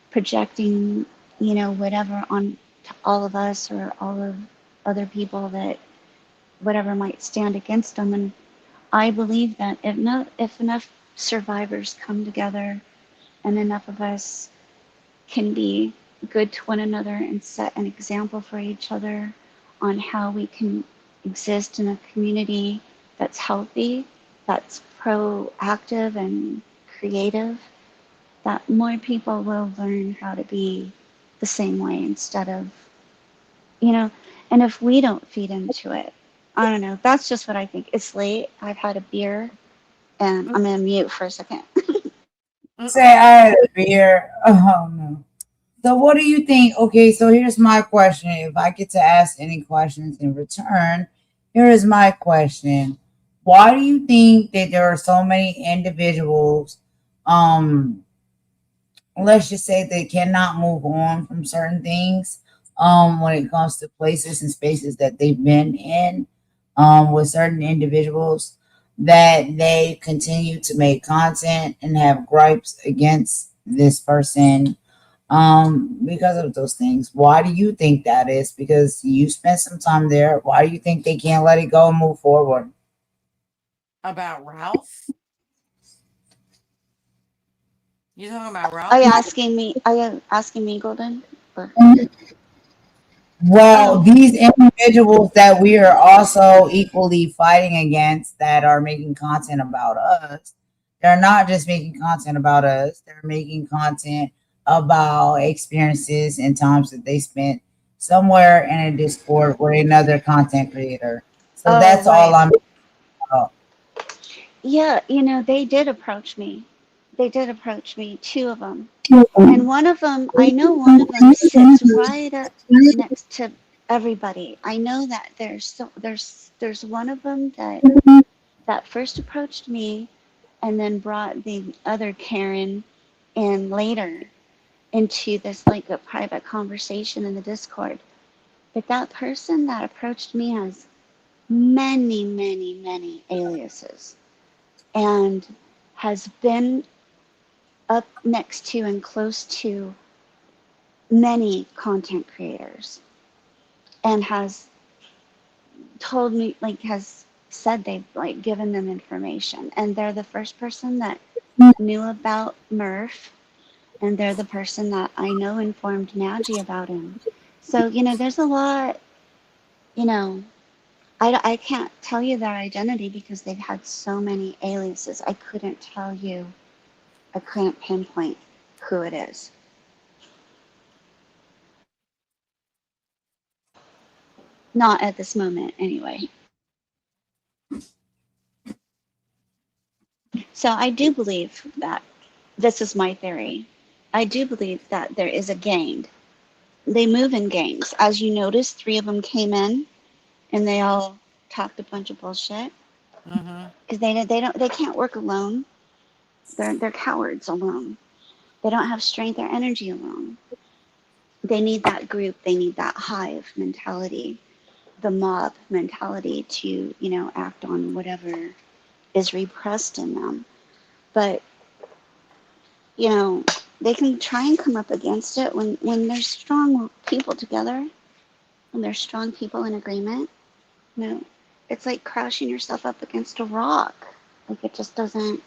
projecting, whatever on to all of us or all of other people that whatever might stand against them. And I believe that if enough survivors come together and enough of us can be good to one another and set an example for each other on how we can exist in a community that's healthy, that's proactive and creative, that more people will learn how to be the same way instead of, and if we don't feed into it, I don't know. That's just what I think. It's late. I've had a beer and I'm going to mute for a second. Say I had a beer. Oh no. So what do you think? Okay, so here's my question. If I get to ask any questions in return, here is my question. Why do you think that there are so many individuals, let's just say they cannot move on from certain things, when it comes to places and spaces that they've been in, with certain individuals, that they continue to make content and have gripes against this person, because of those things? Why do you think that is? Because you spent some time there. Why do you think they can't let it go and move forward? About Ralph? You talking about Are Ralph? you asking me? Are you asking me, Golden? Or, Well, oh, these individuals that we are also equally fighting against that are making content about us, they're not just making content about us, they're making content about experiences and times that they spent somewhere in a Discord with another content creator. So oh, that's all right. I'm about. Yeah, they did approach me. They did approach me, two of them. And one of them, I know one of them sits right up next to everybody. I know that there's one of them that first approached me and then brought the other Karen in later into this like a private conversation in the Discord. But that person that approached me has many, many, many aliases and has been up next to and close to many content creators and has told me, like, has said they've like given them information. And they're the first person that knew about Murph, and they're the person that I know informed Naji about him. So, there's a lot, you know, I can't tell you their identity because they've had so many aliases. I couldn't pinpoint who it is. Not at this moment, anyway. So I do believe that this is my theory. I do believe that there is a gang. They move in gangs. As you noticed, three of them came in and they all talked a bunch of bullshit Mm-hmm. because they can't work alone. They're cowards alone. They don't have strength or energy alone. They need that group. They need that hive mentality, the mob mentality to act on whatever is repressed in them. But you know, they can try and come up against it when there's strong people together, when there's strong people in agreement. It's like crashing yourself up against a rock. Like it just doesn't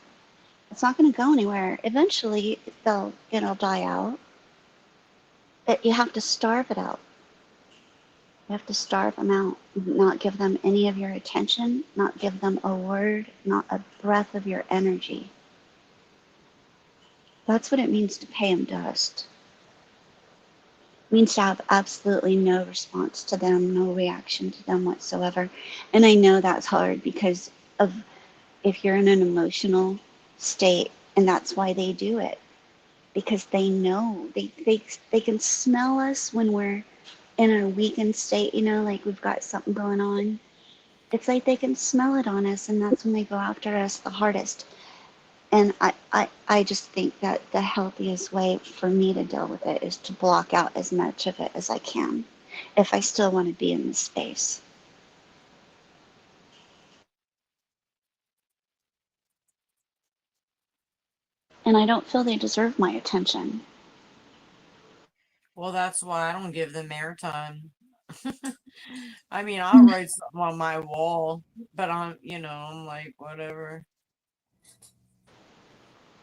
It's not going to go anywhere. Eventually, it'll die out. But you have to starve it out. You have to starve them out, not give them any of your attention, not give them a word, not a breath of your energy. That's what it means to pay them dust. It means to have absolutely no response to them, no reaction to them whatsoever. And I know that's hard because of if you're in an emotional state, and that's why they do it. Because they know, they can smell us when we're in a weakened state, like we've got something going on. It's like they can smell it on us, and that's when they go after us the hardest. And I just think that the healthiest way for me to deal with it is to block out as much of it as I can, if I still want to be in this space. And I don't feel they deserve my attention. Well, that's why I don't give them airtime. I mean, I'll write something on my wall, but I'm like, whatever.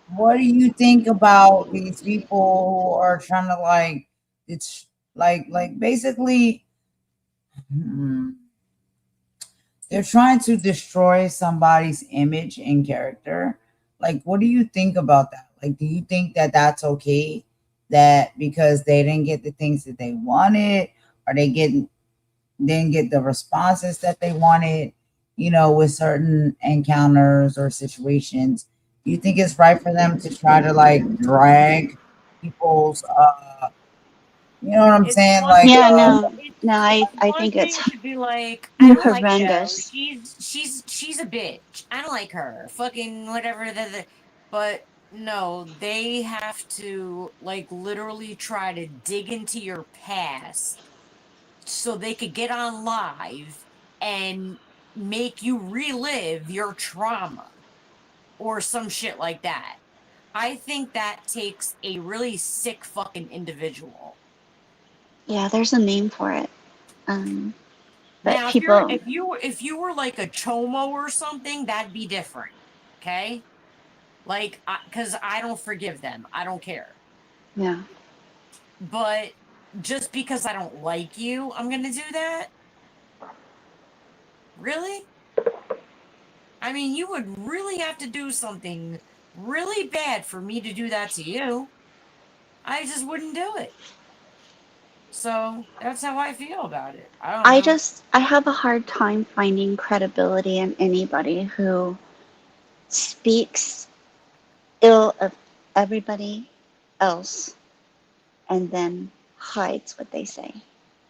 What do you think about these people who are trying to like it's like basically they're trying to destroy somebody's image and character? Like, what do you think about that? Like, do you think that that's okay? That because they didn't get the things that they wanted, or didn't get the responses that they wanted, with certain encounters or situations? Do you think it's right for them to try to like drag people's you know what I'm It's saying? one Like Yeah, thing. no, I, It's I one think it's thing to be like, I don't like Joe. horrendous. She's a bitch. I don't like her. Fucking whatever. But no, they have to like literally try to dig into your past so they could get on live and make you relive your trauma or some shit like that. I think that takes a really sick fucking individual. Yeah, there's a name for it. Um, but Now, if you're people, if you were like a chomo or something, that'd be different. Okay? Like cuz I don't forgive them. I don't care. yeah, But just because I don't like you, I'm going to do that? Really? I mean, you would really have to do something really bad for me to do that to you. I just wouldn't do it. So, that's how I feel about it. I don't know. I have a hard time finding credibility in anybody who speaks ill of everybody else and then hides what they say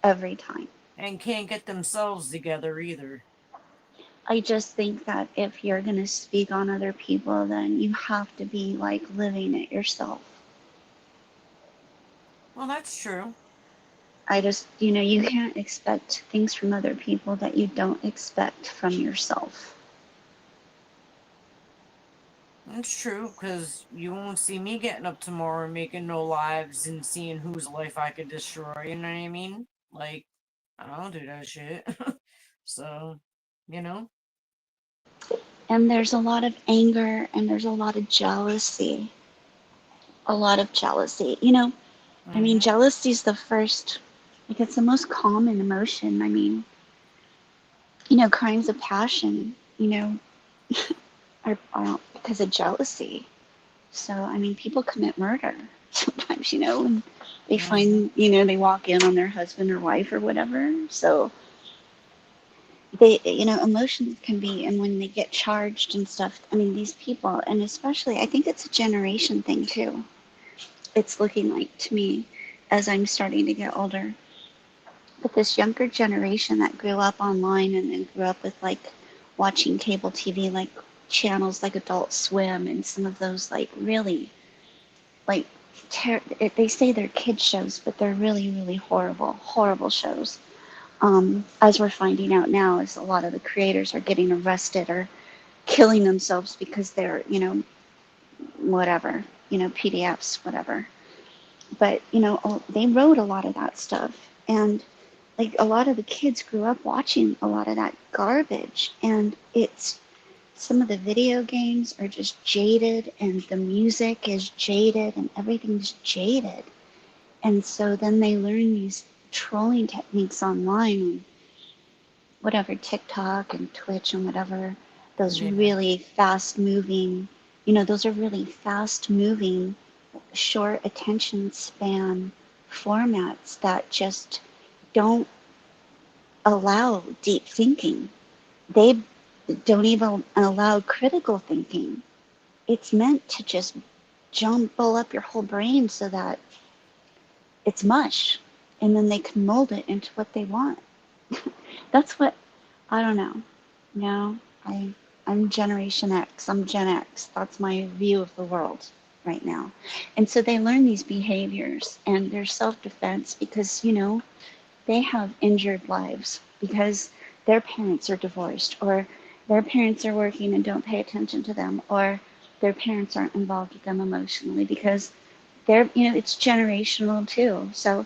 every time. And can't get themselves together either. I just think that if you're going to speak on other people, then you have to be like living it yourself. Well, that's true. I just, you can't expect things from other people that you don't expect from yourself. That's true, because you won't see me getting up tomorrow and making no lives and seeing whose life I could destroy, you know what I mean? Like, I don't do that shit. So, you know? And there's a lot of anger and there's a lot of jealousy. A lot of jealousy. I mean, Hmm. jealousy is the first, like, it's the most common emotion. I mean, crimes of passion, are because of jealousy. So, I mean, people commit murder sometimes, when they Hmm. find, they walk in on their husband or wife or whatever. So, emotions can be, and when they get charged and stuff, I mean, these people, and especially, I think it's a generation thing too. It's looking like to me as I'm starting to get older. But this younger generation that grew up online and then grew up with like watching cable TV, like channels like Adult Swim and some of those like really like they say they're kid shows, but they're really, really horrible, horrible shows. As we're finding out now, is a lot of the creators are getting arrested or killing themselves because they're, whatever, PDFs, whatever. But, they wrote a lot of that stuff. And like a lot of the kids grew up watching a lot of that garbage. And it's some of the video games are just jaded, and the music is jaded, and everything's jaded. And so then they learn these trolling techniques online on whatever TikTok and Twitch and whatever, those Yeah. really fast moving, those are really fast moving, short attention span formats that just don't allow deep thinking. They don't even allow critical thinking. It's meant to just jumble up your whole brain so that it's mush, and then they can mold it into what they want. That's what, I don't know. No, I'm Generation X. I'm Gen X. That's my view of the world right now. And so they learn these behaviors and their self-defense because, they have injured lives because their parents are divorced, or their parents are working and don't pay attention to them, or their parents aren't involved with them emotionally because it's generational too. So,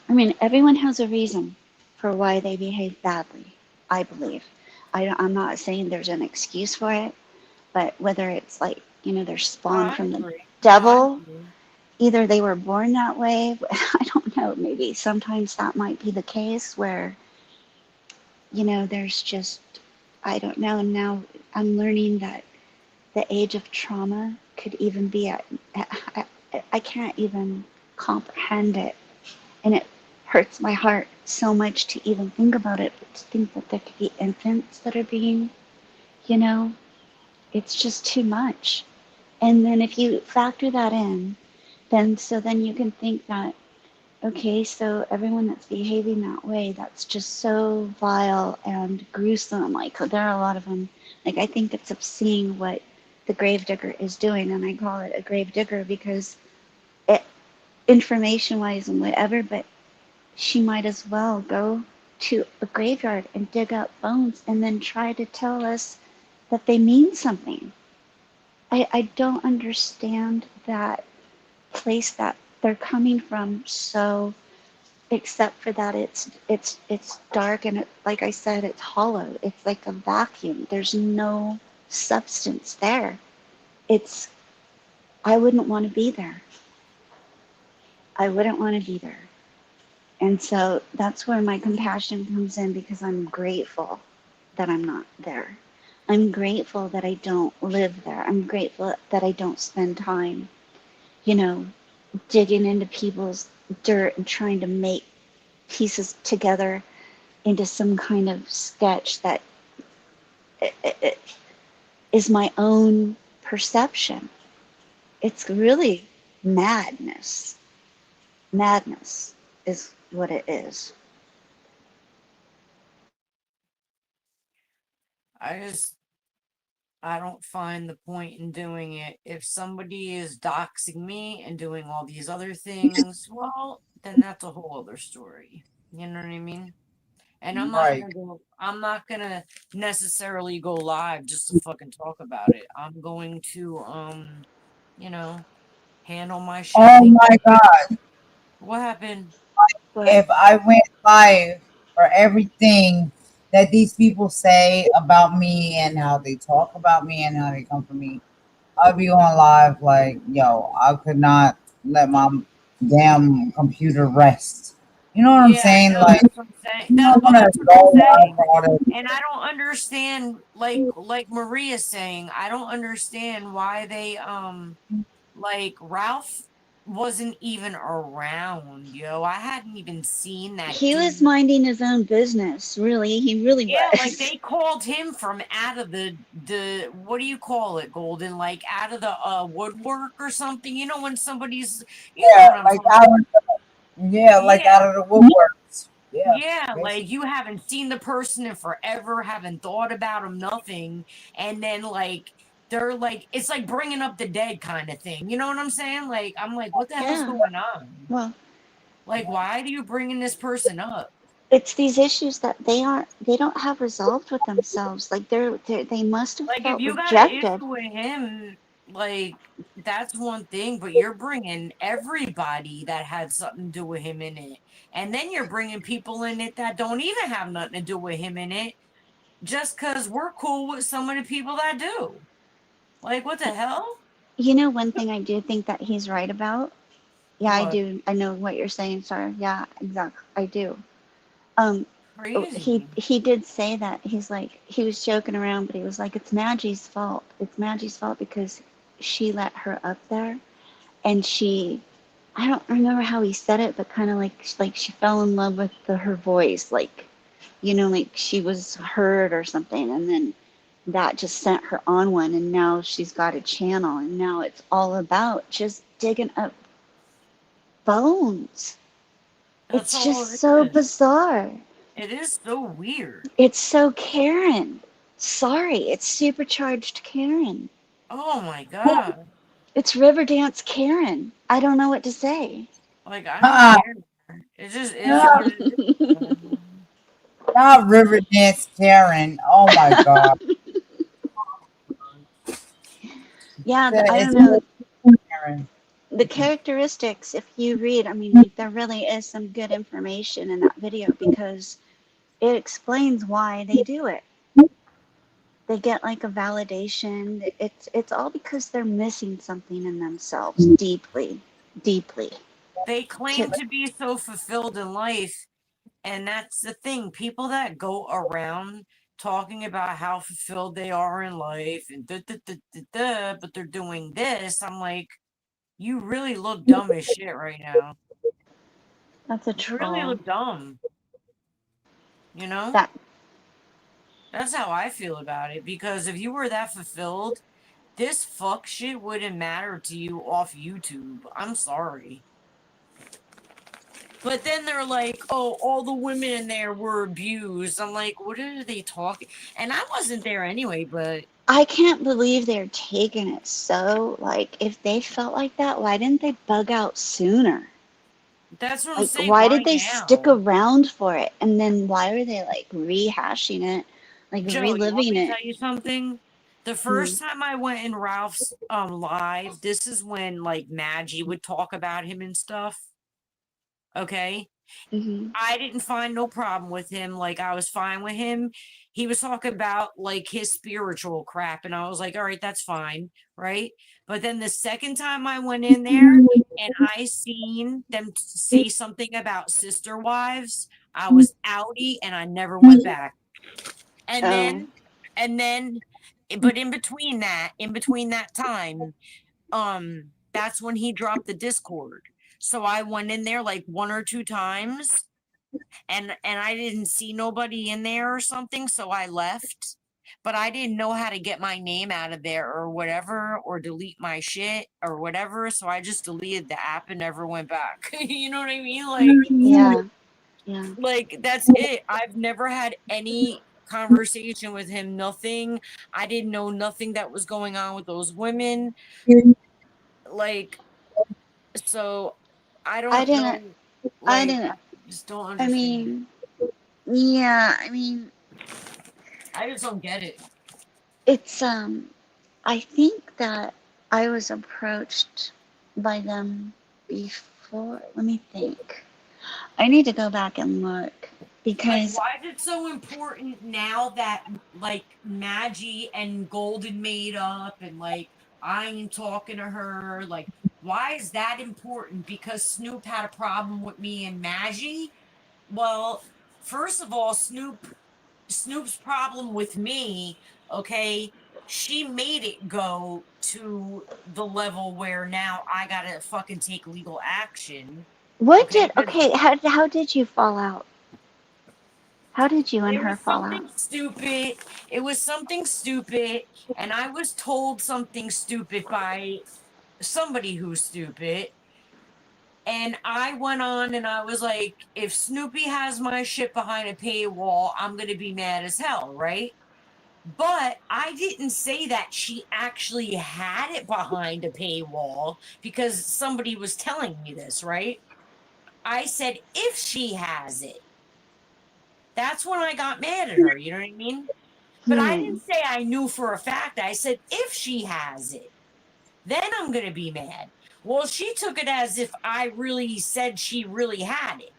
I mean, everyone has a reason for why they behave badly, I believe. I'm not saying there's an excuse for it, but whether it's like, they're spawned I from the agree. No, I devil, agree. either they were born that way. I don't know. Maybe sometimes that might be the case where, there's just, I don't know. Now I'm learning that the age of trauma could even be I can't even comprehend it. And it hurts my heart so much to even think about it, but to think that there could be infants that are being, you know, it's just too much. And then if you factor that in, then you can think that, okay, so everyone that's behaving that way, that's just so vile and gruesome. Like, there are a lot of them. Like, I think it's obscene what the gravedigger is doing, and I call it a gravedigger because it, information-wise and whatever, but she might as well go to a graveyard and dig up bones and then try to tell us that they mean something. I don't understand that place that they're coming from, so except for that it's dark and like I said, it's hollow. It's like a vacuum. There's no substance there. It's I wouldn't want to be there. I wouldn't want to be there. And so that's where my compassion comes in, because I'm grateful that I'm not there. I'm grateful that I don't live there. I'm grateful that I don't spend time, you know, digging into people's dirt and trying to make pieces together into some kind of sketch that is my own perception. It's really madness. Madness is what it is. I don't find the point in doing it. If somebody is doxing me and doing all these other things, well, then that's a whole other story. You know what I mean? And Right. I'm not gonna necessarily go live just to fucking talk about it. I'm going to you know, handle my shit Oh like my God. what happened? But If I went live for everything that these people say about me and how they talk about me and how they come for me, I'd be on live like, yo, I could not let my damn computer rest. You know what I'm Yeah, I saying? know, Like, that's what I'm saying. I'm not gonna That's what go I'm live saying. for all this. And I don't understand, like Maria's saying, I don't understand why they like Ralph wasn't even around, yo. I hadn't even seen that he was dude. minding his own business, really. He really Yeah, like was. they called him from out of the what do you call it, Golden? Like out of the woodwork or something. You know when somebody's, you know Yeah, what I'm like talking out about. of yeah, like Yeah. out of the woodworks. Yeah, Yeah, like basically. you haven't seen the person in forever, haven't thought about them, nothing, and then like they're like it's like bringing up the dead kind of thing. You know what I'm saying? Like I'm like, what the hell's Yeah. going on? Well, Like, why are you bringing this person up? it's these issues that they don't have resolved with themselves. Like they must have Like, if felt you got an rejected. issue with him, like that's one thing, but you're bringing everybody that had something to do with him in it, and then you're bringing people in it that don't even have nothing to do with him in it. just because we're cool with some of the people that do. Like, what the hell? You know, one thing I do think that he's right about. Yeah, I What? do. I know what you're saying, sir. Yeah, exactly. I do. Um, he Crazy. he did say that. He's like, he was joking around, but he was like, it's Maggie's fault. It's Maggie's fault because she let her up there, and she, I don't remember how he said it, but kind of like she fell in love with her voice, like, you know, like she was heard or something, and then that just sent her on one, and now she's got a channel, and now it's all about just digging up bones. That's It's just all it so is. bizarre. It is so weird. It's so Karen. Sorry, it's supercharged Karen. Oh my God. It's Riverdance Karen. I don't know what to say. Like, I don't Uh-uh. care. It just is No, what it is. not Riverdance Karen. Oh my God. Yeah, I don't It's know. Karen. The characteristics, if you read, I mean, like, there really is some good information in that video because it explains why they do it. They get like a validation. It's all because they're missing something in themselves deeply, deeply. They To, claim to be so fulfilled in life. And that's the thing. People that go around talking about how fulfilled they are in life and but they're doing this. I'm like, you really look dumb as shit right now. that's a You really troll. look dumb. You know? That That's how I feel about it. Because if you were that fulfilled, this fuck shit wouldn't matter to you off YouTube. I'm sorry. But then they're like, oh, all the women in there were abused. I'm like, what are they talking? And I wasn't there anyway, but I can't believe they're taking it so, like, if they felt like that, why didn't they bug out sooner? that's what I'm Like, saying. why Why did they stick now? around for it? And then why are they like rehashing it, like Joe, you want reliving me to it? tell you something? The Mm, first time I went in Ralph's live, this is when like Maggie would talk about him and stuff. Okay. mm-hmm, I didn't find no problem with him. Like I was fine with him. He was talking about like his spiritual crap, and I was like, all right, that's fine, right? But then the second time I went in there and I seen them say something about sister wives, I was outie and I never went back. And oh, then and then but in between that time, that's when he dropped the Discord. So I went in there like one or two times and I didn't see nobody in there or something, so I left. But I didn't know how to get my name out of there or whatever, or delete my shit or whatever. So I just deleted the app and never went back. You know what I mean? yeah, yeah. Like that's it. I've never had any conversation with him. Nothing. I didn't know nothing that was going on with those women. Like so, I I don't didn't, know. I Like I didn't, just don't I understand. mean, yeah, I mean, I just don't get it. it's, I think that I was approached by them before. Let me think. I need to go back and look Like, because why is it so important now that like Maggie and Golden made up and like I ain't talking to her? Like, why is that important? Because Snoop had a problem with me and Maggie? Well, first of all, Snoop's problem with me, okay, she made it go to the level where now I gotta fucking take legal action. what Okay, did, because okay, how did you fall out? How did you and it her was fall out? something stupid. It was something stupid, and I was told something stupid by somebody who's stupid. And I went on and I was like, if Snoopy has my shit behind a paywall, I'm going to be mad as hell, right? But I didn't say that she actually had it behind a paywall because somebody was telling me this, right? I said, if she has it. That's when I got mad at her. You know what I mean? But I Hmm. didn't say I knew for a fact. I said, if she has it, then I'm going to be mad. Well, she took it as if I really said she really had it.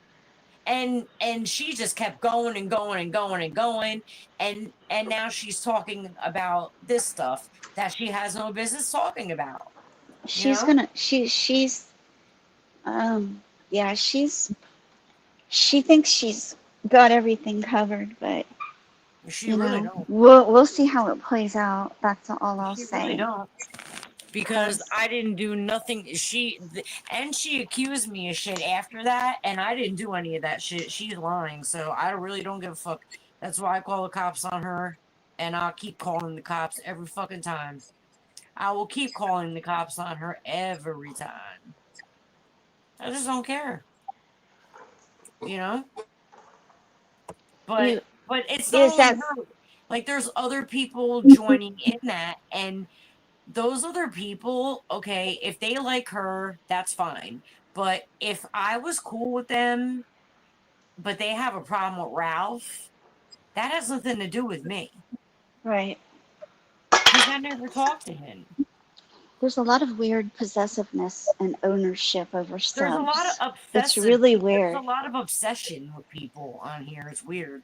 and she just kept going and going and going and going, and now she's talking about this stuff that she has no business talking about, you She's know. gonna she's yeah, she thinks she's got everything covered, but She really don't. we'll see how it plays out. That's all I'll She really say. don't. Because 'Cause I didn't do nothing. And she accused me of shit after that, and I didn't do any of that shit. She's lying, so I really don't give a fuck. That's why I call the cops on her, and I'll keep calling the cops every fucking time. I will keep calling the cops on her every time. I just don't care, you know. But you it's not is only that her. Like there's other people joining in that, and those other people, okay, if they like her, that's fine. But if I was cool with them, but they have a problem with Ralph, that has nothing to do with me right? because I never talked to him. There's a lot of weird possessiveness and ownership over There's a lot subs. of It's really there's a weird. lot of obsession with people on here. It's weird.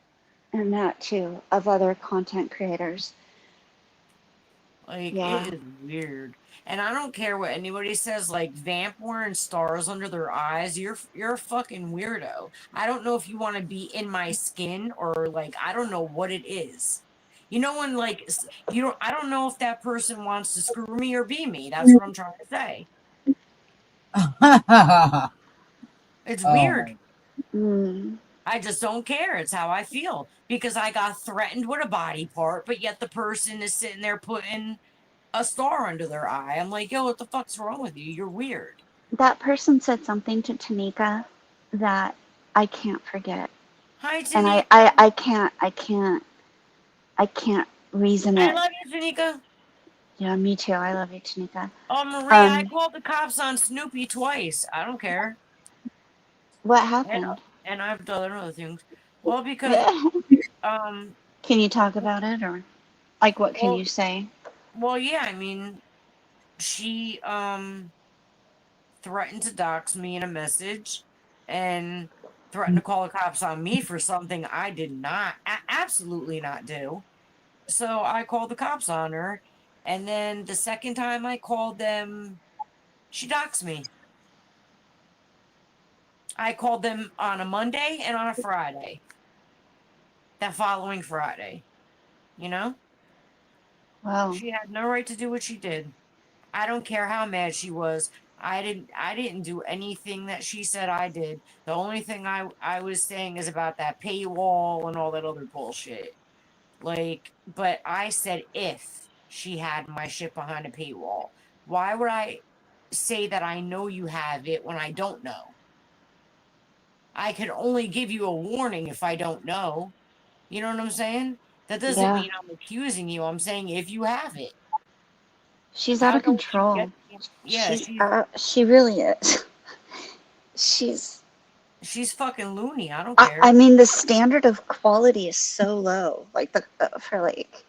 And that too, of other content creators. Like Yeah. it is weird. And I don't care what anybody says, like Vamp wearing stars under their eyes. You're a fucking weirdo. I don't know if you want to be in my skin or like I don't know what it is. You know when like you don't I don't know if that person wants to screw me or be me. That's what I'm trying to say. It's Oh weird. my. Mm, I just don't care. It's how I feel because I got threatened with a body part, but yet the person is sitting there putting a star under their eye. I'm like, yo, what the fuck's wrong with you? You're weird. that person said something to Tanika that I can't forget. Hi, And Tanika. I can't reason I it. love you, Tanika. Yeah, me too. I love you, Tanika. Oh, Maria, I Um, called the cops on Snoopy twice. I don't care. what And happened? I've done other things. Well, because um, Can you talk about it, or like what can well, you say? yeah. I mean, she threatened to dox me in a message, and threatened to call the cops on me for something I did not, absolutely not do. So I called the cops on her, and then the second time I called them, she doxed me. I called them on a Monday and on a Friday. That following Friday, you know? Well, She had no right to do what she did. I don't care how mad she was. I didn't do anything that she said I did. The only thing I was saying is about that paywall and all that other bullshit. Like, but I said if she had my shit behind a paywall. Why would I say that I know you have it when I don't know? I could only give you a warning if I don't know. You know what I'm saying? That doesn't yeah, mean I'm accusing you. I'm saying if you have it. she's I out of don't know where you get control. yeah, She really is. She's she's fucking loony. I don't care. I mean, the standard of quality is so low. Like the for like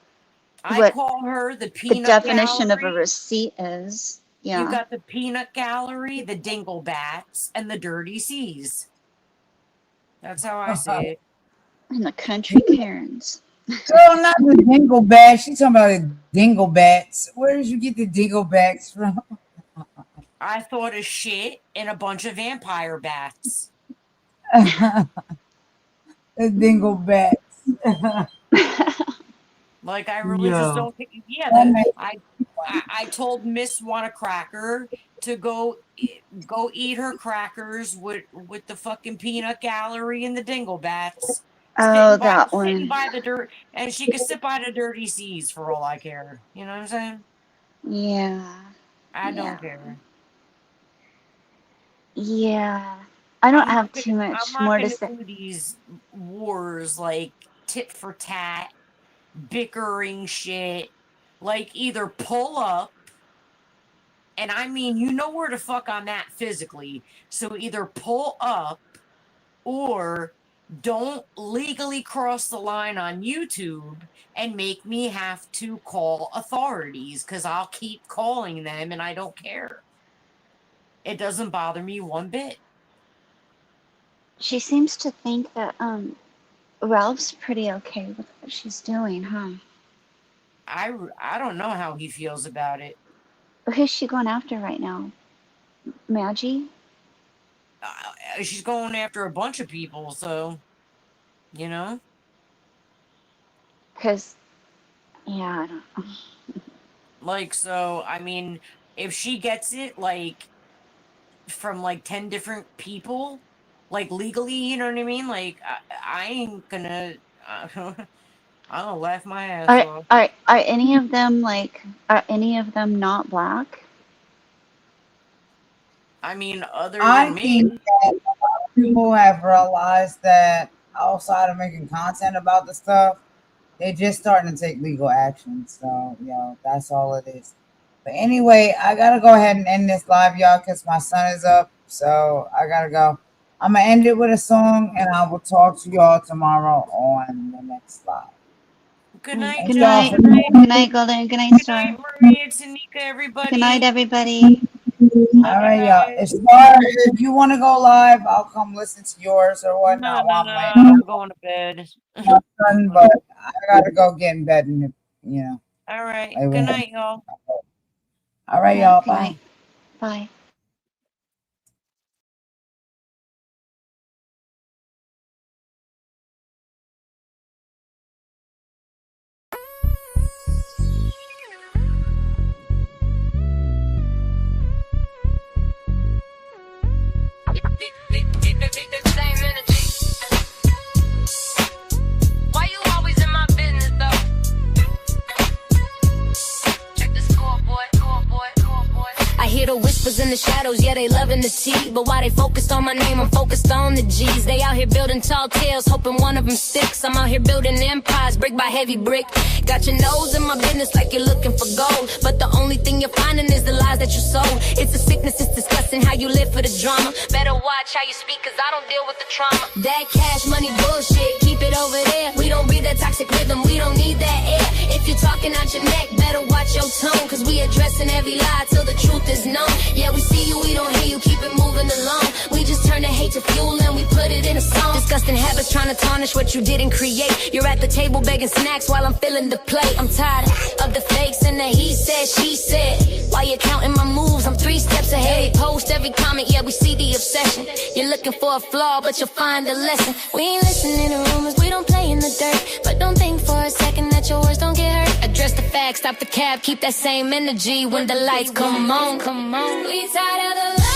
I what call her the the peanut definition of a gallery. receipt is. You Yeah, got the peanut gallery, the dinglebats, and the dirty seas. That's how I say it. and the country Karens. Girl, not the dinglebats. She's talking about the dinglebats. Where did you get the dinglebats from? I thought of shit and a bunch of vampire bats. The dinglebats. Like I really just Yo. don't think. Yeah, That makes I told Miss Cracker to go eat her crackers with the fucking peanut gallery and the dinglebats. Oh, that Sitting one. by the dirt, and she could sit by the dirty seas for all I care. You know what I'm saying? Yeah, I don't yeah, care. yeah. I don't have too I'm much not more to gonna say. do these wars like tit for tat, bickering shit. Like either pull up, and I mean you know where the fuck I'm at physically. So either pull up or don't legally cross the line on YouTube and make me have to call authorities because I'll keep calling them and I don't care. It doesn't bother me one bit. She seems to think that Ralph's pretty okay with what she's doing, huh? I don't know how he feels about it. Who's she going after right now? Maggie? She's going after a bunch of people, so you know. Because, yeah, I don't know. Like, so I mean, if she gets it like from like 10 different people, like legally, you know what I mean? Like, I ain't gonna. I'll laugh my ass off. Are any of them not black? I mean, other I than me. think that a lot of people have realized that outside of making content about the stuff, they're just starting to take legal action. So, that's all it is. But anyway, I gotta go ahead and end this live, y'all, because my son is up. So I gotta go. I'm gonna end it with a song, and I will talk to y'all tomorrow on the next live. Good night. Good night. Good night, Golden. Good night, Star. Good night, Maria, Tanika, everybody. Good night, everybody. All right, y'all. If you want to go live, I'll come listen to yours or whatnot. No, I'm going to bed. But I gotta go get in bed and All right. Good night, y'all. All right, y'all. Bye. Bye. Same energy. Why you always in my business though? Check the scoreboard. I hear the whispers in the shadows, yeah, they loving the tea. But while they focused on my name, I'm focused on the G's. They out here building tall tales, hoping one of them sticks. I'm out here building empires, brick by heavy brick. Got your nose in my business like you're looking for gold. But the only thing you're finding is the lies that you sold. It's a sickness, it's disgusting how you live for the drama. Better watch how you speak, cause I don't deal with the trauma. That cash money bullshit, keep it over there. We don't breathe that toxic rhythm, we don't need that air. If you're talking out your neck, better watch your tone. Cause we addressing every lie till the truth is known. Yeah, we see you, we don't hear you, keep it moving along. We just turn the hate to fuel and we put it in a song. Disgusting habits trying to tarnish what you didn't create. You're at the table begging snacks while I'm filling the plate. I'm tired of the fakes and the he said, she said. While you're counting my moves, I'm 3 steps ahead. They post every comment, yeah, we see the obsession. You're looking for a flaw, but you'll find a lesson. We ain't listening to rumors, we don't play in the dirt. But don't think for a second that your words don't get hurt. Address the facts, stop the cap, keep that same energy when the lights come on. Come on. We tired of the lies.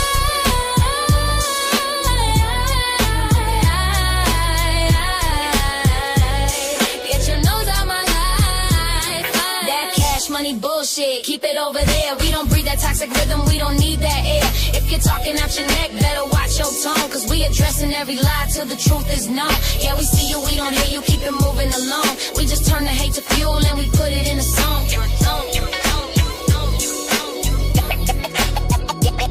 Get your nose out my life. That cash money bullshit, keep it over there. We don't breathe that toxic rhythm, we don't need that air. If you're talking out your neck, better watch your tone. Cause we addressing every lie till the truth is known. Yeah, we see you, we don't hear you, keep it moving along. We just turn the hate to fuel and we put it in a song.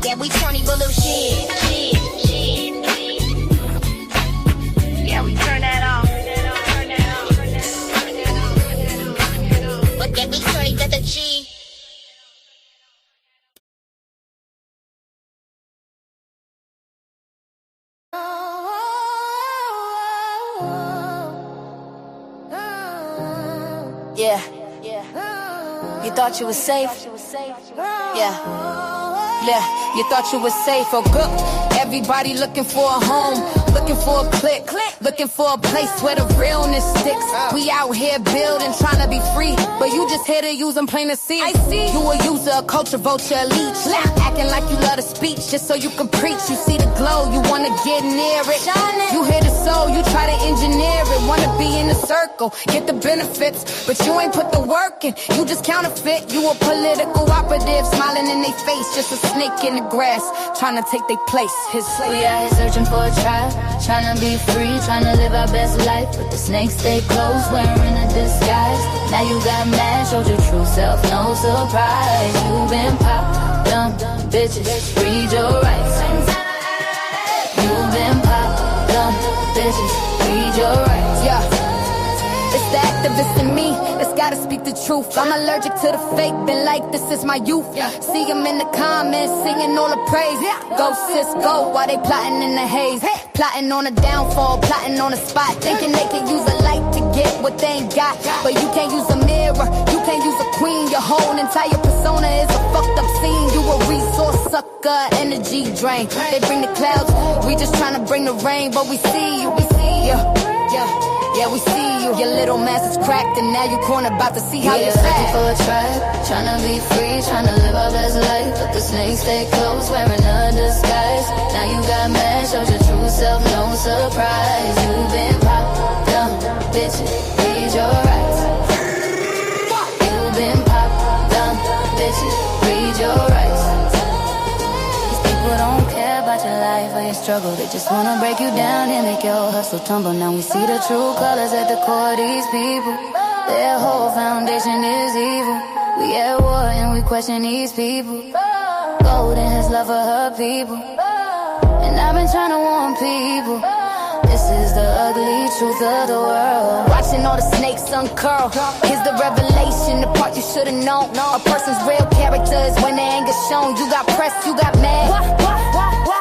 Yeah, we turn evil little shit. Yeah, we turn that off. But then we turn it to the G. Yeah. You thought you was safe? Yeah, you thought you was safe or good. Everybody looking for a home, looking for a click, looking for a place where the realness sticks. We out here building, trying to be free, but you just here to use them plain to see. I see you a user, a culture vulture, a leech, acting like you love the speech just so you can preach. You see the glow, you wanna get near it. You hear the soul, you try to engineer it. Wanna be in the circle, get the benefits, but you ain't put the work in. You just counterfeit. You a political operative, smiling in their face, just a snake in the grass, trying to take their place. We out here searching for a tribe, trying to be free, trying to live our best life. But the snakes stay close, wearing a disguise. Now you got mad, showed your true self, no surprise. You been popped, dumb bitches, read your rights. You been popped, dumb bitches, read your rights. Yeah. It's the activist in me that's gotta speak the truth. I'm allergic to the fake, been like this is my youth. See them in the comments, singing all the praise. Go sis, go, while they plotting in the haze. Plotting on a downfall, plotting on a spot. Thinking they can use a light to get what they ain't got. But you can't use a mirror, you can't use a queen. Your whole entire persona is a fucked up scene. You a resource sucker, energy drain. They bring the clouds, we just trying to bring the rain. But we see you, we see you. Yeah, we see you. Your little mask is cracked and now you cornered, about to see how you looking for a tribe, tryna be free, tryna live our best life. But the snakes stay close, wearing a disguise. Now you got mad, showed your true self, no surprise. You've been popped, dumb, bitch, read your rights. You've been popped, dumb, bitch, read your rights. People don't care about your life or your struggle. They just wanna break you down and make your hustle tumble. Now we see the true colors at the core of these people. Their whole foundation is evil. We at war and we question these people. Golden has love for her people, and I've been trying to warn people. This is the ugly truth of the world. Watching all the snakes uncurl. Here's the revelation, the part you should've known. A person's real character is when their anger's shown. You got pressed, you got mad.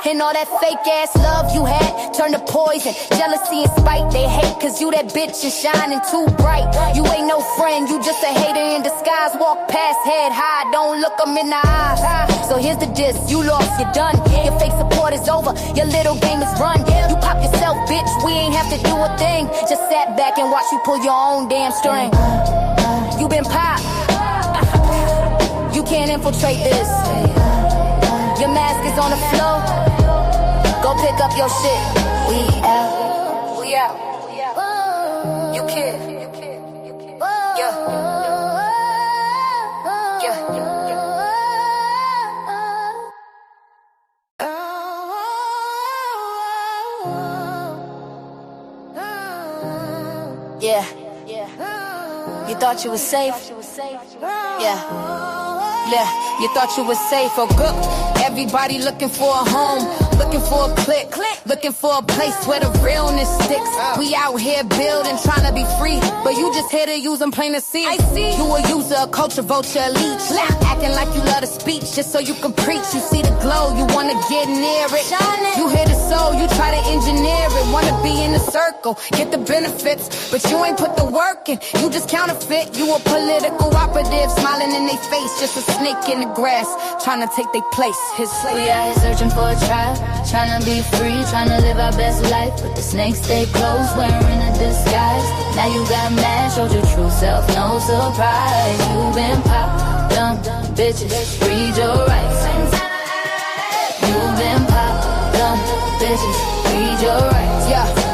And all that fake ass love you had turned to poison. Jealousy and spite, they hate cause you that bitch and shining too bright. You ain't no friend, you just a hater in disguise. Walk past, head high, don't look them in the eyes. So here's the diss, you lost, you're done. Your fake support is over, your little game is run. You pop yourself, bitch, we ain't have to do a thing. Just sat back and watch you pull your own damn string. You been popped, you can't infiltrate this. Your mask is on the floor, go pick up your shit. We out, we out. You kid, yeah, yeah. Yeah, you thought you was safe. Yeah, you thought you was safe or good. Everybody looking for a home, looking for a click, looking for a place where the realness sticks. We out here building, trying to be free, but you just here to use them plain to see. I see you a user, a culture vulture, a leech, acting like you love the speech just so you can preach. You see the glow, you wanna get near it. You hear the soul, you try to engineer it. Wanna be in the circle, get the benefits, but you ain't put the work in. You just counterfeit. You a political operative, smiling in their face, just a snake in the grass, trying to take their place. We out here searching for a tribe, trying to be free, trying to live our best life. But the snakes stay close, wearing a disguise. Now you got mad, showed your true self, no surprise. You've been popped, dumb, bitches, read your rights. You've been popped, dumb, bitches, read your rights. Yeah.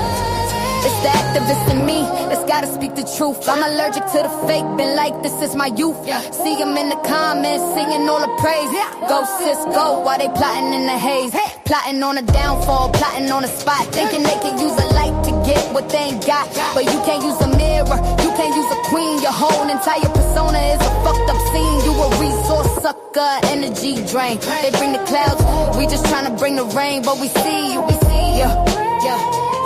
It's the activist in me that's gotta speak the truth. I'm allergic to the fake, been like this is my youth. See them in the comments, singing all the praise. Go sis, go, while they plotting in the haze. Plotting on a downfall, plotting on a spot. Thinking they can use a light to get what they ain't got. But you can't use a mirror, you can't use a queen. Your whole entire persona is a fucked up scene. You a resource sucker, energy drain. They bring the clouds, we just trying to bring the rain. But we see you, we see you.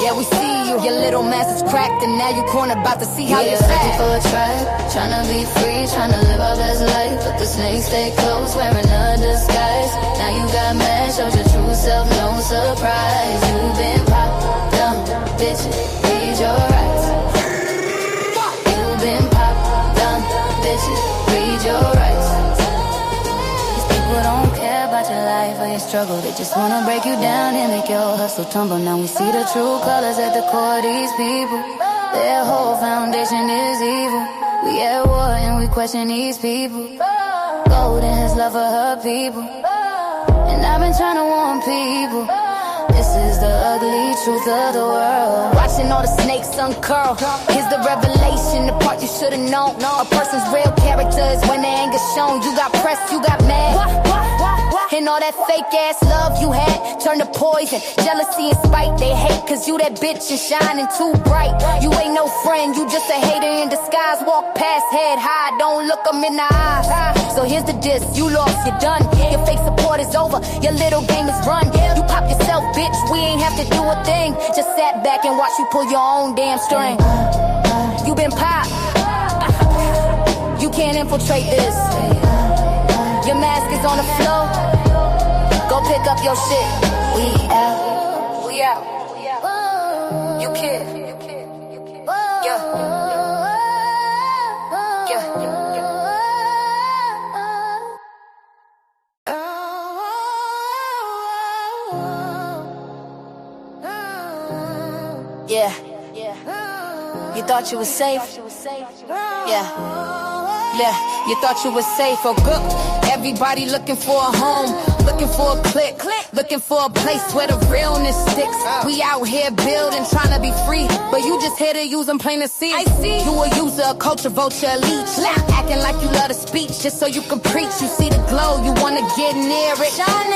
Yeah, we see you. Your little mask is cracked and now you cornered, about to see how you looking for a tribe, tryna be free, tryna live our best life. But the snakes stay close, wearing a disguise. Now you got mad, showed your true self, no surprise. You've been popped, dumb, bitch, read your rights. You've been popped, dumb, bitch, read your rights. People don't care about your life or your struggle. They just wanna break you down and make your hustle tumble. Now we see the true colors at the core of these people. Their whole foundation is evil. We at war and we question these people. Golden has love for her people, and I've been trying to warn people. This is the ugly truth of the world. Watching all the snakes uncurl. Here's the revelation, the part you should've known. A person's real character is when their anger's shown. You got pressed, you got mad. And all that fake ass love you had turned to poison. Jealousy and spite, they hate cause you that bitch and shining too bright. You ain't no friend, you just a hater in disguise. Walk past, head high, don't look them in the eyes. So here's the diss, you lost, you're done. Your fake support is over, your little game is run. You pop yourself, bitch, we ain't have to do a thing. Just sat back and watch you pull your own damn string. You You been pop. You can't infiltrate this. Your mask is on the floor. Go pick up your shit. We out. We out. You kid. Yeah. Yeah. You thought you was safe? Yeah. You thought you was safe or good. Everybody looking for a home, looking for a click, looking for a place where the realness sticks. We out here building, trying to be free, but you just here to use them plain to see. I see you a user, a culture vulture, a leech, acting like you love the speech just so you can preach. You see the glow, you wanna get near it.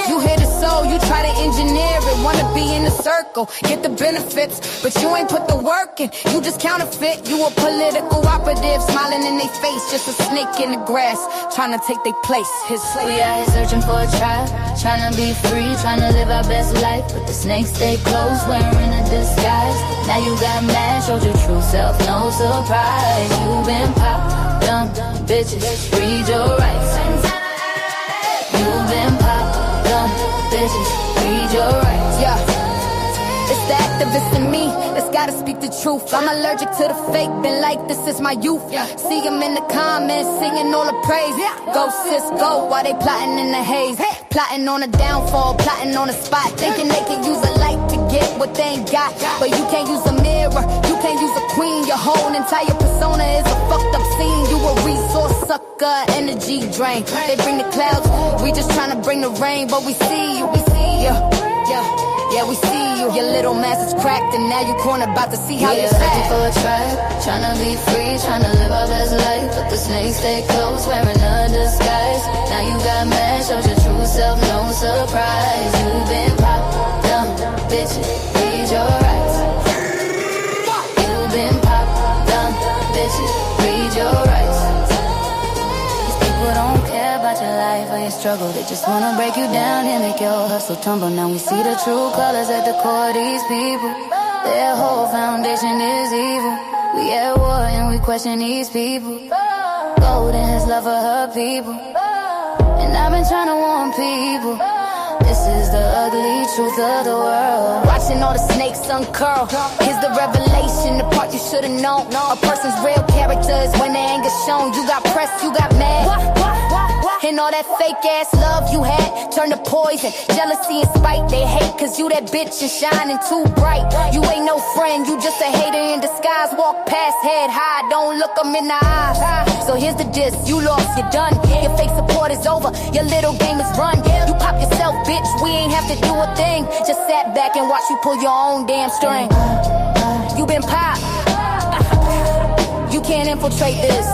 You hear the soul, you try to engineer it. Wanna be in the circle, get the benefits, but you ain't put the work in. You just counterfeit. You a political operative, smiling in their face, just a snake in the grass, trying to take their place. We out here searching for a tribe, trying to be free, trying to live our best life, but the snakes stay close, wearing a disguise. Now you got mad, showed your true self, no surprise. You been pop, dumb bitches, read your rights. You been pop, dumb bitches, read your rights. Yeah. It's the activist in me that's gotta speak the truth. I'm allergic to the fake, been like this is my youth. See them in the comments, singing all the praise. Go sis, go, while they plotting in the haze. Plotting on a downfall, plotting on a spot. Thinking they can use a light to get what they ain't got. But you can't use a mirror, you can't use a queen. Your whole entire persona is a fucked up scene. You a resource sucker, energy drain. They bring the clouds, we just trying to bring the rain. But we see you, yeah, we see you. Your little mask is cracked and now you cornered, about to see how you searching for a tribe, trying to be free, trying to live our best life, but the snakes stay close, wearing a disguise. Now you got mad, showed your true self, no surprise. You been pop, dumb bitches, read your rights. You been pop, dumb bitches, read your rights. These people don't care about your life or your struggle, they just wanna break you down and make your hustle tumble. Now we see the true colors at the core of these people. Their whole foundation is evil. We at war and we question these people. Golden has love for her people, and I've been trying to warn people. This is the ugly truth of the world. Watching all the snakes uncurl, here's the revelation, the part you should've known. A person's real character is when their anger's shown. You got pressed, you got mad, and all that fake ass love you had turned to poison. Jealousy and spite, they hate cause you that bitch and shining too bright. You ain't no friend, you just a hater in disguise. Walk past, head high, don't look them in the eyes. So here's the diss, you lost, you're done. Your fake support is over, your little game is run. You pop yourself, bitch, we ain't have to do a thing. Just sat back and watch you pull your own damn string. You been pop, you can't infiltrate this.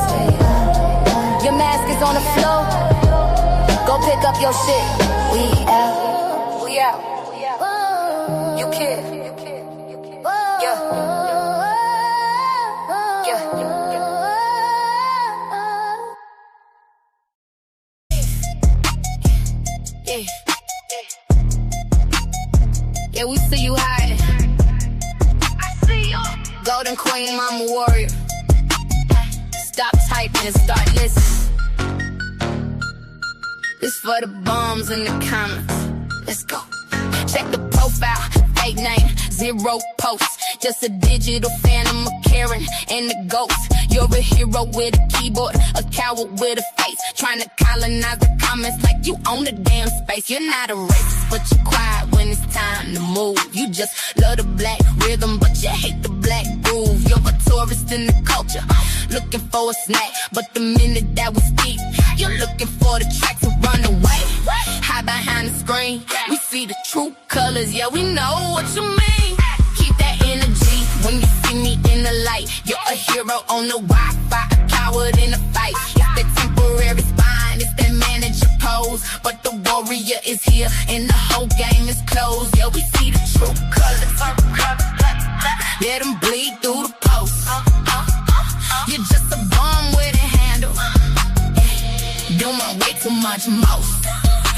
Your mask is on the floor. Go pick up your shit. We out. We out. You kid. Yeah. Yeah, we see you hiding. I see you. Golden Queen, Mama Warrior. Stop typing and start listening. This for the bombs in the comments. Let's go. Check the profile, fake name, 0 posts. Just a digital phantom of Karen and the ghost. You're a hero with a keyboard, a coward with a face. Trying to colonize the comments like you own the damn space. You're not a racist, but you're quiet when it's time to move. You just love the black rhythm, but you hate the black groove. You're a tourist in the culture, looking for a snack. But the minute that we speak, you're looking for the track to run away. Hide behind the screen, we see the true colors. Yeah, we know what you mean. Keep that energy when you see me in the light. You're a hero on the Wi-Fi, a coward in a fight. It's that temporary spine, it's that manager pose. But the warrior is here and the whole game is closed. Yeah, we see the true colors. Let them bleed through the post. You're just a bomb with a handle. Doing way too much most.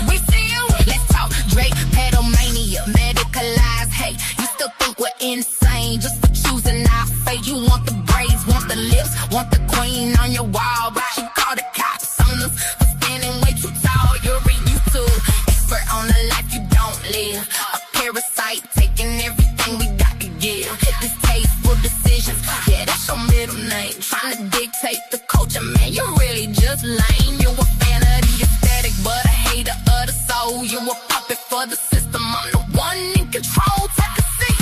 We see you. Let's talk Drake, pedomania, medicalized hate. You still think we're insane just for choosing our fate. You want the braids want the lips, want the queen on your wall, but she called the cops on us for standing way too tall. You're a YouTube expert on the life you don't live, a parasite taking everything we got to give. Distasteful decisions, yeah, that's your middle name. Trying to dictate the culture, man, you're really just lame. You a fan of the aesthetic, but a hater of the soul. You a puppet for the system, I'm the one in control. Take a seat.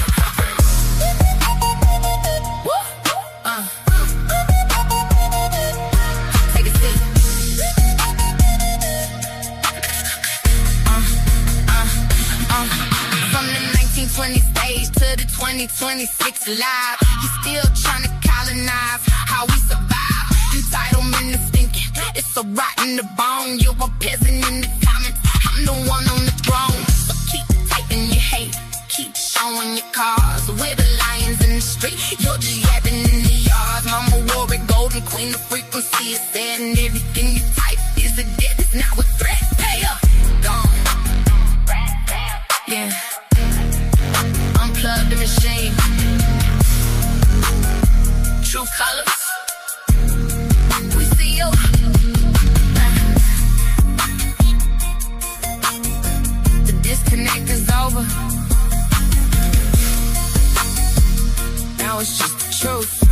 Take a seat. From the 1920 stage to the 2026 live, you still trying to colonize how we survive. Entitlement is thinking, it's so rotten the bone. You're a peasant in the comments, I'm the one on the throne. So keep typing your hate, keep showing your cars. We're the lions in the street, you're just yapping in the yards. Mama Warwick, golden queen, the frequency is there, and everything you type is a debt, it's not a threat. Pay up, gone. Yeah, unplug the machine. True colors, we see you. The disconnect is over. Now it's just the truth.